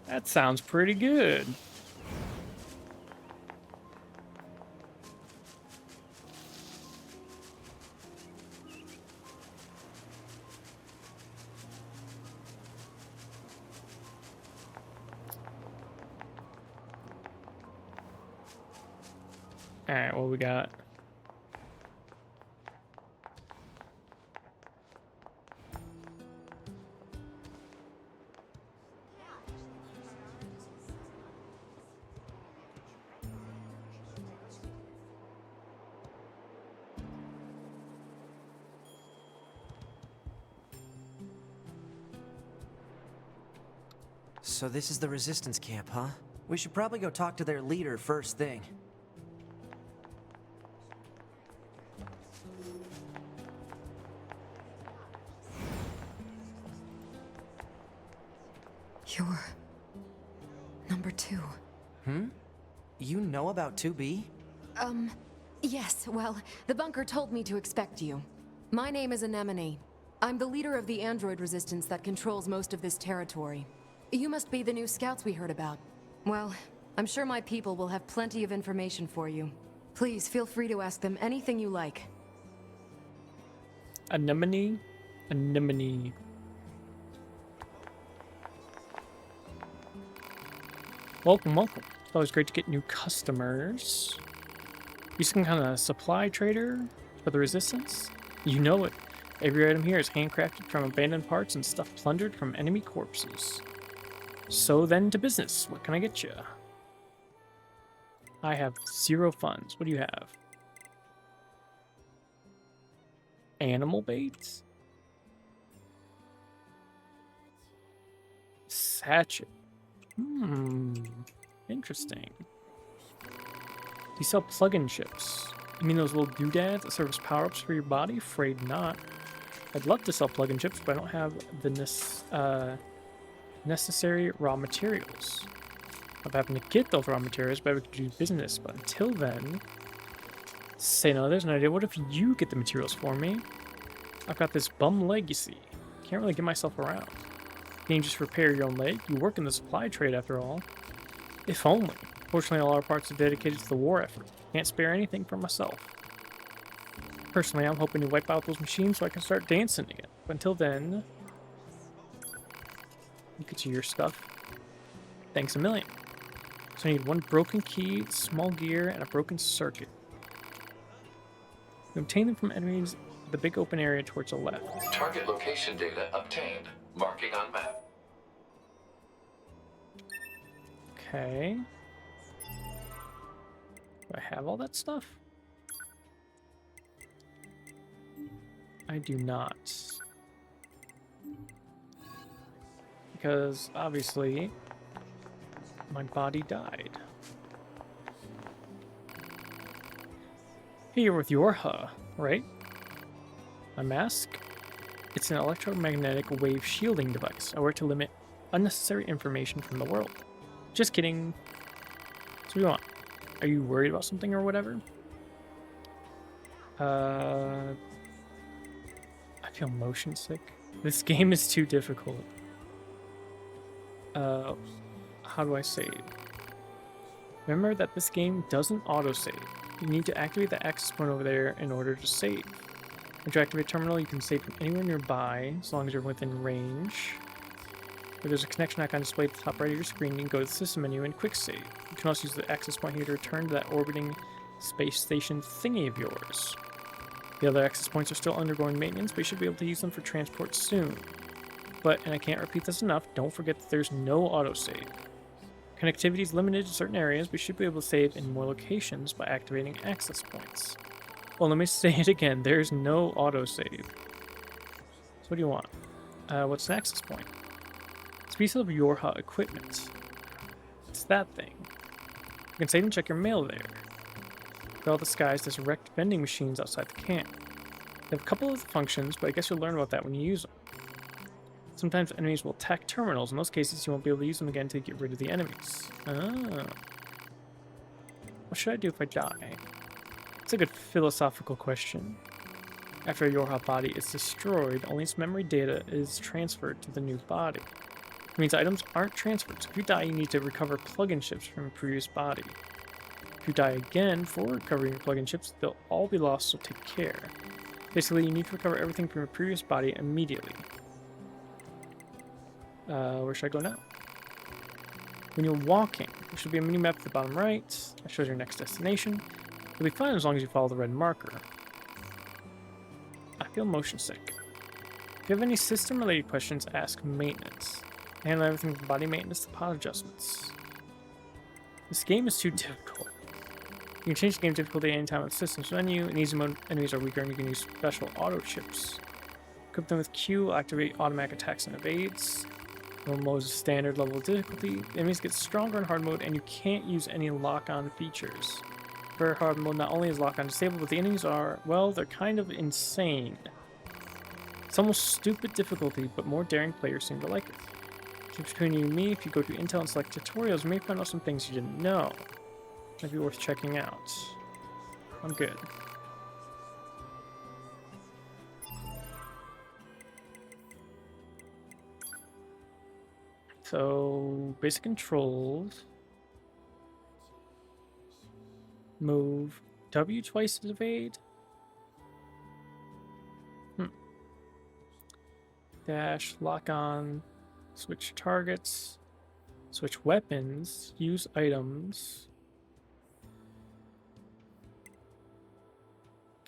That sounds pretty good. Alright, what we got? So this is the resistance camp, huh? We should probably go talk to their leader first thing. You're... number 2. Hmm? You know about 2B? Yes, well, the bunker told me to expect you. My name is Anemone. I'm the leader of the android resistance that controls most of this territory. You must be the new scouts we heard about. Well, I'm sure my people will have plenty of information for you. Please feel free to ask them anything you like. Anemone? Anemone. Welcome, welcome. It's always great to get new customers. You some kind of supply trader for the resistance? You know it. Every item here is handcrafted from abandoned parts and stuff plundered from enemy corpses. So then to business. What can I get you? I have 0 funds. What do you have? Animal baits? Satchet. Interesting. Do you sell plug-in chips? You mean those little doodads that serve as power-ups for your body? Afraid not. I'd love to sell plug-in chips, but I don't have the necessary raw materials. I'm having to get those raw materials, but we could do business. But until then, say no, there's an idea. What if you get the materials for me? I've got this bum leg, you see. Can't really get myself around. Can you just repair your own leg? You work in the supply trade after all. If only. Fortunately, all our parts are dedicated to the war effort. Can't spare anything for myself. Personally, I'm hoping to wipe out those machines so I can start dancing again. But until then, you get to your stuff. Thanks a million. So I need 1 broken key, small gear, and a broken circuit. You obtain them from enemies in the big open area towards the left. Target location data obtained. Marking on map. Okay. Do I have all that stuff? I do not. Because, obviously, my body died. Here with your right? My mask? It's an electromagnetic wave shielding device. I wear it to limit unnecessary information from the world. Just kidding. So what do you want? Are you worried about something or whatever? I feel motion sick. This game is too difficult. How do I save? Remember that this game doesn't autosave. You need to activate the access point over there in order to save. Once you activate terminal, you can save from anywhere nearby, as long as you're within range. If there's a connection icon displayed at the top right of your screen, you can go to the system menu and quick save. You can also use the access point here to return to that orbiting space station thingy of yours. The other access points are still undergoing maintenance, but you should be able to use them for transport soon. But, and I can't repeat this enough, don't forget that there's no autosave. Connectivity is limited to certain areas, but you should be able to save in more locations by activating access points. Well, let me say it again, there's no autosave. what do you want? What's an access point? It's a piece of your equipment. It's that thing. You can save and check your mail there. They're all disguised as erect vending machines outside the camp. They have a couple of functions, but I guess you'll learn about that when you use them. Sometimes enemies will attack terminals. In those cases, you won't be able to use them again to get rid of the enemies. Ah. What should I do if I die? It's a good philosophical question. After a Yorha body is destroyed, only its memory data is transferred to the new body. It means items aren't transferred, so if you die, you need to recover plug-in chips from a previous body. If you die again for recovering your plug-in chips, they'll all be lost, so take care. Basically, you need to recover everything from your previous body immediately. Where should I go now? When you're walking, there should be a mini-map at the bottom right. That shows your next destination. You'll be fine as long as you follow the red marker. I feel motion sick. If you have any system-related questions, ask maintenance. Handle everything from body maintenance to pod adjustments. This game is too difficult. You can change the game difficulty anytime with the system's menu. In easy mode, enemies are weaker and you can use special auto chips. Equip them with Q, activate automatic attacks and evades. Normal mode is standard level of difficulty. The enemies get stronger in hard mode and you can't use any lock-on features. For hard mode, not only is lock-on disabled, but the enemies are, well, they're kind of insane. It's almost stupid difficulty, but more daring players seem to like it. Just between you and me, if you go to Intel and select tutorials, you may find out some things you didn't know. Might be worth checking out. I'm good. So, basic controls. Move W twice to evade. Dash, lock on, switch targets, switch weapons, use items.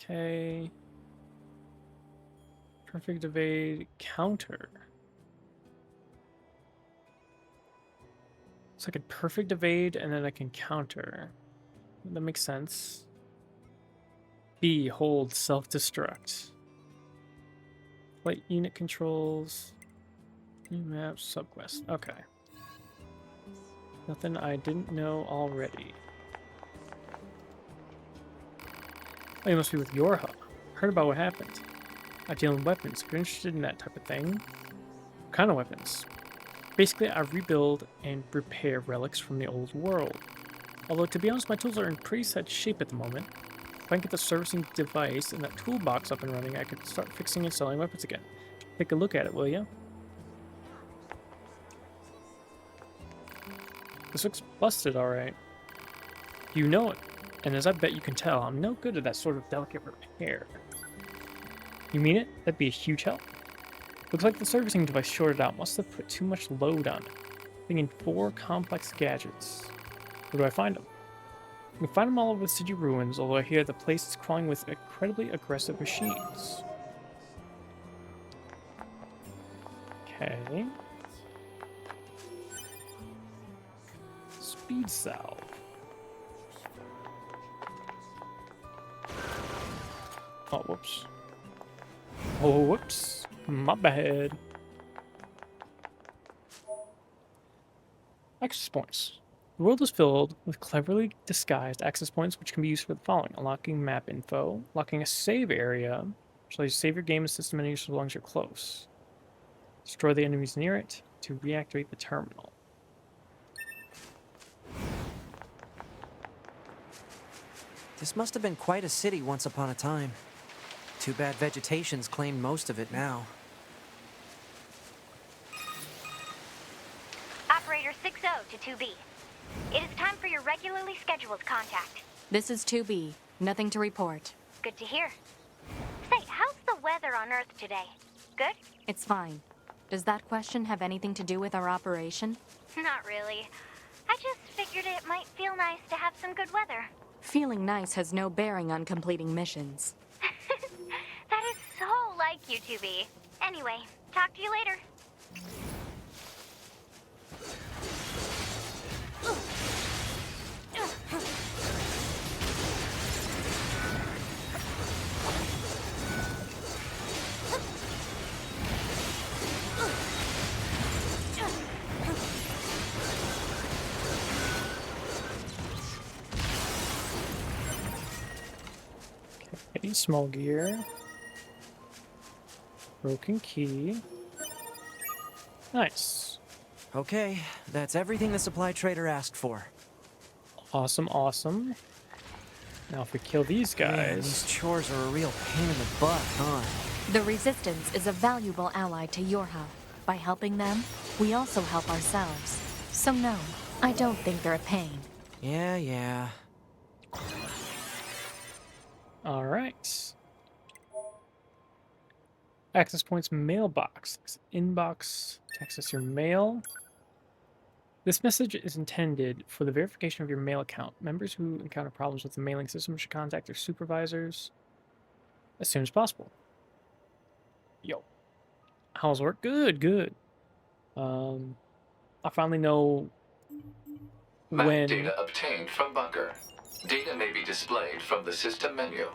Okay. Perfect evade, counter. So I could perfect evade and then I can counter. That makes sense. B, hold, self-destruct. Flight unit controls. New map, subquest. Okay. Nothing I didn't know already. Oh, you must be with Yorha. Heard about what happened. I deal in weapons. If you're interested in that type of thing. What kind of weapons? Basically, I rebuild and repair relics from the old world. Although, to be honest, my tools are in pretty sad shape at the moment. If I can get the servicing device and that toolbox up and running, I could start fixing and selling weapons again. Take a look at it, will ya? This looks busted, alright. You know it, and as I bet you can tell, I'm no good at that sort of delicate repair. You mean it? That'd be a huge help. Looks like the servicing device shorted out. Must have put too much load on it. Thinking 4 complex gadgets. Where do I find them? You can find them all over the city ruins, although I hear the place is crawling with incredibly aggressive machines. Okay. Speed salve. Oh, whoops. Oh, whoops. My bad. Access points. The world is filled with cleverly disguised access points which can be used for the following. Unlocking map info. Unlocking a save area. Which allows you to save your game and system menus so long as you're close. Destroy the enemies near it to reactivate the terminal. This must have been quite a city once upon a time. Too bad vegetation's claimed most of it now. Operator 60 to 2B. It is time for your regularly scheduled contact. This is 2B. Nothing to report. Good to hear. Say, how's the weather on Earth today? Good? It's fine. Does that question have anything to do with our operation? Not really. I just figured it might feel nice to have some good weather. Feeling nice has no bearing on completing missions. That is so like you, 2B. Anyway, talk to you later. key, small gear. Broken key. Nice. Okay, that's everything the supply trader asked for. Awesome, awesome. Now if we kill these Man, these guys... chores are a real pain in the butt, huh? The Resistance is a valuable ally to Yorha. By helping them, we also help ourselves. So no, I don't think they're a pain. Yeah. Alright. Access points mailbox. Inbox to access your mail. This message is intended for the verification of your mail account. Members who encounter problems with the mailing system should contact their supervisors as soon as possible. Yo. How's work? Good. I finally know Map when... data obtained from bunker. Data may be displayed from the system menu.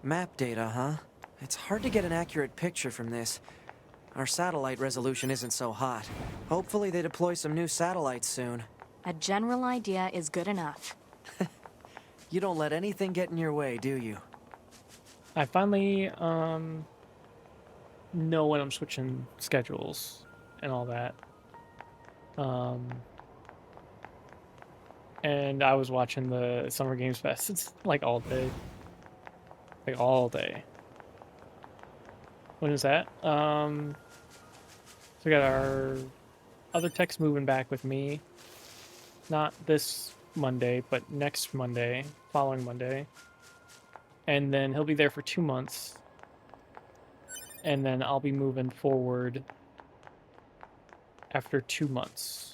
Map data, huh? It's hard to get an accurate picture from this. Our satellite resolution isn't so hot. Hopefully they deploy some new satellites soon. A general idea is good enough. You don't let anything get in your way, do you? I finally know when I'm switching schedules and all that. And I was watching the Summer Games Fest. It's like all day. Like all day. When is that? So we got our other techs moving back with me. Not this Monday, but next Monday, following Monday. And then he'll be there for 2 months. And then I'll be moving forward after 2 months.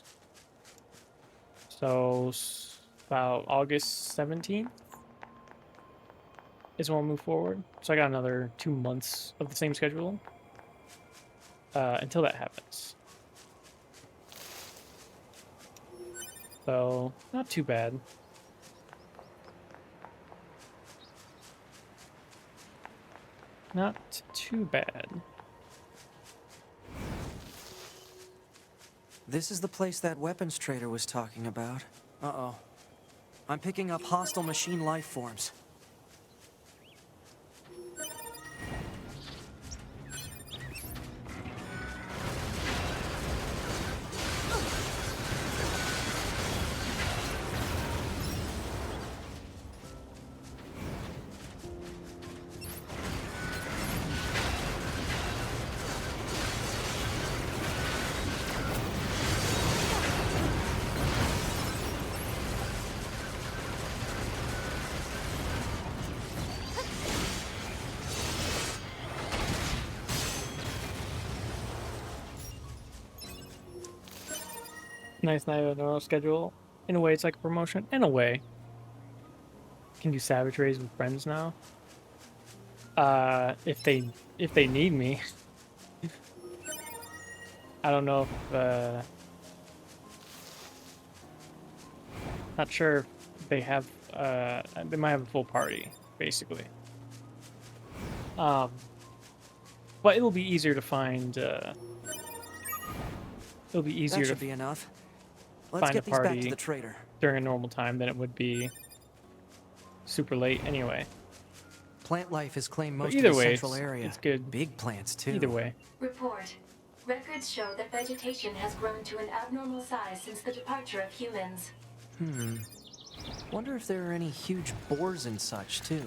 So about August 17th is when I'll move forward. So I got another 2 months of the same schedule until that happens. So not too bad. Not too bad. This is the place that weapons trader was talking about. Uh-oh. I'm picking up hostile machine life forms. Nice night of neural schedule. In a way, it's like a promotion. In a way. Can do savage raids with friends now. If they need me. I don't know if not sure if they have they might have a full party, basically. But it'll be easier to find it'll be easier That should to be enough. Let's find a get these back to party the trader. during a normal time than it would be super late anyway. Plant life has claimed But most of either the way, central area. it's good. Big plants, too. Either way. Report. Records show that vegetation has grown to an abnormal size since the departure of humans. Wonder if there are any huge boars and such, too.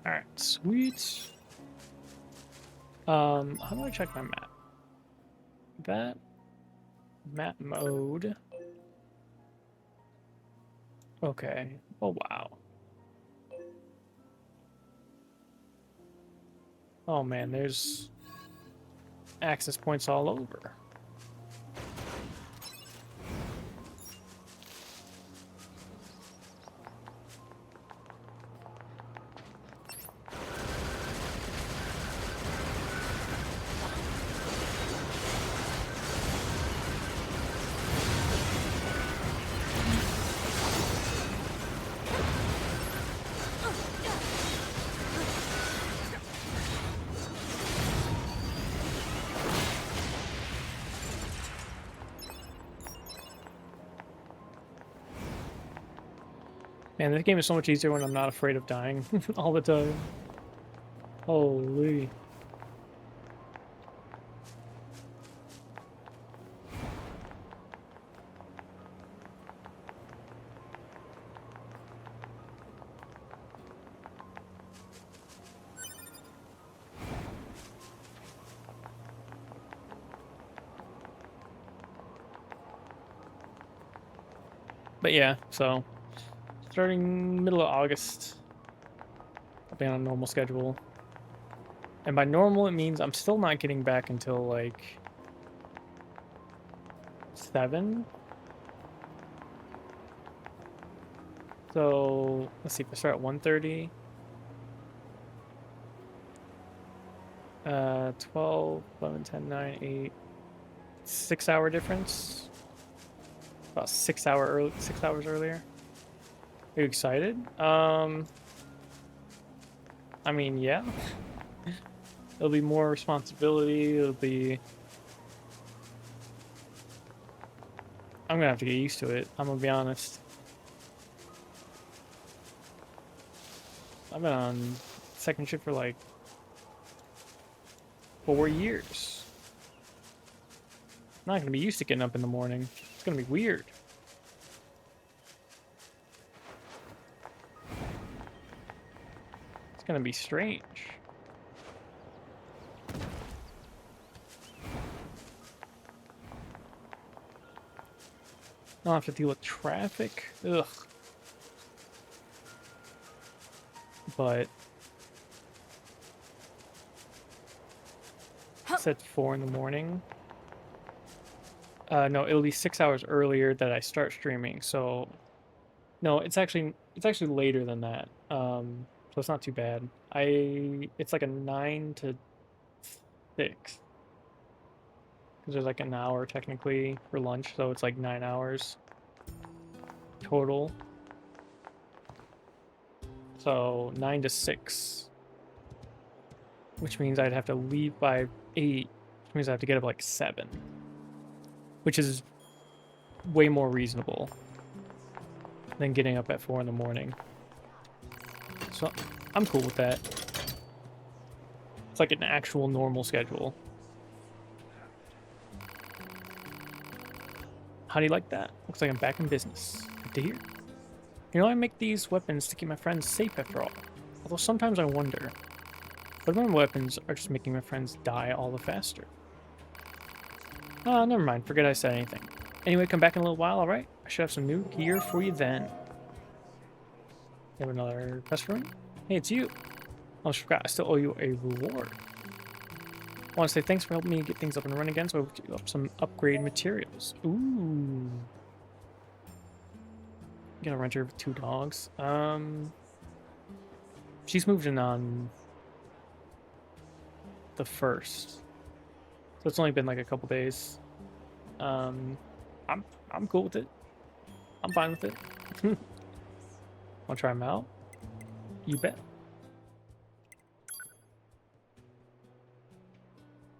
Alright, sweet. How do I check my map? That map mode. Okay. Oh wow. Oh man, there's access points all over. Man, this game is so much easier when I'm not afraid of dying all the time. Holy. But yeah, so starting middle of August, I'll be on a normal schedule. And by normal, it means I'm still not getting back until like 7. So let's see, if I start at 1:30, 12, 11, 10, 9, 8, 6 hour difference. About 6 hours earlier. Are you excited? I mean, yeah. It'll be more responsibility. I'm gonna have to get used to it. I'm gonna be honest. I've been on second shift for like 4 years. I'm not gonna be used to getting up in the morning. It's gonna be weird. It's gonna be strange. I'll have to deal with traffic. Ugh. But it's at 4 in the morning. No, it'll be 6 hours earlier that I start streaming. So no, it's actually later than that. So it's not too bad. It's like a 9 to 6. Because there's like an hour technically for lunch, so it's like 9 hours total. So 9 to 6. Which means I'd have to leave by 8. Which means I have to get up like 7. Which is way more reasonable than getting up at 4 in the morning. So I'm cool with that. It's like an actual normal schedule. How do you like that? Looks like I'm back in business. Good to hear. You know, I make these weapons to keep my friends safe after all. Although sometimes I wonder, what if my weapons are just making my friends die all the faster? Never mind. Forget I said anything. Anyway, come back in a little while, alright? I should have some new gear for you then. You have another quest room? Hey, it's you. I almost forgot. I still owe you a reward. I want to say thanks for helping me get things up and running again, so I hope you up some upgrade materials. Ooh. Get a renter with 2 dogs. She's moved in on the 1st. So it's only been like a couple days. I'm cool with it. I'm fine with it. Wanna try them out? You bet.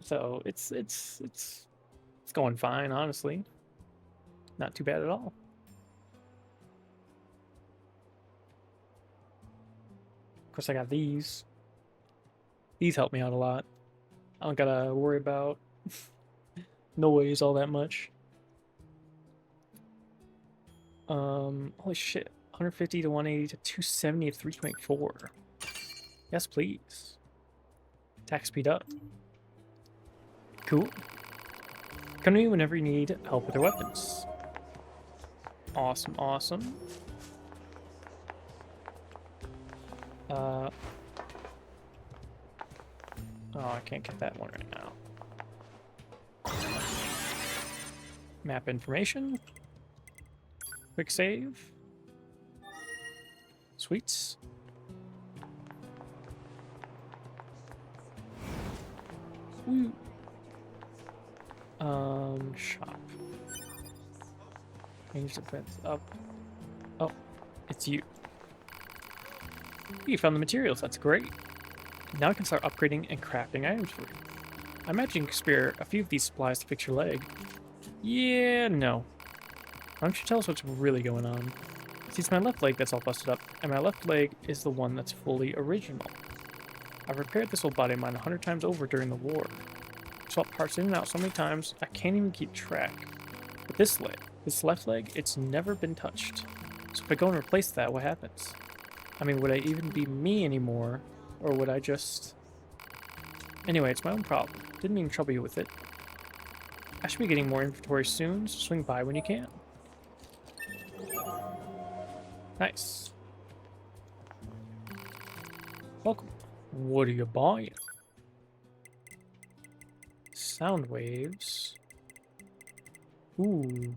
So it's going fine, honestly. Not too bad at all. Of course, I got these. These help me out a lot. I don't gotta worry about noise all that much. Holy shit. 150 to 180 to 270 to 324. Yes, please. Attack speed up. Cool. Come to me whenever you need help with your weapons. Awesome, awesome. Oh, I can't get that one right now. Map information. Quick save. Sweets. Woo. Shop. Change defense up. Oh, it's you. You found the materials, that's great. Now I can start upgrading and crafting items for you. I imagine you can spare a few of these supplies to fix your leg. Yeah, no. Why don't you tell us what's really going on? See, it's my left leg that's all busted up, and my left leg is the one that's fully original. I've repaired this old body of mine 100 times over during the war. Swapped parts in and out so many times, I can't even keep track. But this leg, this left leg, it's never been touched. So if I go and replace that, what happens? I mean, would I even be me anymore? Or would I just... Anyway, it's my own problem. Didn't mean to trouble you with it. I should be getting more inventory soon, so swing by when you can. Nice. Welcome. What are you buying? Sound waves. Ooh.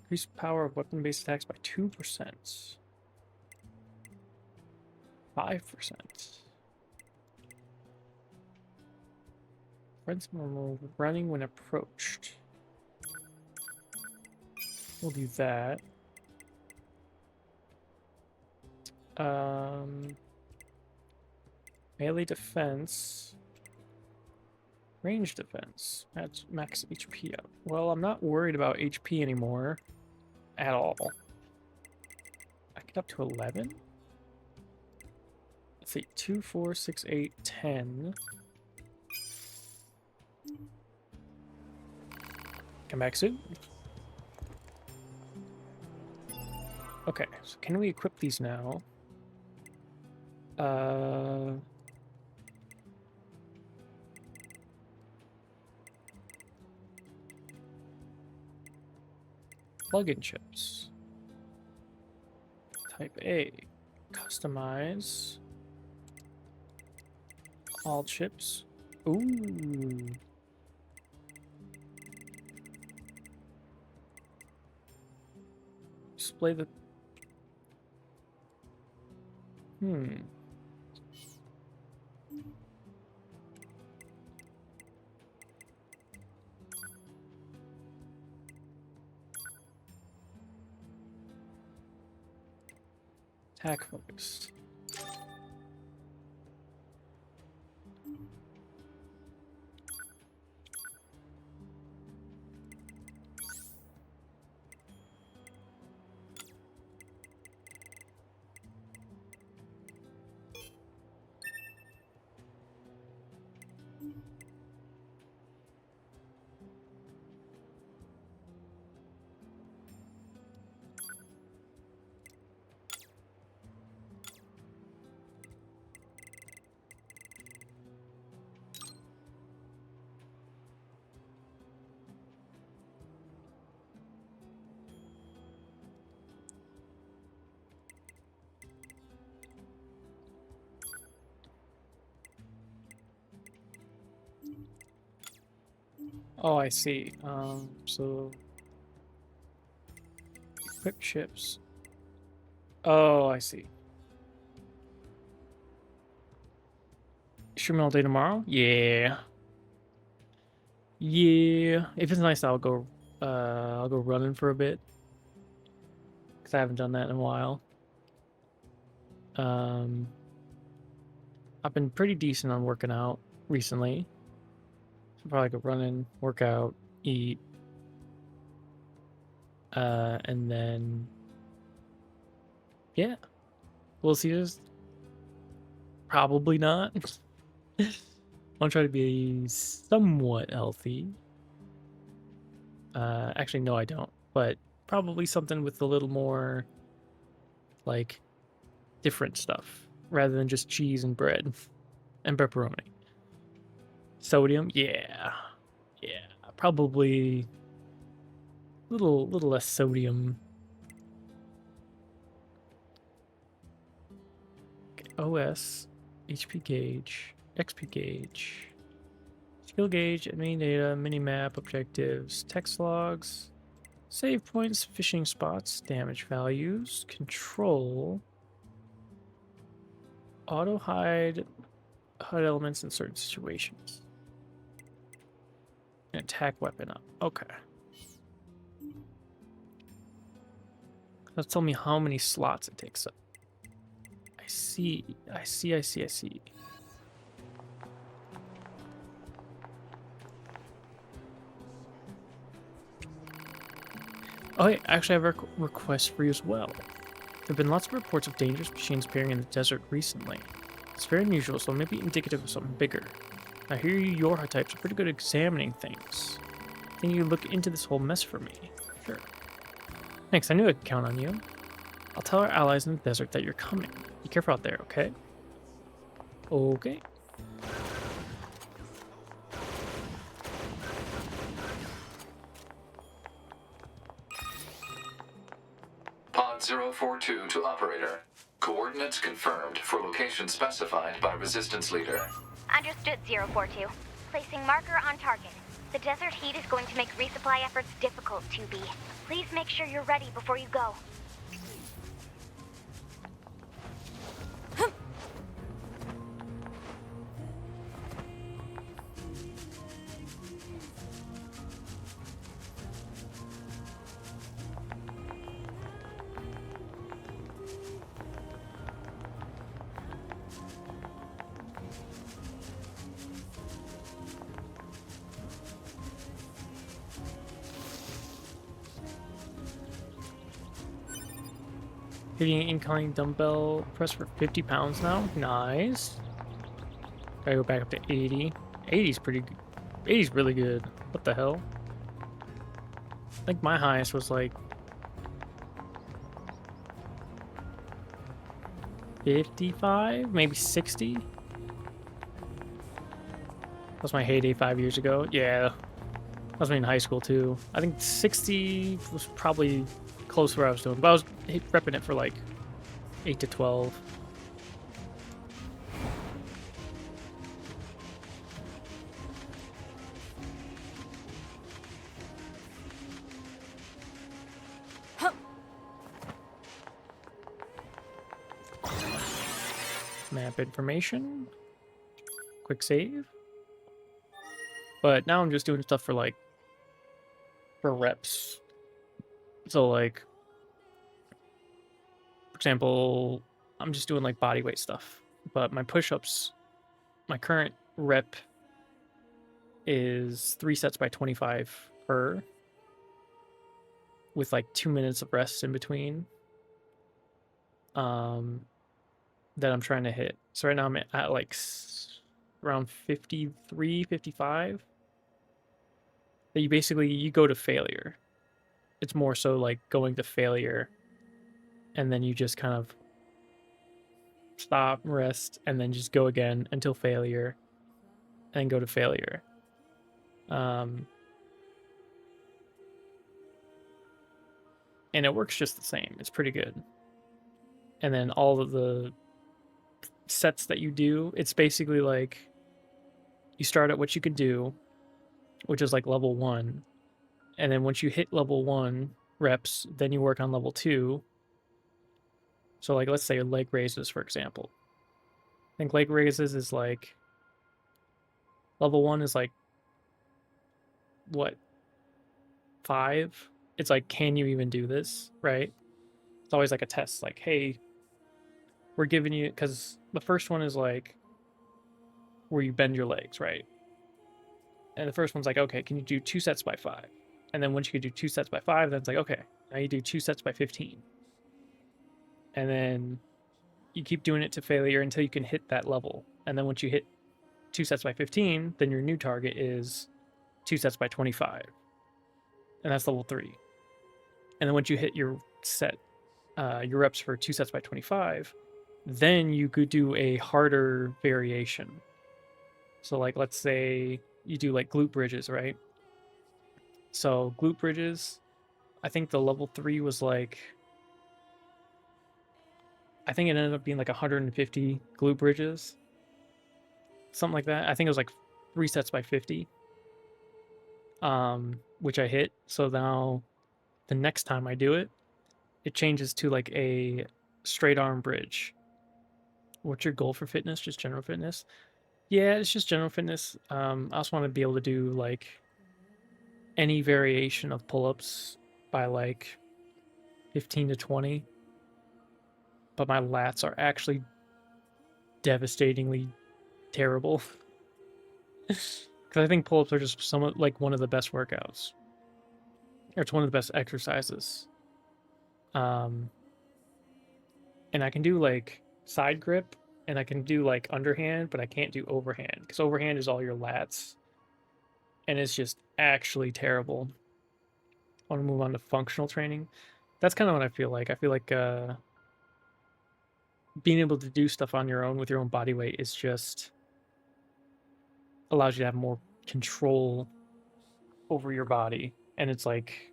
Increase power of weapon-based attacks by 2%. 5%. Friends normal running when approached. We'll do that. Melee defense. Range defense. That's max HP up. Well, I'm not worried about HP anymore. At all. I get up to 11? Let's see. 2, 4, 6, 8, 10. Come back soon. Okay, so can we equip these now? Plug-in chips. Type A. Customize. All chips. Ooh. Display the... Attack focus. Oh, I see. So equip chips. Oh, I see. Stream all day tomorrow? Yeah. Yeah. If it's nice, I'll go running for a bit. Cause I haven't done that in a while. I've been pretty decent on working out recently. So probably go running, work out, eat, and then yeah, we'll see. This probably not. I'll try to be somewhat healthy. Actually, no, I don't. But probably something with a little more like different stuff rather than just cheese and bread and pepperoni. Sodium, yeah, probably little less sodium. Okay, OS, HP gauge, XP gauge, skill gauge, main data, mini map, objectives, text logs, save points, fishing spots, damage values, control, auto hide, HUD elements in certain situations. And attack weapon up. Okay. That's telling me how many slots it takes up. I see. Oh, hey, actually, I have a request for you as well. There have been lots of reports of dangerous machines appearing in the desert recently. It's very unusual, so maybe indicative of something bigger. I hear your types are pretty good at examining things. Think you look into this whole mess for me? Sure. Thanks, I knew I could count on you. I'll tell our allies in the desert that you're coming. Be careful out there, okay? Okay. Pod 042 to operator. Coordinates confirmed for location specified by Resistance Leader. Understood, 042. Placing marker on target. The desert heat is going to make resupply efforts difficult, 2B. Please make sure you're ready before you go. Hitting incline dumbbell press for 50 pounds now. Nice. Gotta go back up to 80. 80's pretty good. 80's really good. What the hell? I think my highest was like 55, maybe 60. That was my heyday 5 years ago. Yeah, that was me in high school too. I think 60 was probably close to where I was doing, but I was repping it for like 8 to 12. Map information. Quick save. But now I'm just doing stuff for like for reps. So like for example, I'm just doing like body weight stuff. But my push-ups, my current rep is 3 sets by 25 per with like 2 minutes of rest in between. That I'm trying to hit. So right now I'm at like around 53, 55. That you go to failure. It's more so like going to failure and then you just kind of stop, rest, and then just go again until failure and go to failure. And it works just the same. It's pretty good. And then all of the sets that you do, it's basically like you start at what you can do, which is like level 1. And then once you hit level 1 reps, then you work on level 2. So like let's say leg raises, for example. I think leg raises is like level 1 is like what, 5? It's like, can you even do this, right? It's always like a test, like, hey, we're giving you, because the first one is like where you bend your legs, right? And the first one's like, okay, can you do 2 sets by 5? And then once you can do 2 sets by 5, then it's like, okay, now you do 2 sets by 15. And then you keep doing it to failure until you can hit that level. And then once you hit 2 sets by 15, then your new target is 2 sets by 25. And that's level 3. And then once you hit your your reps for 2 sets by 25, then you could do a harder variation. So like let's say you do like glute bridges, right? So glute bridges, I think the level 3 was like, I think it ended up being like 150 glute bridges. Something like that. I think it was like 3 sets by 50. Which I hit. So now the next time I do it, it changes to like a straight arm bridge. What's your goal for fitness? Just general fitness? Yeah, it's just general fitness. I also want to be able to do like any variation of pull-ups by like 15 to 20. But my lats are actually devastatingly terrible. Because I think pull-ups are just like one of the best workouts. or it's one of the best exercises. Um, and I can do like side grip and I can do like underhand, but I can't do overhand because overhand is all your lats and it's just actually terrible. I want to move on to functional training. That's kind of what I feel like. I feel like being able to do stuff on your own with your own body weight is just allows you to have more control over your body. And it's like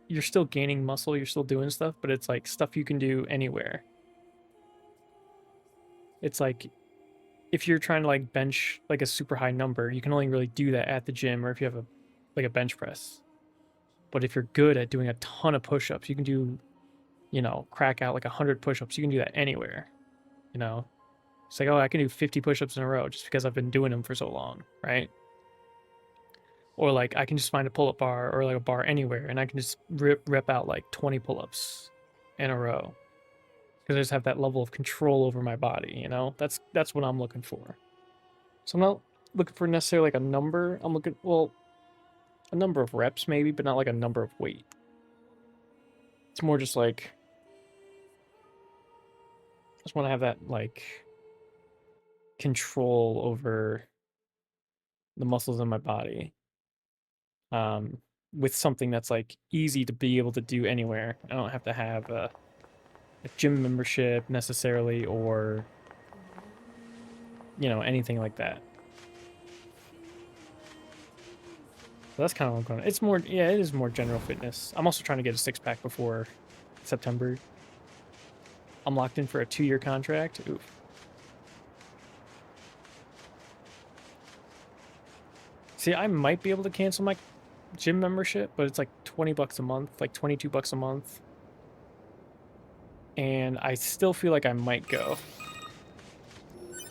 you're still gaining muscle, you're still doing stuff, but it's like stuff you can do anywhere. It's like if you're trying to like bench like a super high number, you can only really do that at the gym or if you have a like a bench press. But if you're good at doing a ton of push-ups, you can do, crack out like 100 push-ups. You can do that anywhere, you know. It's like, oh, I can do 50 push-ups in a row just because I've been doing them for so long, right? Or like I can just find a pull-up bar or like a bar anywhere and I can just rep out like 20 pull-ups in a row because I just have that level of control over my body, That's what I'm looking for. So I'm not looking for necessarily like a number. I'm looking, well, a number of reps maybe, but not like a number of weight. It's more just like I just want to have that like control over the muscles in my body. Um, with something that's like easy to be able to do anywhere. I don't have to have a gym membership necessarily or anything like that. So that's kind of what I'm going. It's more, yeah, it is more general fitness. I'm also trying to get a six pack before September. I'm locked in for a 2-year contract. Oof. See, I might be able to cancel my gym membership, but it's like $20 a month, like $22 a month. And I still feel like I might go.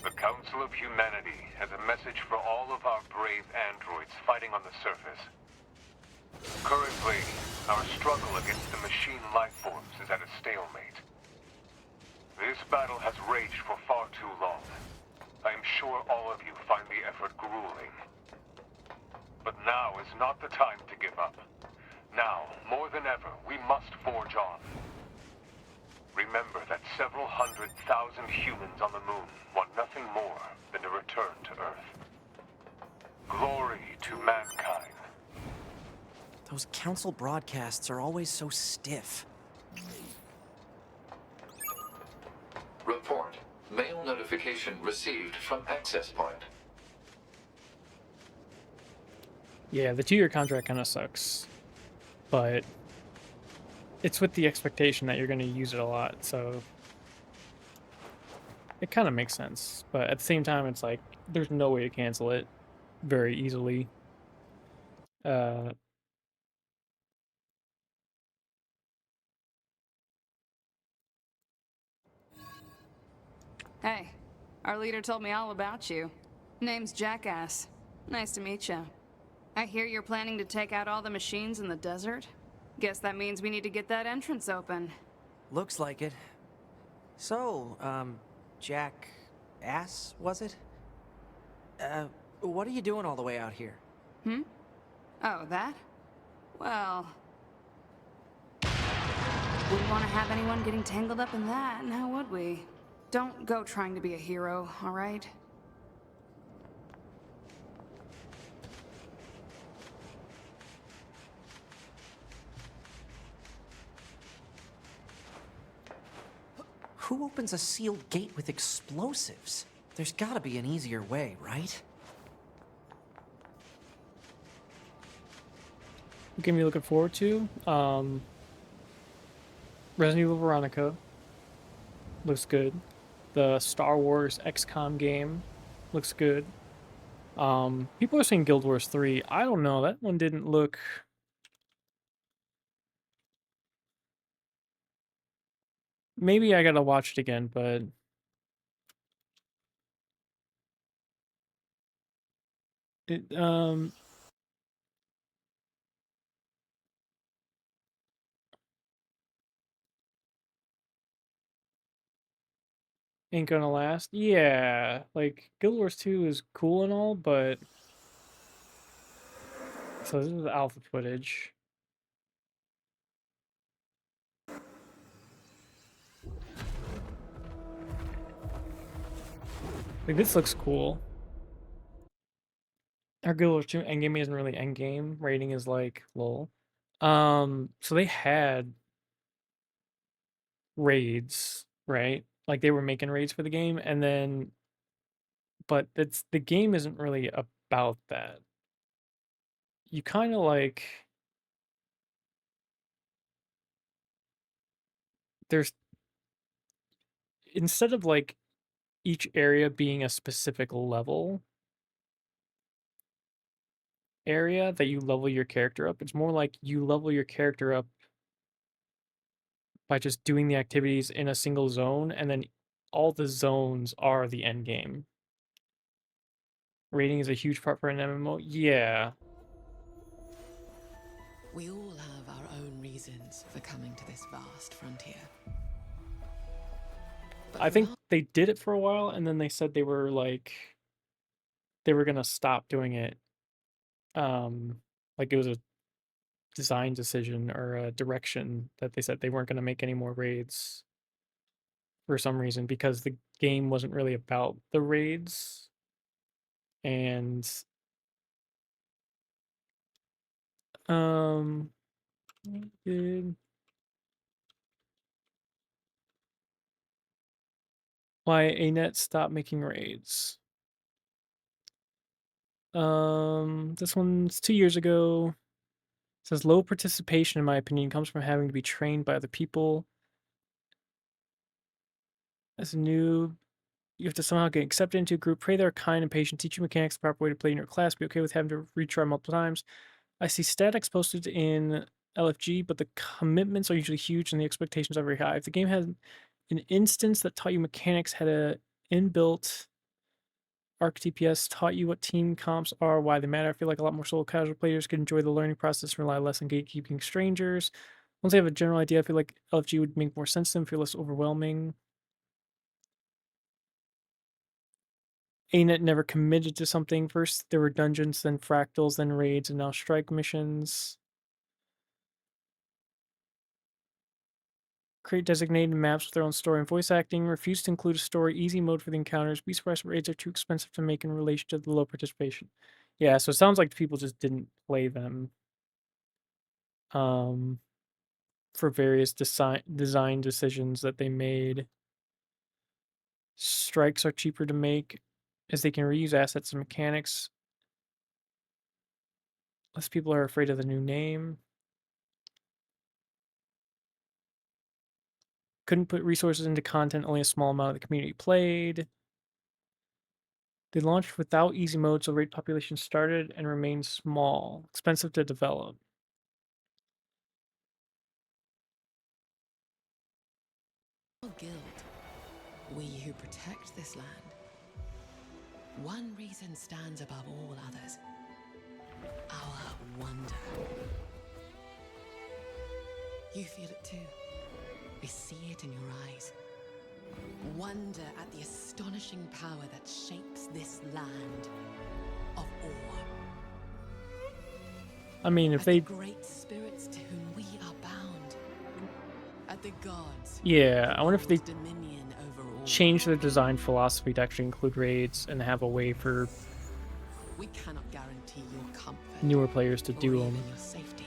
The Council of Humanity has a message for all of our brave androids fighting on the surface. Currently, our struggle against the machine life forms is at a stalemate. This battle has raged for far too long. I am sure all of you find the effort grueling. But now is not the time to give up. Now, more than ever, we must forge on. Remember that several 100,000 humans on the moon want nothing more than to return to Earth. Glory to mankind. Those council broadcasts are always so stiff. Report. Mail notification received from access point. Yeah, the 2-year contract kind of sucks. But it's with the expectation that you're going to use it a lot, so it kind of makes sense. But at the same time, it's like there's no way to cancel it very easily. Hey, our leader told me all about you. Name's Jackass. Nice to meet you. I hear you're planning to take out all the machines in the desert? Guess that means we need to get that entrance open. Looks like it. So, Jackass, was it? What are you doing all the way out here? Oh, that? Well... wouldn't want to have anyone getting tangled up in that, now would we? Don't go trying to be a hero, alright? Who opens a sealed gate with explosives? There's gotta be an easier way, right? What game are you looking forward to? Resident Evil Veronica looks good. The Star Wars XCOM game looks good. People are saying Guild Wars 3. I don't know. That one didn't look... Maybe I gotta watch it again, but... It, ain't gonna last. Yeah, like, Guild Wars 2 is cool and all, but... So this is the alpha footage. Like, this looks cool. Our Guild 2 endgame isn't really endgame. Rating is like lol. So they had raids, right? Like they were making raids for the game, and then but it's the game isn't really about that. You kind of like there's instead of like each area being a specific level area that you level your character up, it's more like you level your character up by just doing the activities in a single zone, and then all the zones are the end game. Rating is a huge part for an MMO. Yeah. We all have our own reasons for coming to this vast frontier. I think they did it for a while, and then they said they were like they were gonna stop doing it. Like it was a design decision or a direction that they said they weren't gonna make any more raids for some reason because the game wasn't really about the raids. And um did why ANET stopped making raids. This one's 2 years ago. It says low participation, in my opinion, comes from having to be trained by other people. As a noob, you have to somehow get accepted into a group, pray they're kind and patient, teach you mechanics the proper way to play in your class, be okay with having to retry multiple times. I see statics posted in LFG, but the commitments are usually huge and the expectations are very high. If the game had an instance that taught you mechanics, had a inbuilt Arc TPS, taught you what team comps are, why they matter, I feel like a lot more solo casual players could enjoy the learning process and rely less on gatekeeping strangers. Once they have a general idea, I feel like LFG would make more sense to them, feel less overwhelming. ANET never committed to something. First there were dungeons, then fractals, then raids, and now strike missions. Create designated maps with their own story and voice acting. Refuse to include a story, easy mode for the encounters. Be surprised if raids are too expensive to make in relation to the low participation. Yeah, so it sounds like people just didn't play them. For various design decisions that they made. Strikes are cheaper to make as they can reuse assets and mechanics. Less people are afraid of the new name. Couldn't put resources into content, only a small amount of the community played. They launched without easy mode, so raid population started and remained small. Expensive to develop. Guild, we who protect this land. One reason stands above all others. Our wonder. You feel it too. I see it in your eyes. Wonder at the astonishing power that shapes this land of awe. I mean, if they... the great spirits to whom we are bound. At the gods. Yeah, I wonder if they change their design philosophy to actually include raids and have a way for we cannot guarantee your comfort, newer players to do them. Your safety.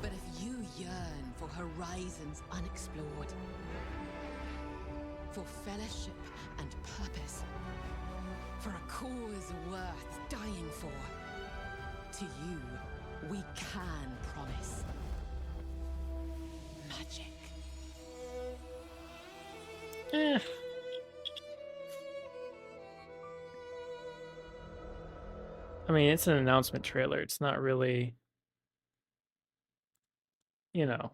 But if you yearn for horizons unexplored, for fellowship and purpose, for a cause worth dying for, to you, we can promise magic. I mean, it's an announcement trailer. It's not really, you know.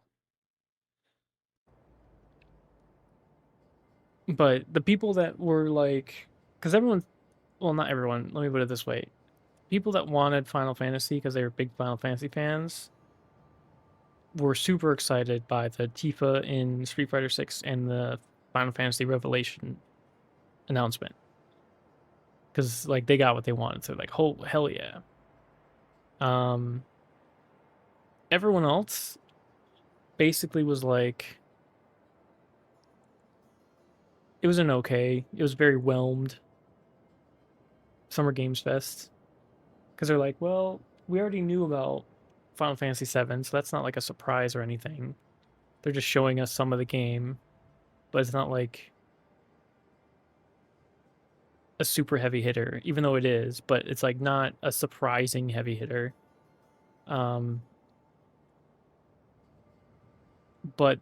But the people that were like, because everyone, well, not everyone, let me put it this way. People that wanted Final Fantasy because they were big Final Fantasy fans were super excited by the Tifa in Street Fighter 6 and the Final Fantasy Revelation announcement. because like they got what they wanted. So like, oh hell yeah. Everyone else basically was like, it was an okay. It was very whelmed. Summer Games Fest, because they're like, well, we already knew about Final Fantasy VII, so that's not like a surprise or anything. They're just showing us some of the game, but it's not like a super heavy hitter, even though it is, but it's like not a surprising heavy hitter. But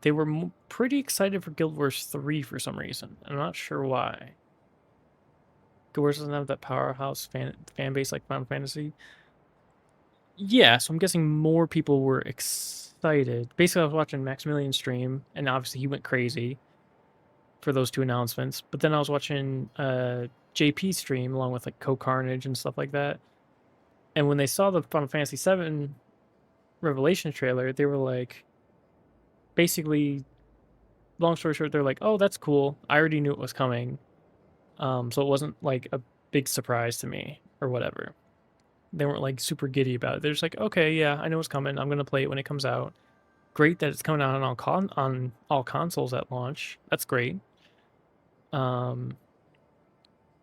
they were pretty excited for Guild Wars 3 for some reason. I'm not sure why. Guild Wars doesn't have that powerhouse fan base like Final Fantasy. Yeah, so I'm guessing more people were excited. Basically, I was watching Maximilian stream, and obviously he went crazy for those two announcements. But then I was watching JP stream along with like Co Carnage and stuff like that. And when they saw the Final Fantasy VII Revelation trailer, they were like, basically, long story short, they're like, "Oh, that's cool. I already knew it was coming." So it wasn't like a big surprise to me or whatever. They weren't like super giddy about it. They're just like, okay, yeah, I know it's coming. I'm gonna play it when it comes out. Great that it's coming out on all consoles at launch. That's great.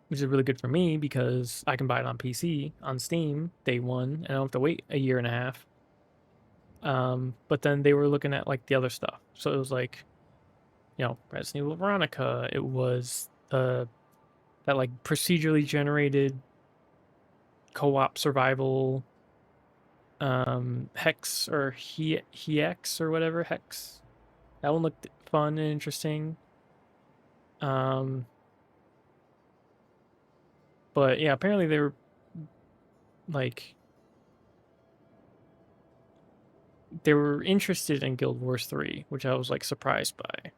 Which is really good for me because I can buy it on PC on Steam day one, and I don't have to wait a year and a half. But then they were looking at like the other stuff, so it was like, Resident Evil Veronica. It was that like procedurally generated co-op survival Hex or Hex or whatever. Hex, that one looked fun and interesting. But yeah, apparently they were like, they were interested in Guild Wars 3, which I was like surprised by.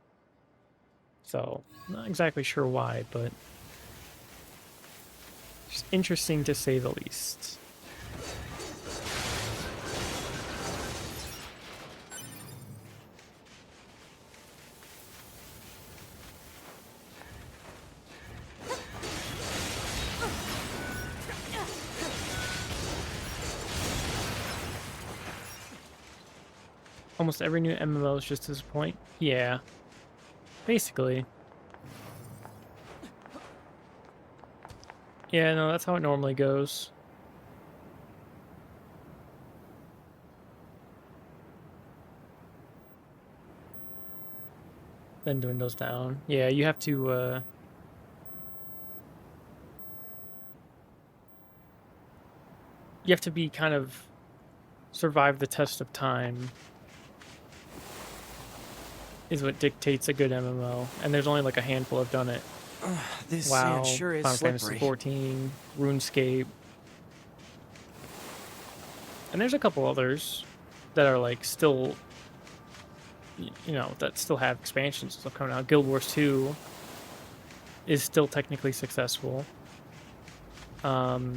So not exactly sure why, but just interesting to say the least. Almost every new MMO is just to this point. Yeah. Basically. Yeah, no, that's how it normally goes. Then dwindles down. Yeah, you have to, you have to be kind of survive the test of time is what dictates a good MMO, and there's only like a handful have done it. This WoW, sand sure is Final slippery. Fantasy 14, RuneScape, and there's a couple others that are like still, that still have expansions and stuff coming out. Guild Wars 2 is still technically successful. Not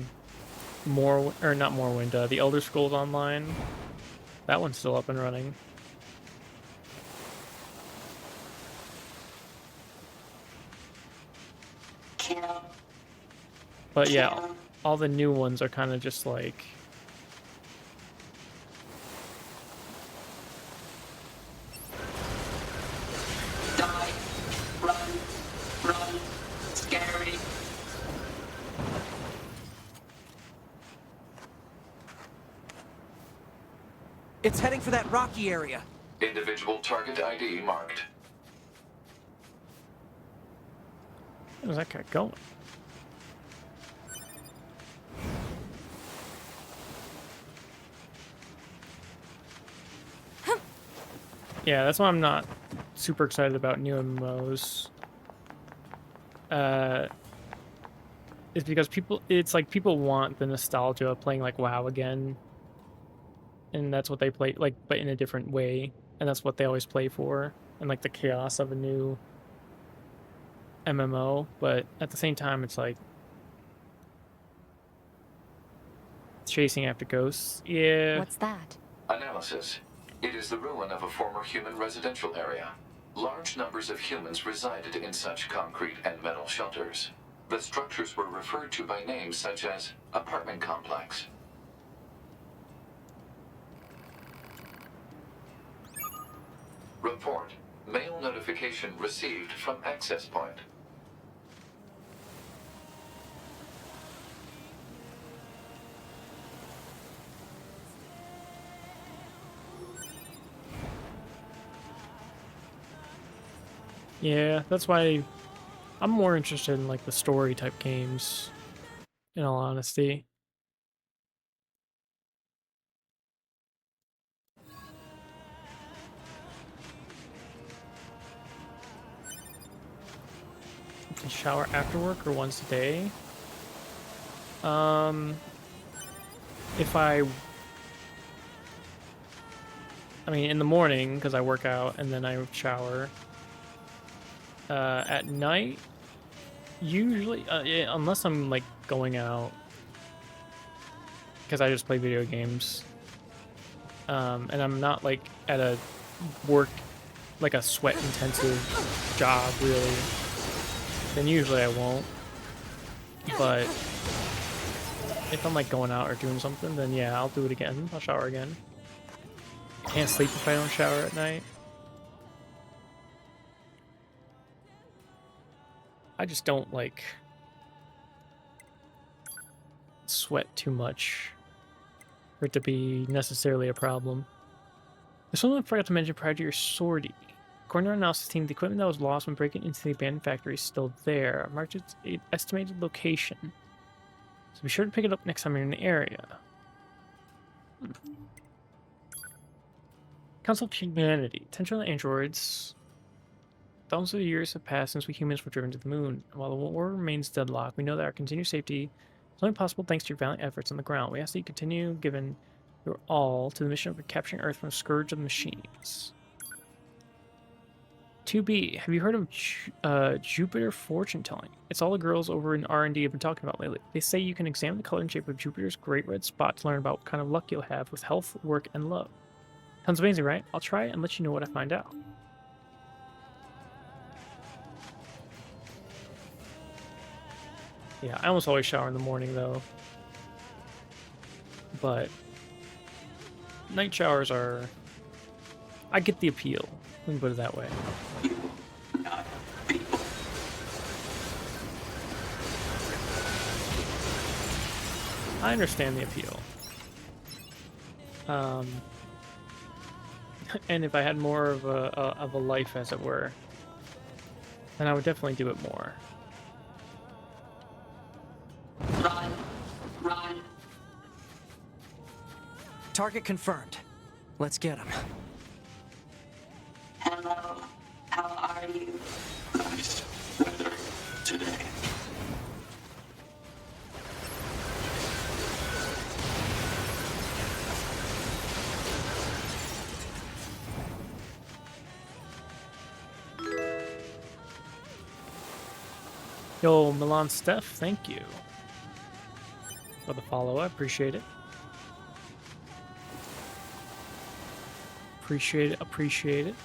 Morrowind, the Elder Scrolls Online, that one's still up and running. But yeah, all the new ones are kind of just like, Die. Run. Run. Scary. It's heading for that rocky area. Individual target ID marked. where's that guy going? Yeah, that's why I'm not super excited about new MMOs. Is because it's like people want the nostalgia of playing like WoW again, and that's what they play like, but in a different way, and that's what they always play for, and like the chaos of a new MMO. But at the same time, it's like chasing after ghosts. Yeah. What's that? Analysis. It is the ruin of a former human residential area. Large numbers of humans resided in such concrete and metal shelters. The structures were referred to by names such as apartment complex. Report. Mail notification received from access point. Yeah, that's why I'm more interested in like the story type games, in all honesty. You can shower after work or once a day. If I mean, in the morning, because I work out and then I shower. At night, usually, yeah, unless I'm like going out, because I just play video games. And I'm not like at a work, like a sweat intensive job, really. Then usually I won't. But if I'm like going out or doing something, then yeah, I'll do it again. I'll shower again. Can't sleep if I don't shower at night. I just don't like sweat too much for it to be necessarily a problem. There's something I forgot to mention prior to your sortie. According to our analysis team, the equipment that was lost when breaking into the abandoned factory is still there. I marked its estimated location. So be sure to pick it up next time you're in the area. Council of Humanity. Attention on the androids. Thousands of years have passed since we humans were driven to the moon. And while the war remains deadlocked, we know that our continued safety is only possible thanks to your valiant efforts on the ground. We ask that you continue giving your all to the mission of recapturing Earth from the scourge of the machines. 2B, have you heard of Jupiter fortune telling? It's all the girls over in R&D have been talking about lately. They say you can examine the color and shape of Jupiter's great red spot to learn about what kind of luck you'll have with health, work, and love. Sounds amazing, right? I'll try it and let you know what I find out. Yeah, I almost always shower in the morning, though. But night showers are... I get the appeal. Let me put it that way. I understand the appeal. And if I had more of a life, as it were, then I would definitely do it more. Run. Run. Target confirmed. Let's get him. Hello. How are you? Nice weather today. Yo, Milan Steph, thank you for the follow. I appreciate it. Appreciate it. Appreciate it.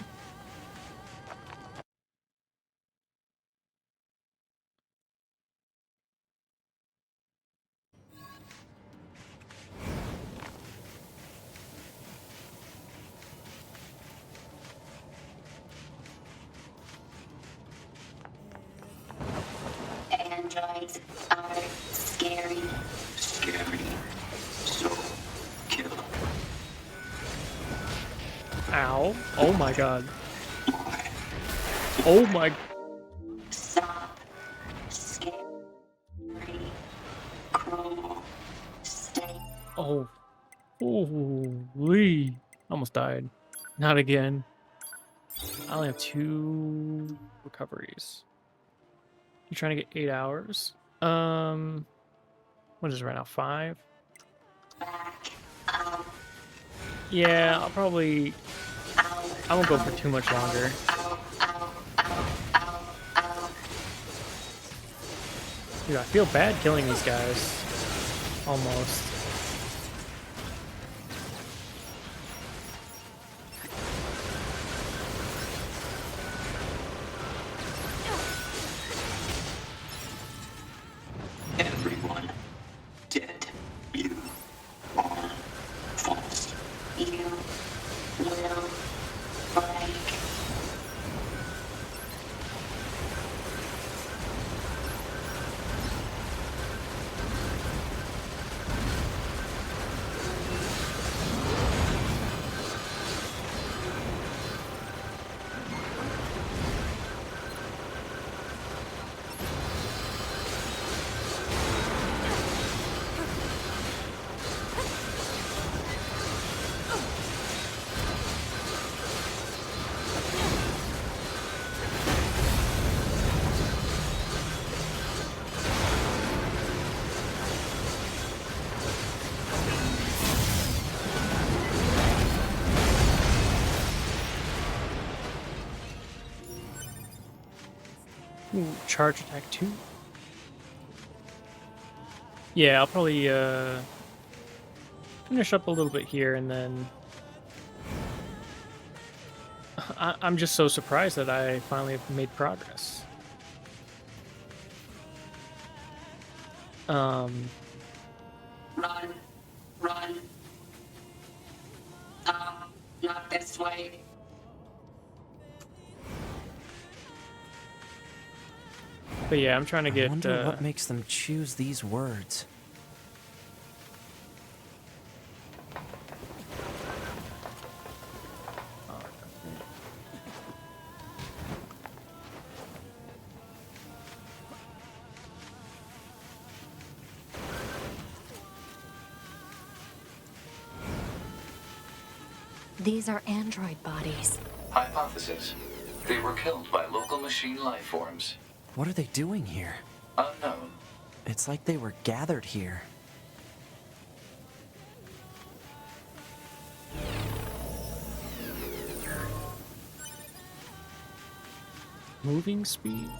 Androids are scary. Scary. So kill. Ow. Oh my god. Oh my... Stop. Scary. Cruel. Stay. Oh. Holy. Almost died. Not again. I only have 2 recoveries. You trying to get 8 hours? What is it right now? 5? Back. Out. Yeah, I'll probably... I won't go for too much longer. Dude, I feel bad killing these guys. Almost. You will break. Ooh, charge attack 2. Yeah, I'll probably finish up a little bit here and then I'm just so surprised that I finally have made progress. Um Run. Run. Not this way. but yeah, I'm trying to I get wonder what makes them choose these words. These are android bodies. Hypothesis. They were killed by local machine life forms. What are they doing here? Unknown. It's like they were gathered here. moving speed.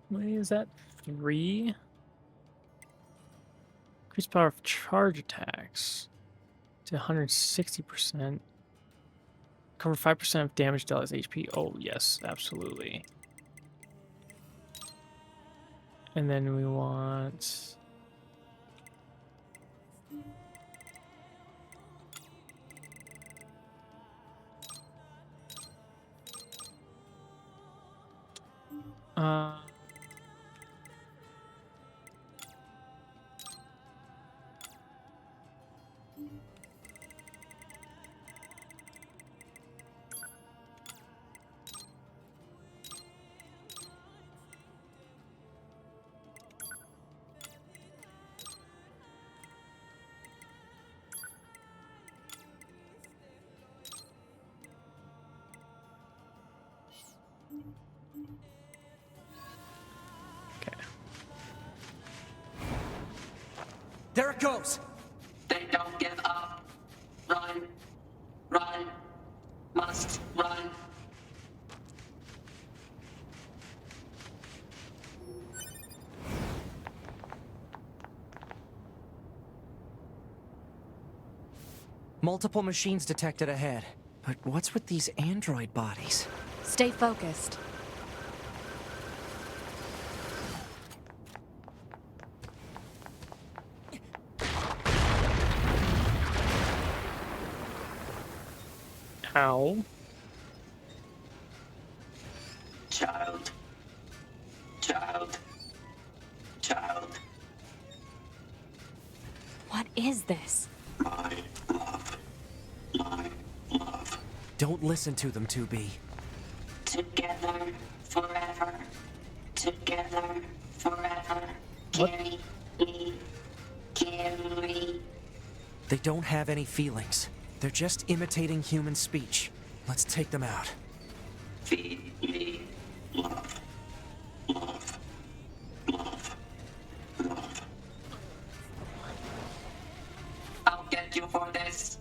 What is that? 3? Increased power of charge attacks to 160%. Cover 5% of damage dealt as HP. Oh, yes, absolutely. And then we want... Uh... There it goes! They don't give up. Run. Run. Must run. Multiple machines detected ahead. But what's with these android bodies? Stay focused. Ow. Child. Child. Child. What is this? My love. My love. Don't listen to them, 2B. Together forever. Together forever. What? Carry me. Carry. They don't have any feelings. They're just imitating human speech. Let's take them out. Feed me. Love. Love. Love. Love. I'll get you for this.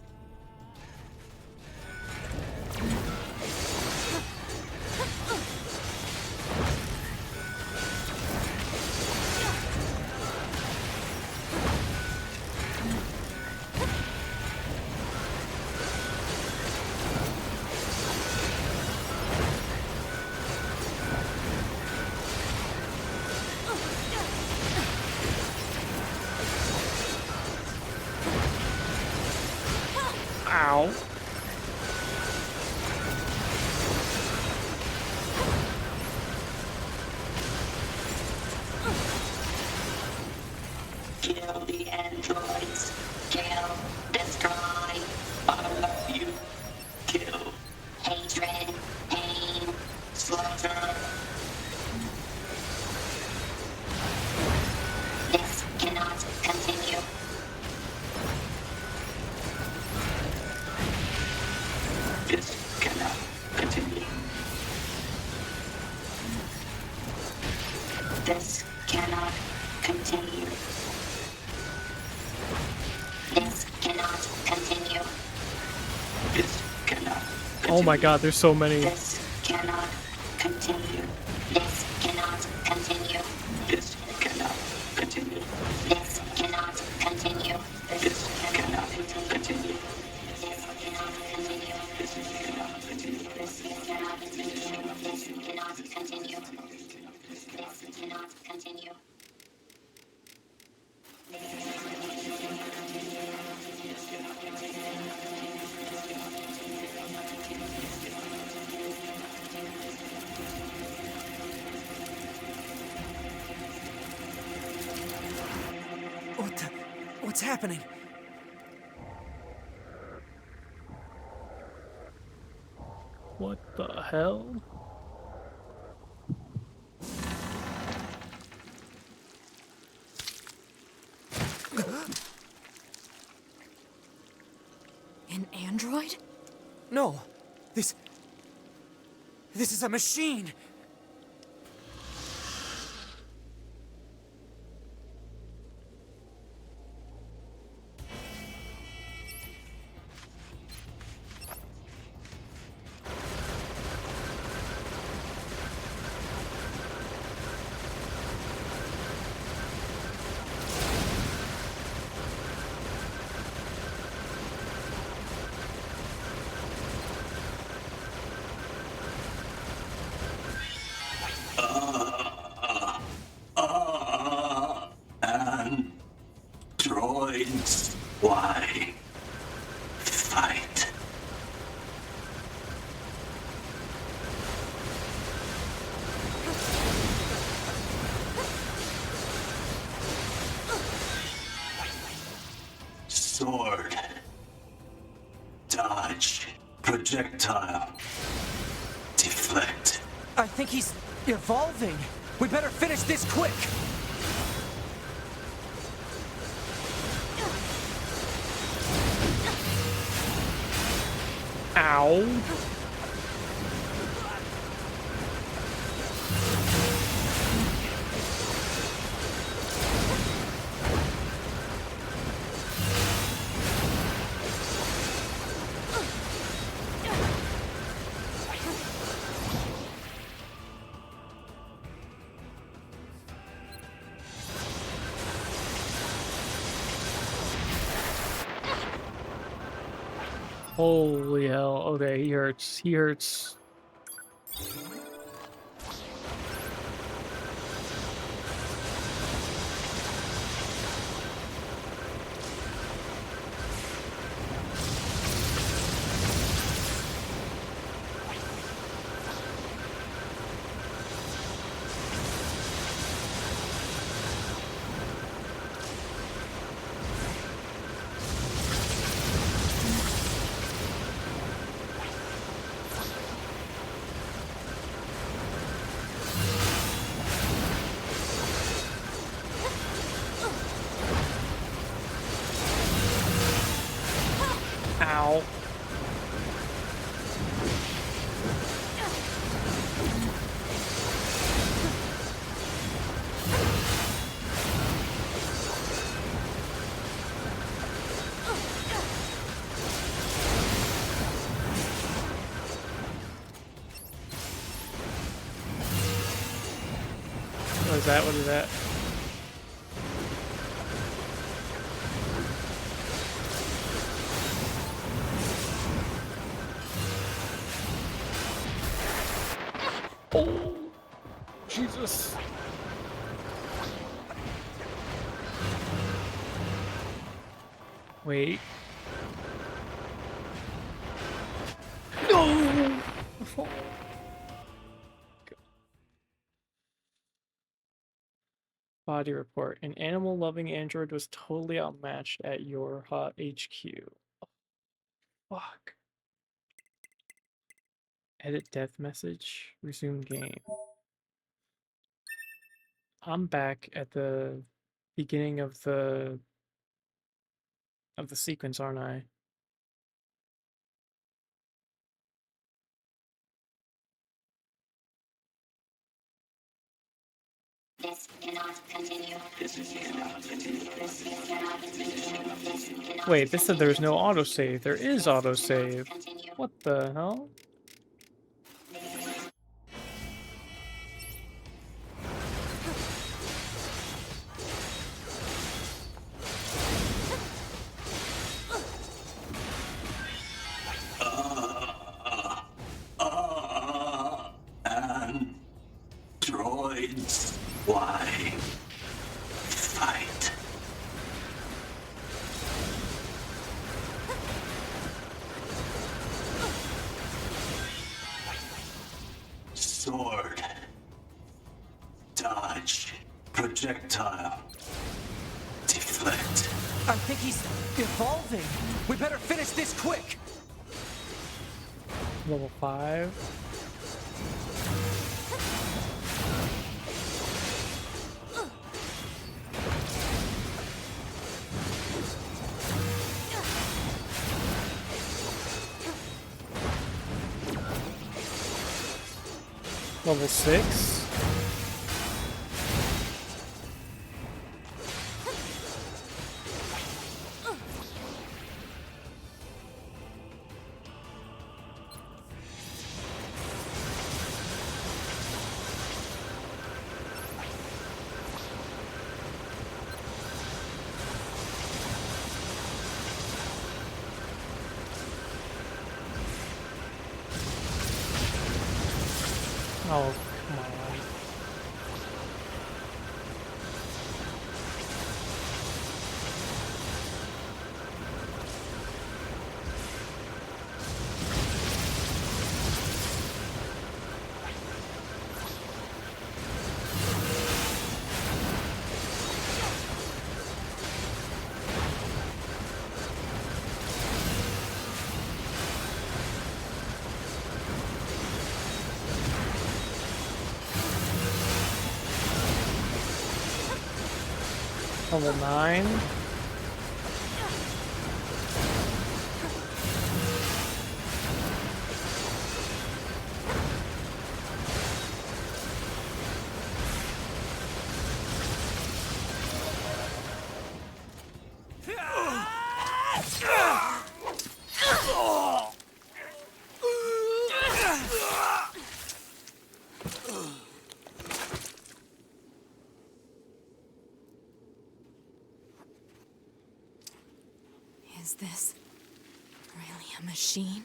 Ow. Kill the androids. Kill. Destroy. I love you. Kill. Hatred. Pain. Slaughter. This cannot continue. This cannot continue. This cannot continue. This cannot continue. This cannot continue. Oh my god, there's so many. This cannot continue. This cannot continue. This cannot continue. This cannot continue. This cannot continue. This cannot continue. This cannot continue. This cannot continue. This cannot continue. This cannot continue. What's happening? What the hell? An android? No. This is a machine. Androids. Why? Fight. Sword. Dodge. Projectile. Deflect. I think he's evolving. We better finish this quick. Ow. Holy hell. Okay, he hurts. He hurts. Ow. What is that? What is that? Oh, Jesus. Wait. Oh. Body report. An animal-loving android was totally outmatched at your hot HQ. Oh, fuck. Edit death message. Resume game. I'm back at the beginning of the sequence, aren't I? This cannot continue. This cannot continue. This cannot continue. This cannot Wait, this said there was no autosave. There is autosave. What the hell? Androids, why fight? Sword. Dodge. Projectile. Deflect. I think he's evolving. We better finish this quick. Level 5. Level 6. Oh, come on. Level 9. Is this really a machine?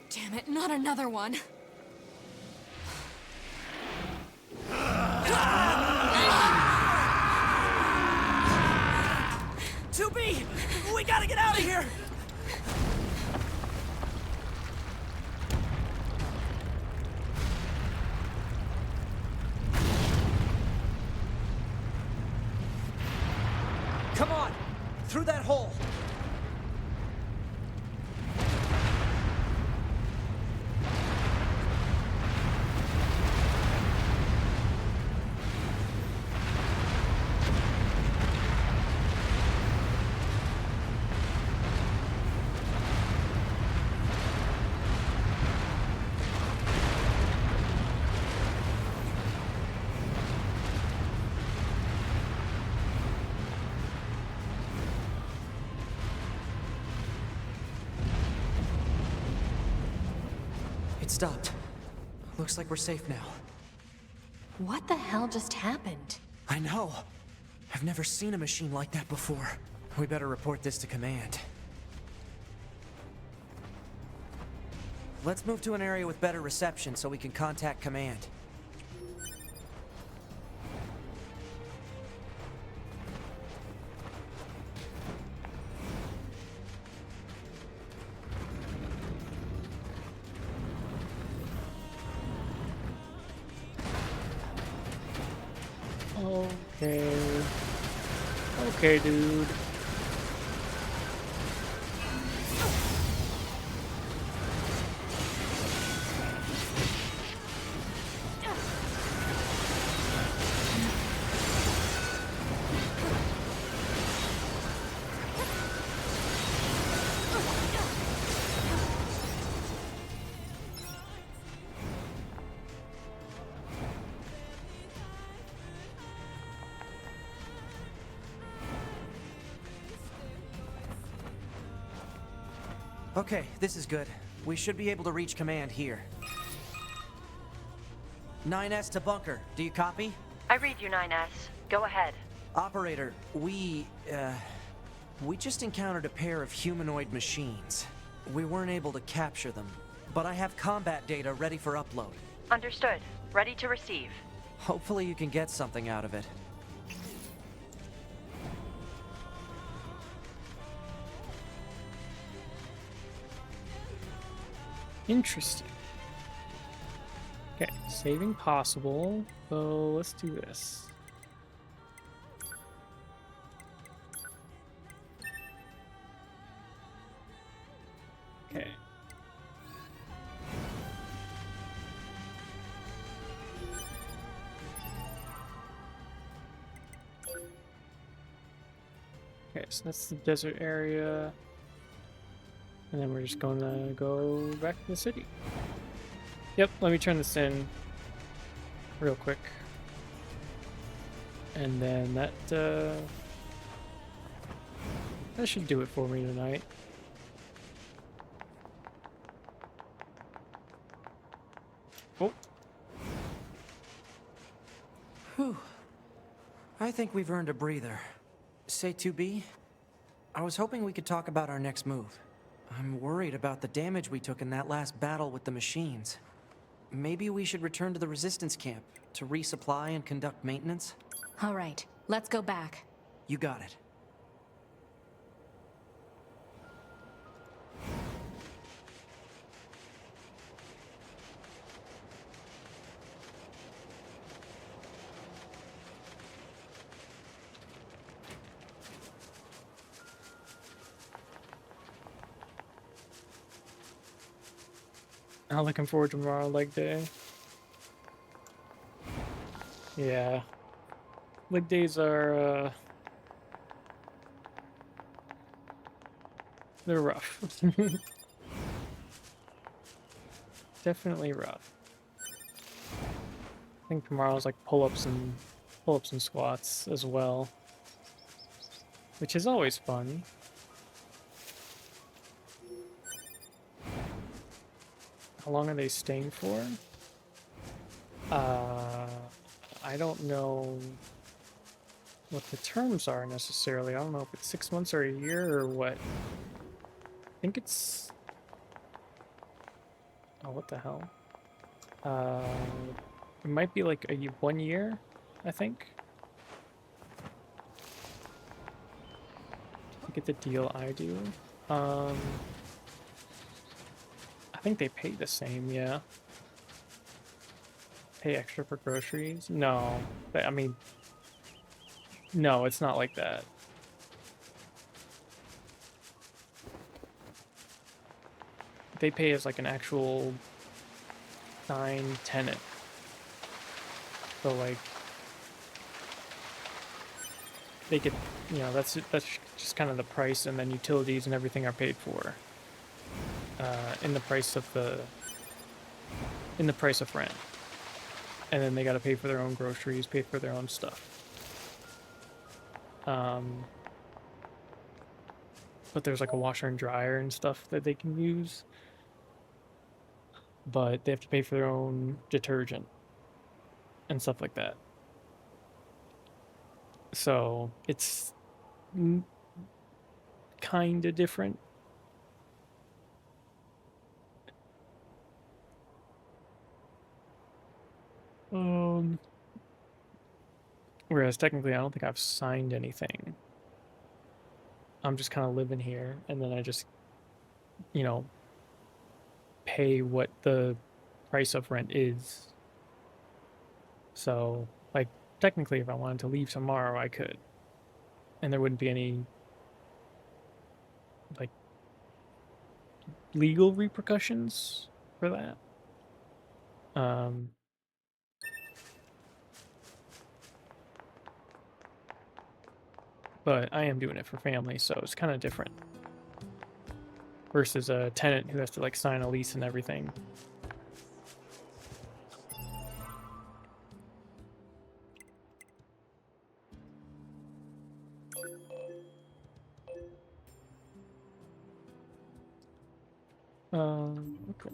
Damn it, not another one. 2B! We gotta get out of here! Come on! Through that hole! It stopped. Looks like we're safe now. What the hell just happened? I know. I've never seen a machine like that before. We better report this to command. Let's move to an area with better reception so we can contact command. Okay. Okay, dude. Okay, this is good. We should be able to reach command here. 9S to bunker. Do you copy? I read you, 9S. Go ahead. Operator, we just encountered a pair of humanoid machines. We weren't able to capture them, but I have combat data ready for upload. Understood. Ready to receive. Hopefully you can get something out of it. Interesting. Okay, saving possible. So let's do this. Okay. Okay, so that's the desert area. And then we're just going to go back to the city. Yep, let me turn this in real quick. And then that should do it for me tonight. Oh. Whew. I think we've earned a breather. Say 2B? I was hoping we could talk about our next move. I'm worried about the damage we took in that last battle with the machines. Maybe we should return to the resistance camp to resupply and conduct maintenance? All right, let's go back. You got it. I'm looking forward to tomorrow, leg day. Yeah. Leg days are, they're rough. Definitely rough. I think tomorrow's like pull-ups and squats as well, which is always fun. How long are they staying for? I don't know what the terms are necessarily. I don't know if it's 6 months or a year or what. I think it's... Oh, what the hell? It might be like 1 year, I think. To get the deal I do. I think they pay the same, yeah. Pay extra for groceries? No. I mean, no, it's not like that. They pay as like an actual signed tenant. So like, they get, you know, that's just kind of the price, and then utilities and everything are paid for in the price of rent. And then they got to pay for their own groceries, pay for their own stuff. But there's like a washer and dryer and stuff that they can use. But they have to pay for their own detergent and stuff like that. So it's kind of different. Whereas technically I don't think I've signed anything. I'm just kind of living here, and then I just, you know, pay what the price of rent is. So, like, technically if I wanted to leave tomorrow, I could. And there wouldn't be any, like, legal repercussions for that. But I am doing it for family, so it's kind of different. Versus a tenant who has to, like, sign a lease and everything. Okay.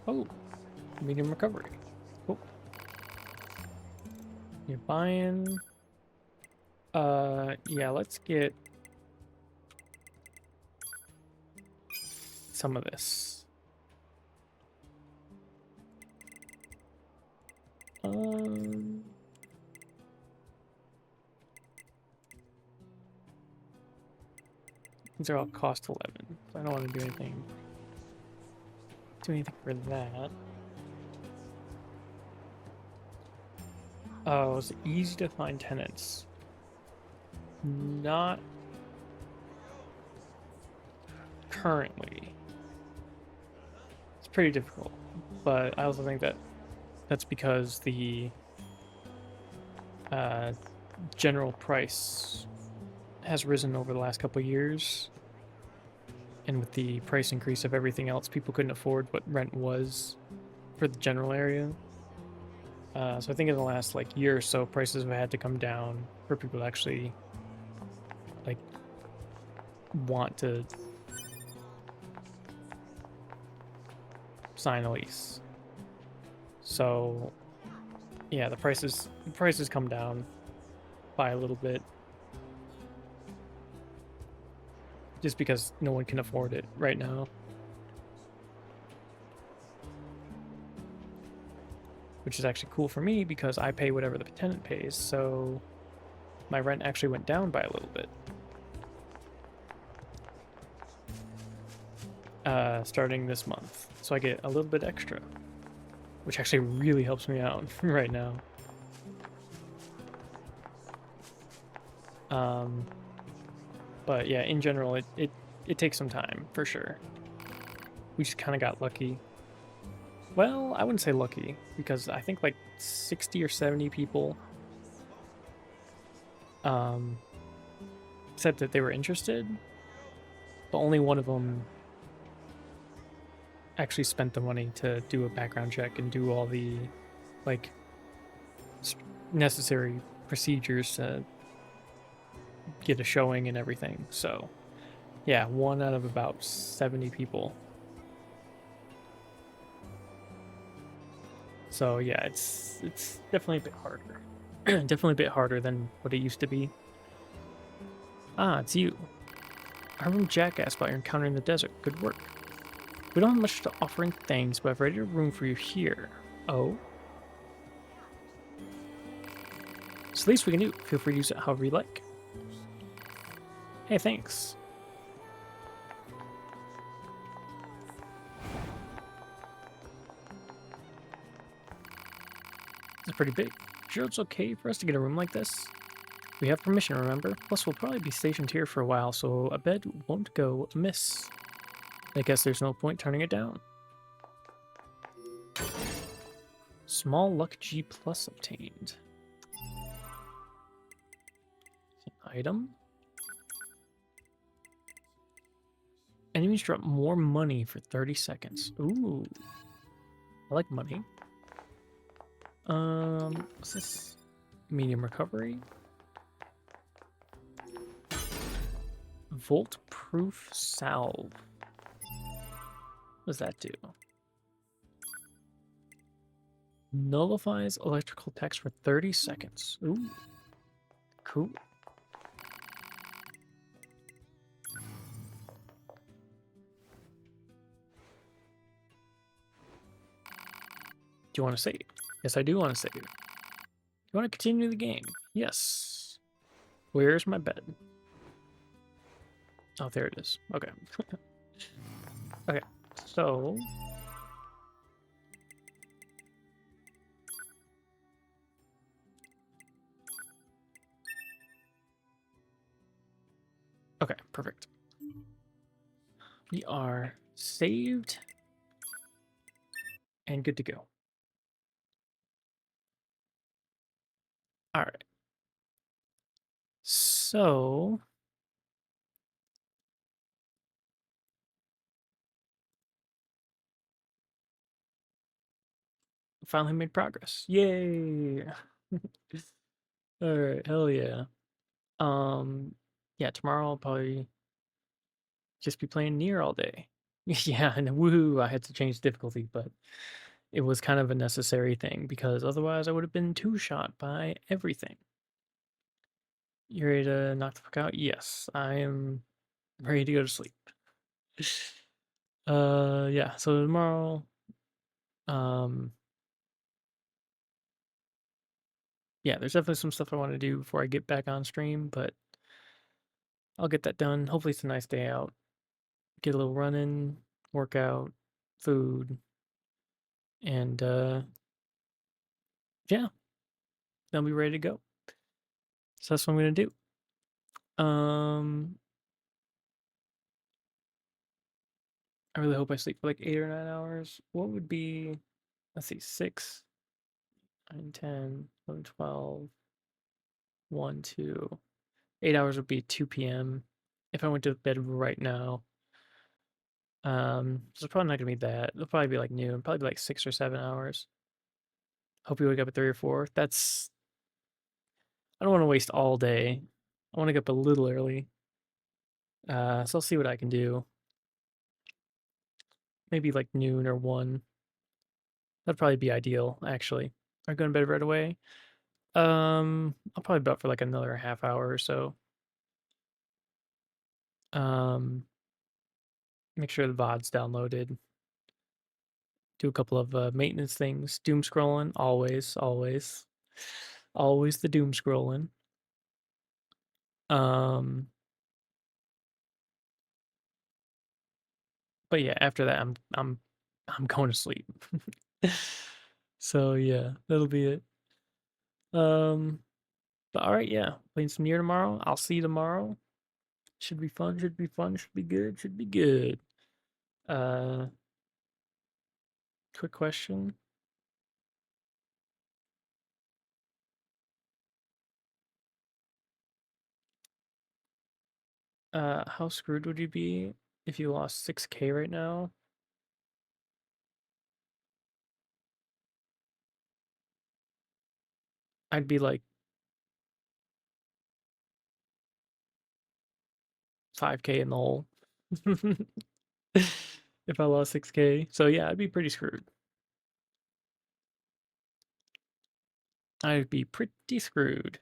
Oh, medium recovery. Oh. You're buying. Yeah, let's get some of this. These are all cost 11, so I don't want to do anything for that. Oh, it's easy to find tenants. Not currently. It's pretty difficult, but I also think that that's because the general price has risen over the last couple of years, and with the price increase of everything else, people couldn't afford what rent was for the general area. So I think in the last like year or so, prices have had to come down for people to actually like want to sign a lease. So yeah, the prices come down by a little bit just because no one can afford it right now. Which is actually cool for me because I pay whatever the tenant pays, so my rent actually went down by a little bit. Starting this month. So I get a little bit extra, which actually really helps me out right now. But yeah, in general, it takes some time, for sure. We just kind of got lucky. Well, I wouldn't say lucky, because I think like 60 or 70 people said that they were interested, but only one of them actually spent the money to do a background check and do all the like necessary procedures to get a showing and everything. So yeah, 1 out of about 70 people. So yeah, it's definitely a bit harder. Definitely a bit harder than what it used to be. Ah, it's you. I remember Jackass about your encounter in the desert. Good work. We don't have much to offer in thanks, but I've ready a room for you here. Oh? It's the least we can do. Feel free to use it however you like. Hey, thanks. It's pretty big. Sure it's okay for us to get a room like this? We have permission, remember? Plus, we'll probably be stationed here for a while, so a bed won't go amiss. I guess there's no point turning it down. Small luck G plus obtained. Item? Enemies drop more money for 30 seconds. Ooh. I like money. What's this? Medium recovery? Volt proof salve. What does that do? Nullifies electrical text for 30 seconds. Ooh. Cool. Do you want to save? Yes, I do want to save. Do you want to continue the game? Yes. Where's my bed? Oh, there it is. Okay. Okay. So okay, perfect. We are saved and good to go. All right. So finally made progress. Yay! All right, hell yeah. Yeah, tomorrow I'll probably just be playing Nier all day. Yeah, and woohoo! I had to change difficulty, but it was kind of a necessary thing because otherwise I would have been two-shot by everything. You ready to knock the fuck out? Yes, I am ready to go to sleep. Yeah, so tomorrow, um, yeah, there's definitely some stuff I want to do before I get back on stream, but I'll get that done. Hopefully it's a nice day out. Get a little running, workout, food, and yeah, then I'll be ready to go. So that's what I'm gonna do. I really hope I sleep for like 8 or 9 hours. What would be, let's see, 6, 9, 10, 11, 12, 1, 2. 8 hours would be 2 p.m. if I went to bed right now. So it's probably not gonna be that. It'll probably be like noon, probably be like 6 or 7 hours. Hope you wake up at 3 or 4. I don't want to waste all day. I want to get up a little early. So I'll see what I can do. Maybe like noon or 1. That'd probably be ideal, actually. Or go to bed right away. I'll probably be up for like another half hour or so. Um, Make sure the VOD's downloaded. Do a couple of maintenance things. Doom scrolling, always, always, always the doom scrolling. Um, but yeah, after that, I'm going to sleep. So yeah, that'll be it. Um, but all right, yeah, playing some Nier tomorrow. I'll see you tomorrow. Should be fun. Should be fun. Should be good. Should be good. Uh, Quick question. How screwed would you be if you lost 6K right now? I'd be like 5K in the hole if I lost 6K. So yeah, I'd be pretty screwed. I'd be pretty screwed.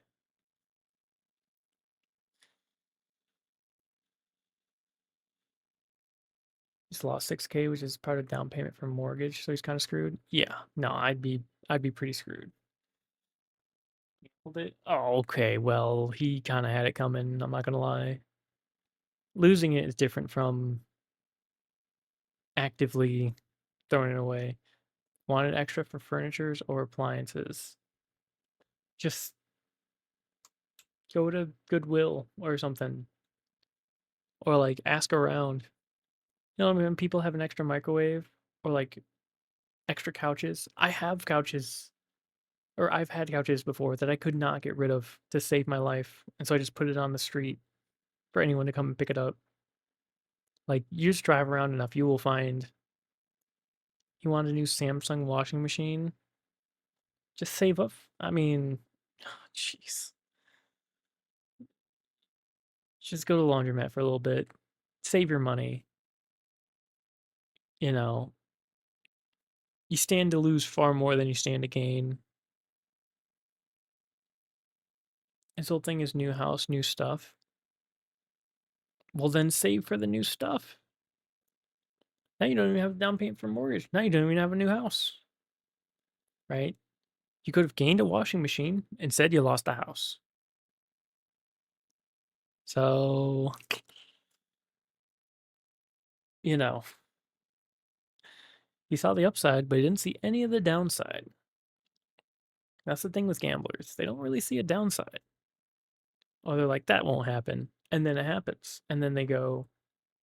Just lost 6K, which is part of down payment for mortgage, so he's kind of screwed. Yeah, no, I'd be pretty screwed. Oh, okay. Well, he kind of had it coming. I'm not gonna lie. Losing it is different from actively throwing it away. Wanted extra for furnitures or appliances? Just go to Goodwill or something, or like ask around. You know what I mean? People have an extra microwave or like extra couches. I have couches, or I've had couches before that I could not get rid of to save my life, and so I just put it on the street for anyone to come and pick it up. Like, you just drive around enough, you will find. You want a new Samsung washing machine? Just save up. I mean, jeez. Just go to the laundromat for a little bit. Save your money. You know, you stand to lose far more than you stand to gain. This whole thing is new house, new stuff. Well, then save for the new stuff. Now you don't even have a down payment for a mortgage. Now you don't even have a new house. right? You could have gained a washing machine. Instead, you lost a house. So, you know, he saw the upside, but he didn't see any of the downside. That's the thing with gamblers. They don't really see a downside. Or they're like, that won't happen. And then it happens. And then they go,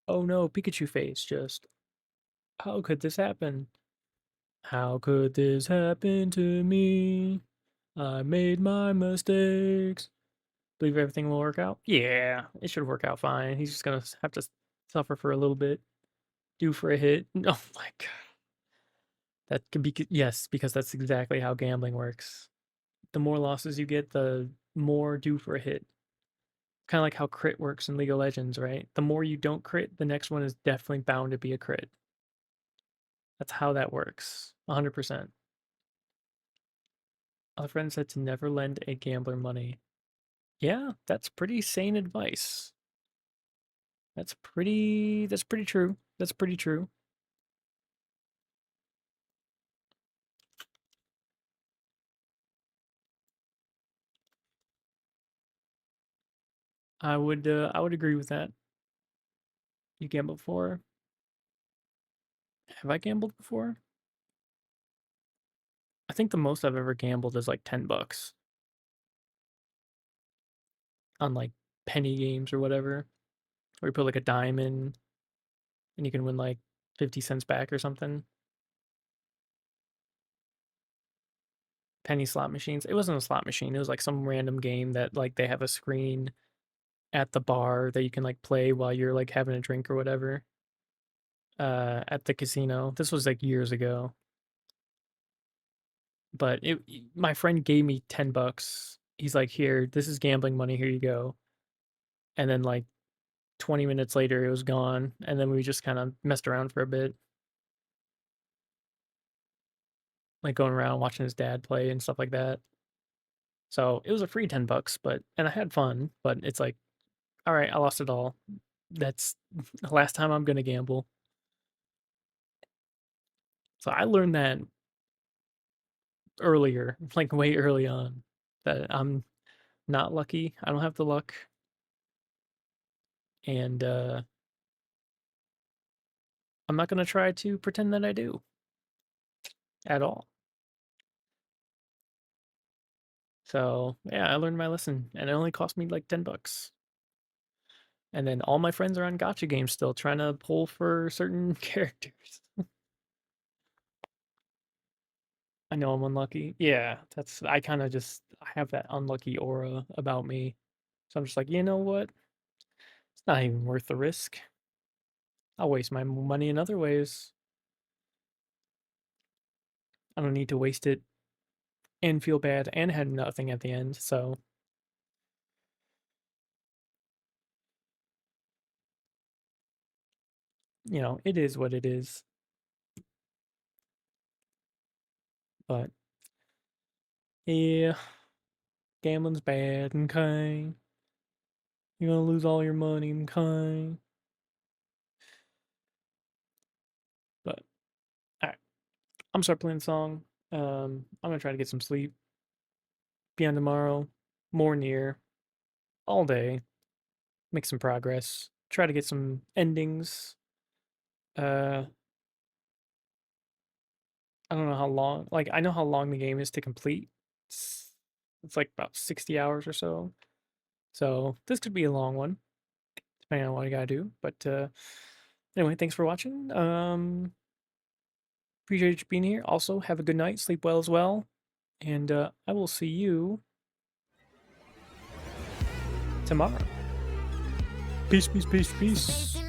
oh no, Pikachu face. Just, how could this happen? How could this happen to me? I made my mistakes. Believe everything will work out? Yeah, it should work out fine. He's just gonna have to suffer for a little bit. Due for a hit. Oh my god. That could be, yes, because that's exactly how gambling works. The more losses you get, the more due for a hit. Kind of like how crit works in League of Legends, right? The more you don't crit, the next one is definitely bound to be a crit. That's how that works. 100%. A friend said to never lend a gambler money. Yeah, that's pretty sane advice. That's pretty true. That's pretty true. I would agree with that. You gambled before? Have I gambled before? I think the most I've ever gambled is like $10 on like penny games or whatever. Where you put like a dime in and you can win like 50 cents back or something. Penny slot machines. It wasn't a slot machine. It was like some random game that like they have a screen at the bar that you can like play while you're like having a drink or whatever. At the casino. This was like years ago. But my friend gave me $10. He's like, "Here, this is gambling money. Here you go." And then like 20 minutes later, it was gone. And then we just kind of messed around for a bit, like going around watching his dad play and stuff like that. So it was a free $10, and I had fun. But it's like, all right, I lost it all. That's the last time I'm gonna gamble. So I learned that earlier, like way early on, that I'm not lucky. I don't have the luck, and I'm not gonna try to pretend that I do at all. So yeah, I learned my lesson, and it only cost me like $10. And then all my friends are on gotcha games still, trying to pull for certain characters. I know I'm unlucky. Yeah, I kind of just I have that unlucky aura about me. So I'm just like, you know what? It's not even worth the risk. I'll waste my money in other ways. I don't need to waste it and feel bad and had nothing at the end. So, it is what it is. But yeah, gambling's bad, okay? You're gonna lose all your money, okay? But alright. I'm gonna start playing the song. I'm gonna try to get some sleep. Be on tomorrow. More near. All day. Make some progress. Try to get some endings. Uh I don't know how long, like I know how long the game is to complete. It's like about 60 hours or so. So this could be a long one, depending on what I gotta do. But anyway, thanks for watching. Appreciate you being here. Also, have a good night, sleep well as well. And I will see you tomorrow. Peace, peace, peace, peace.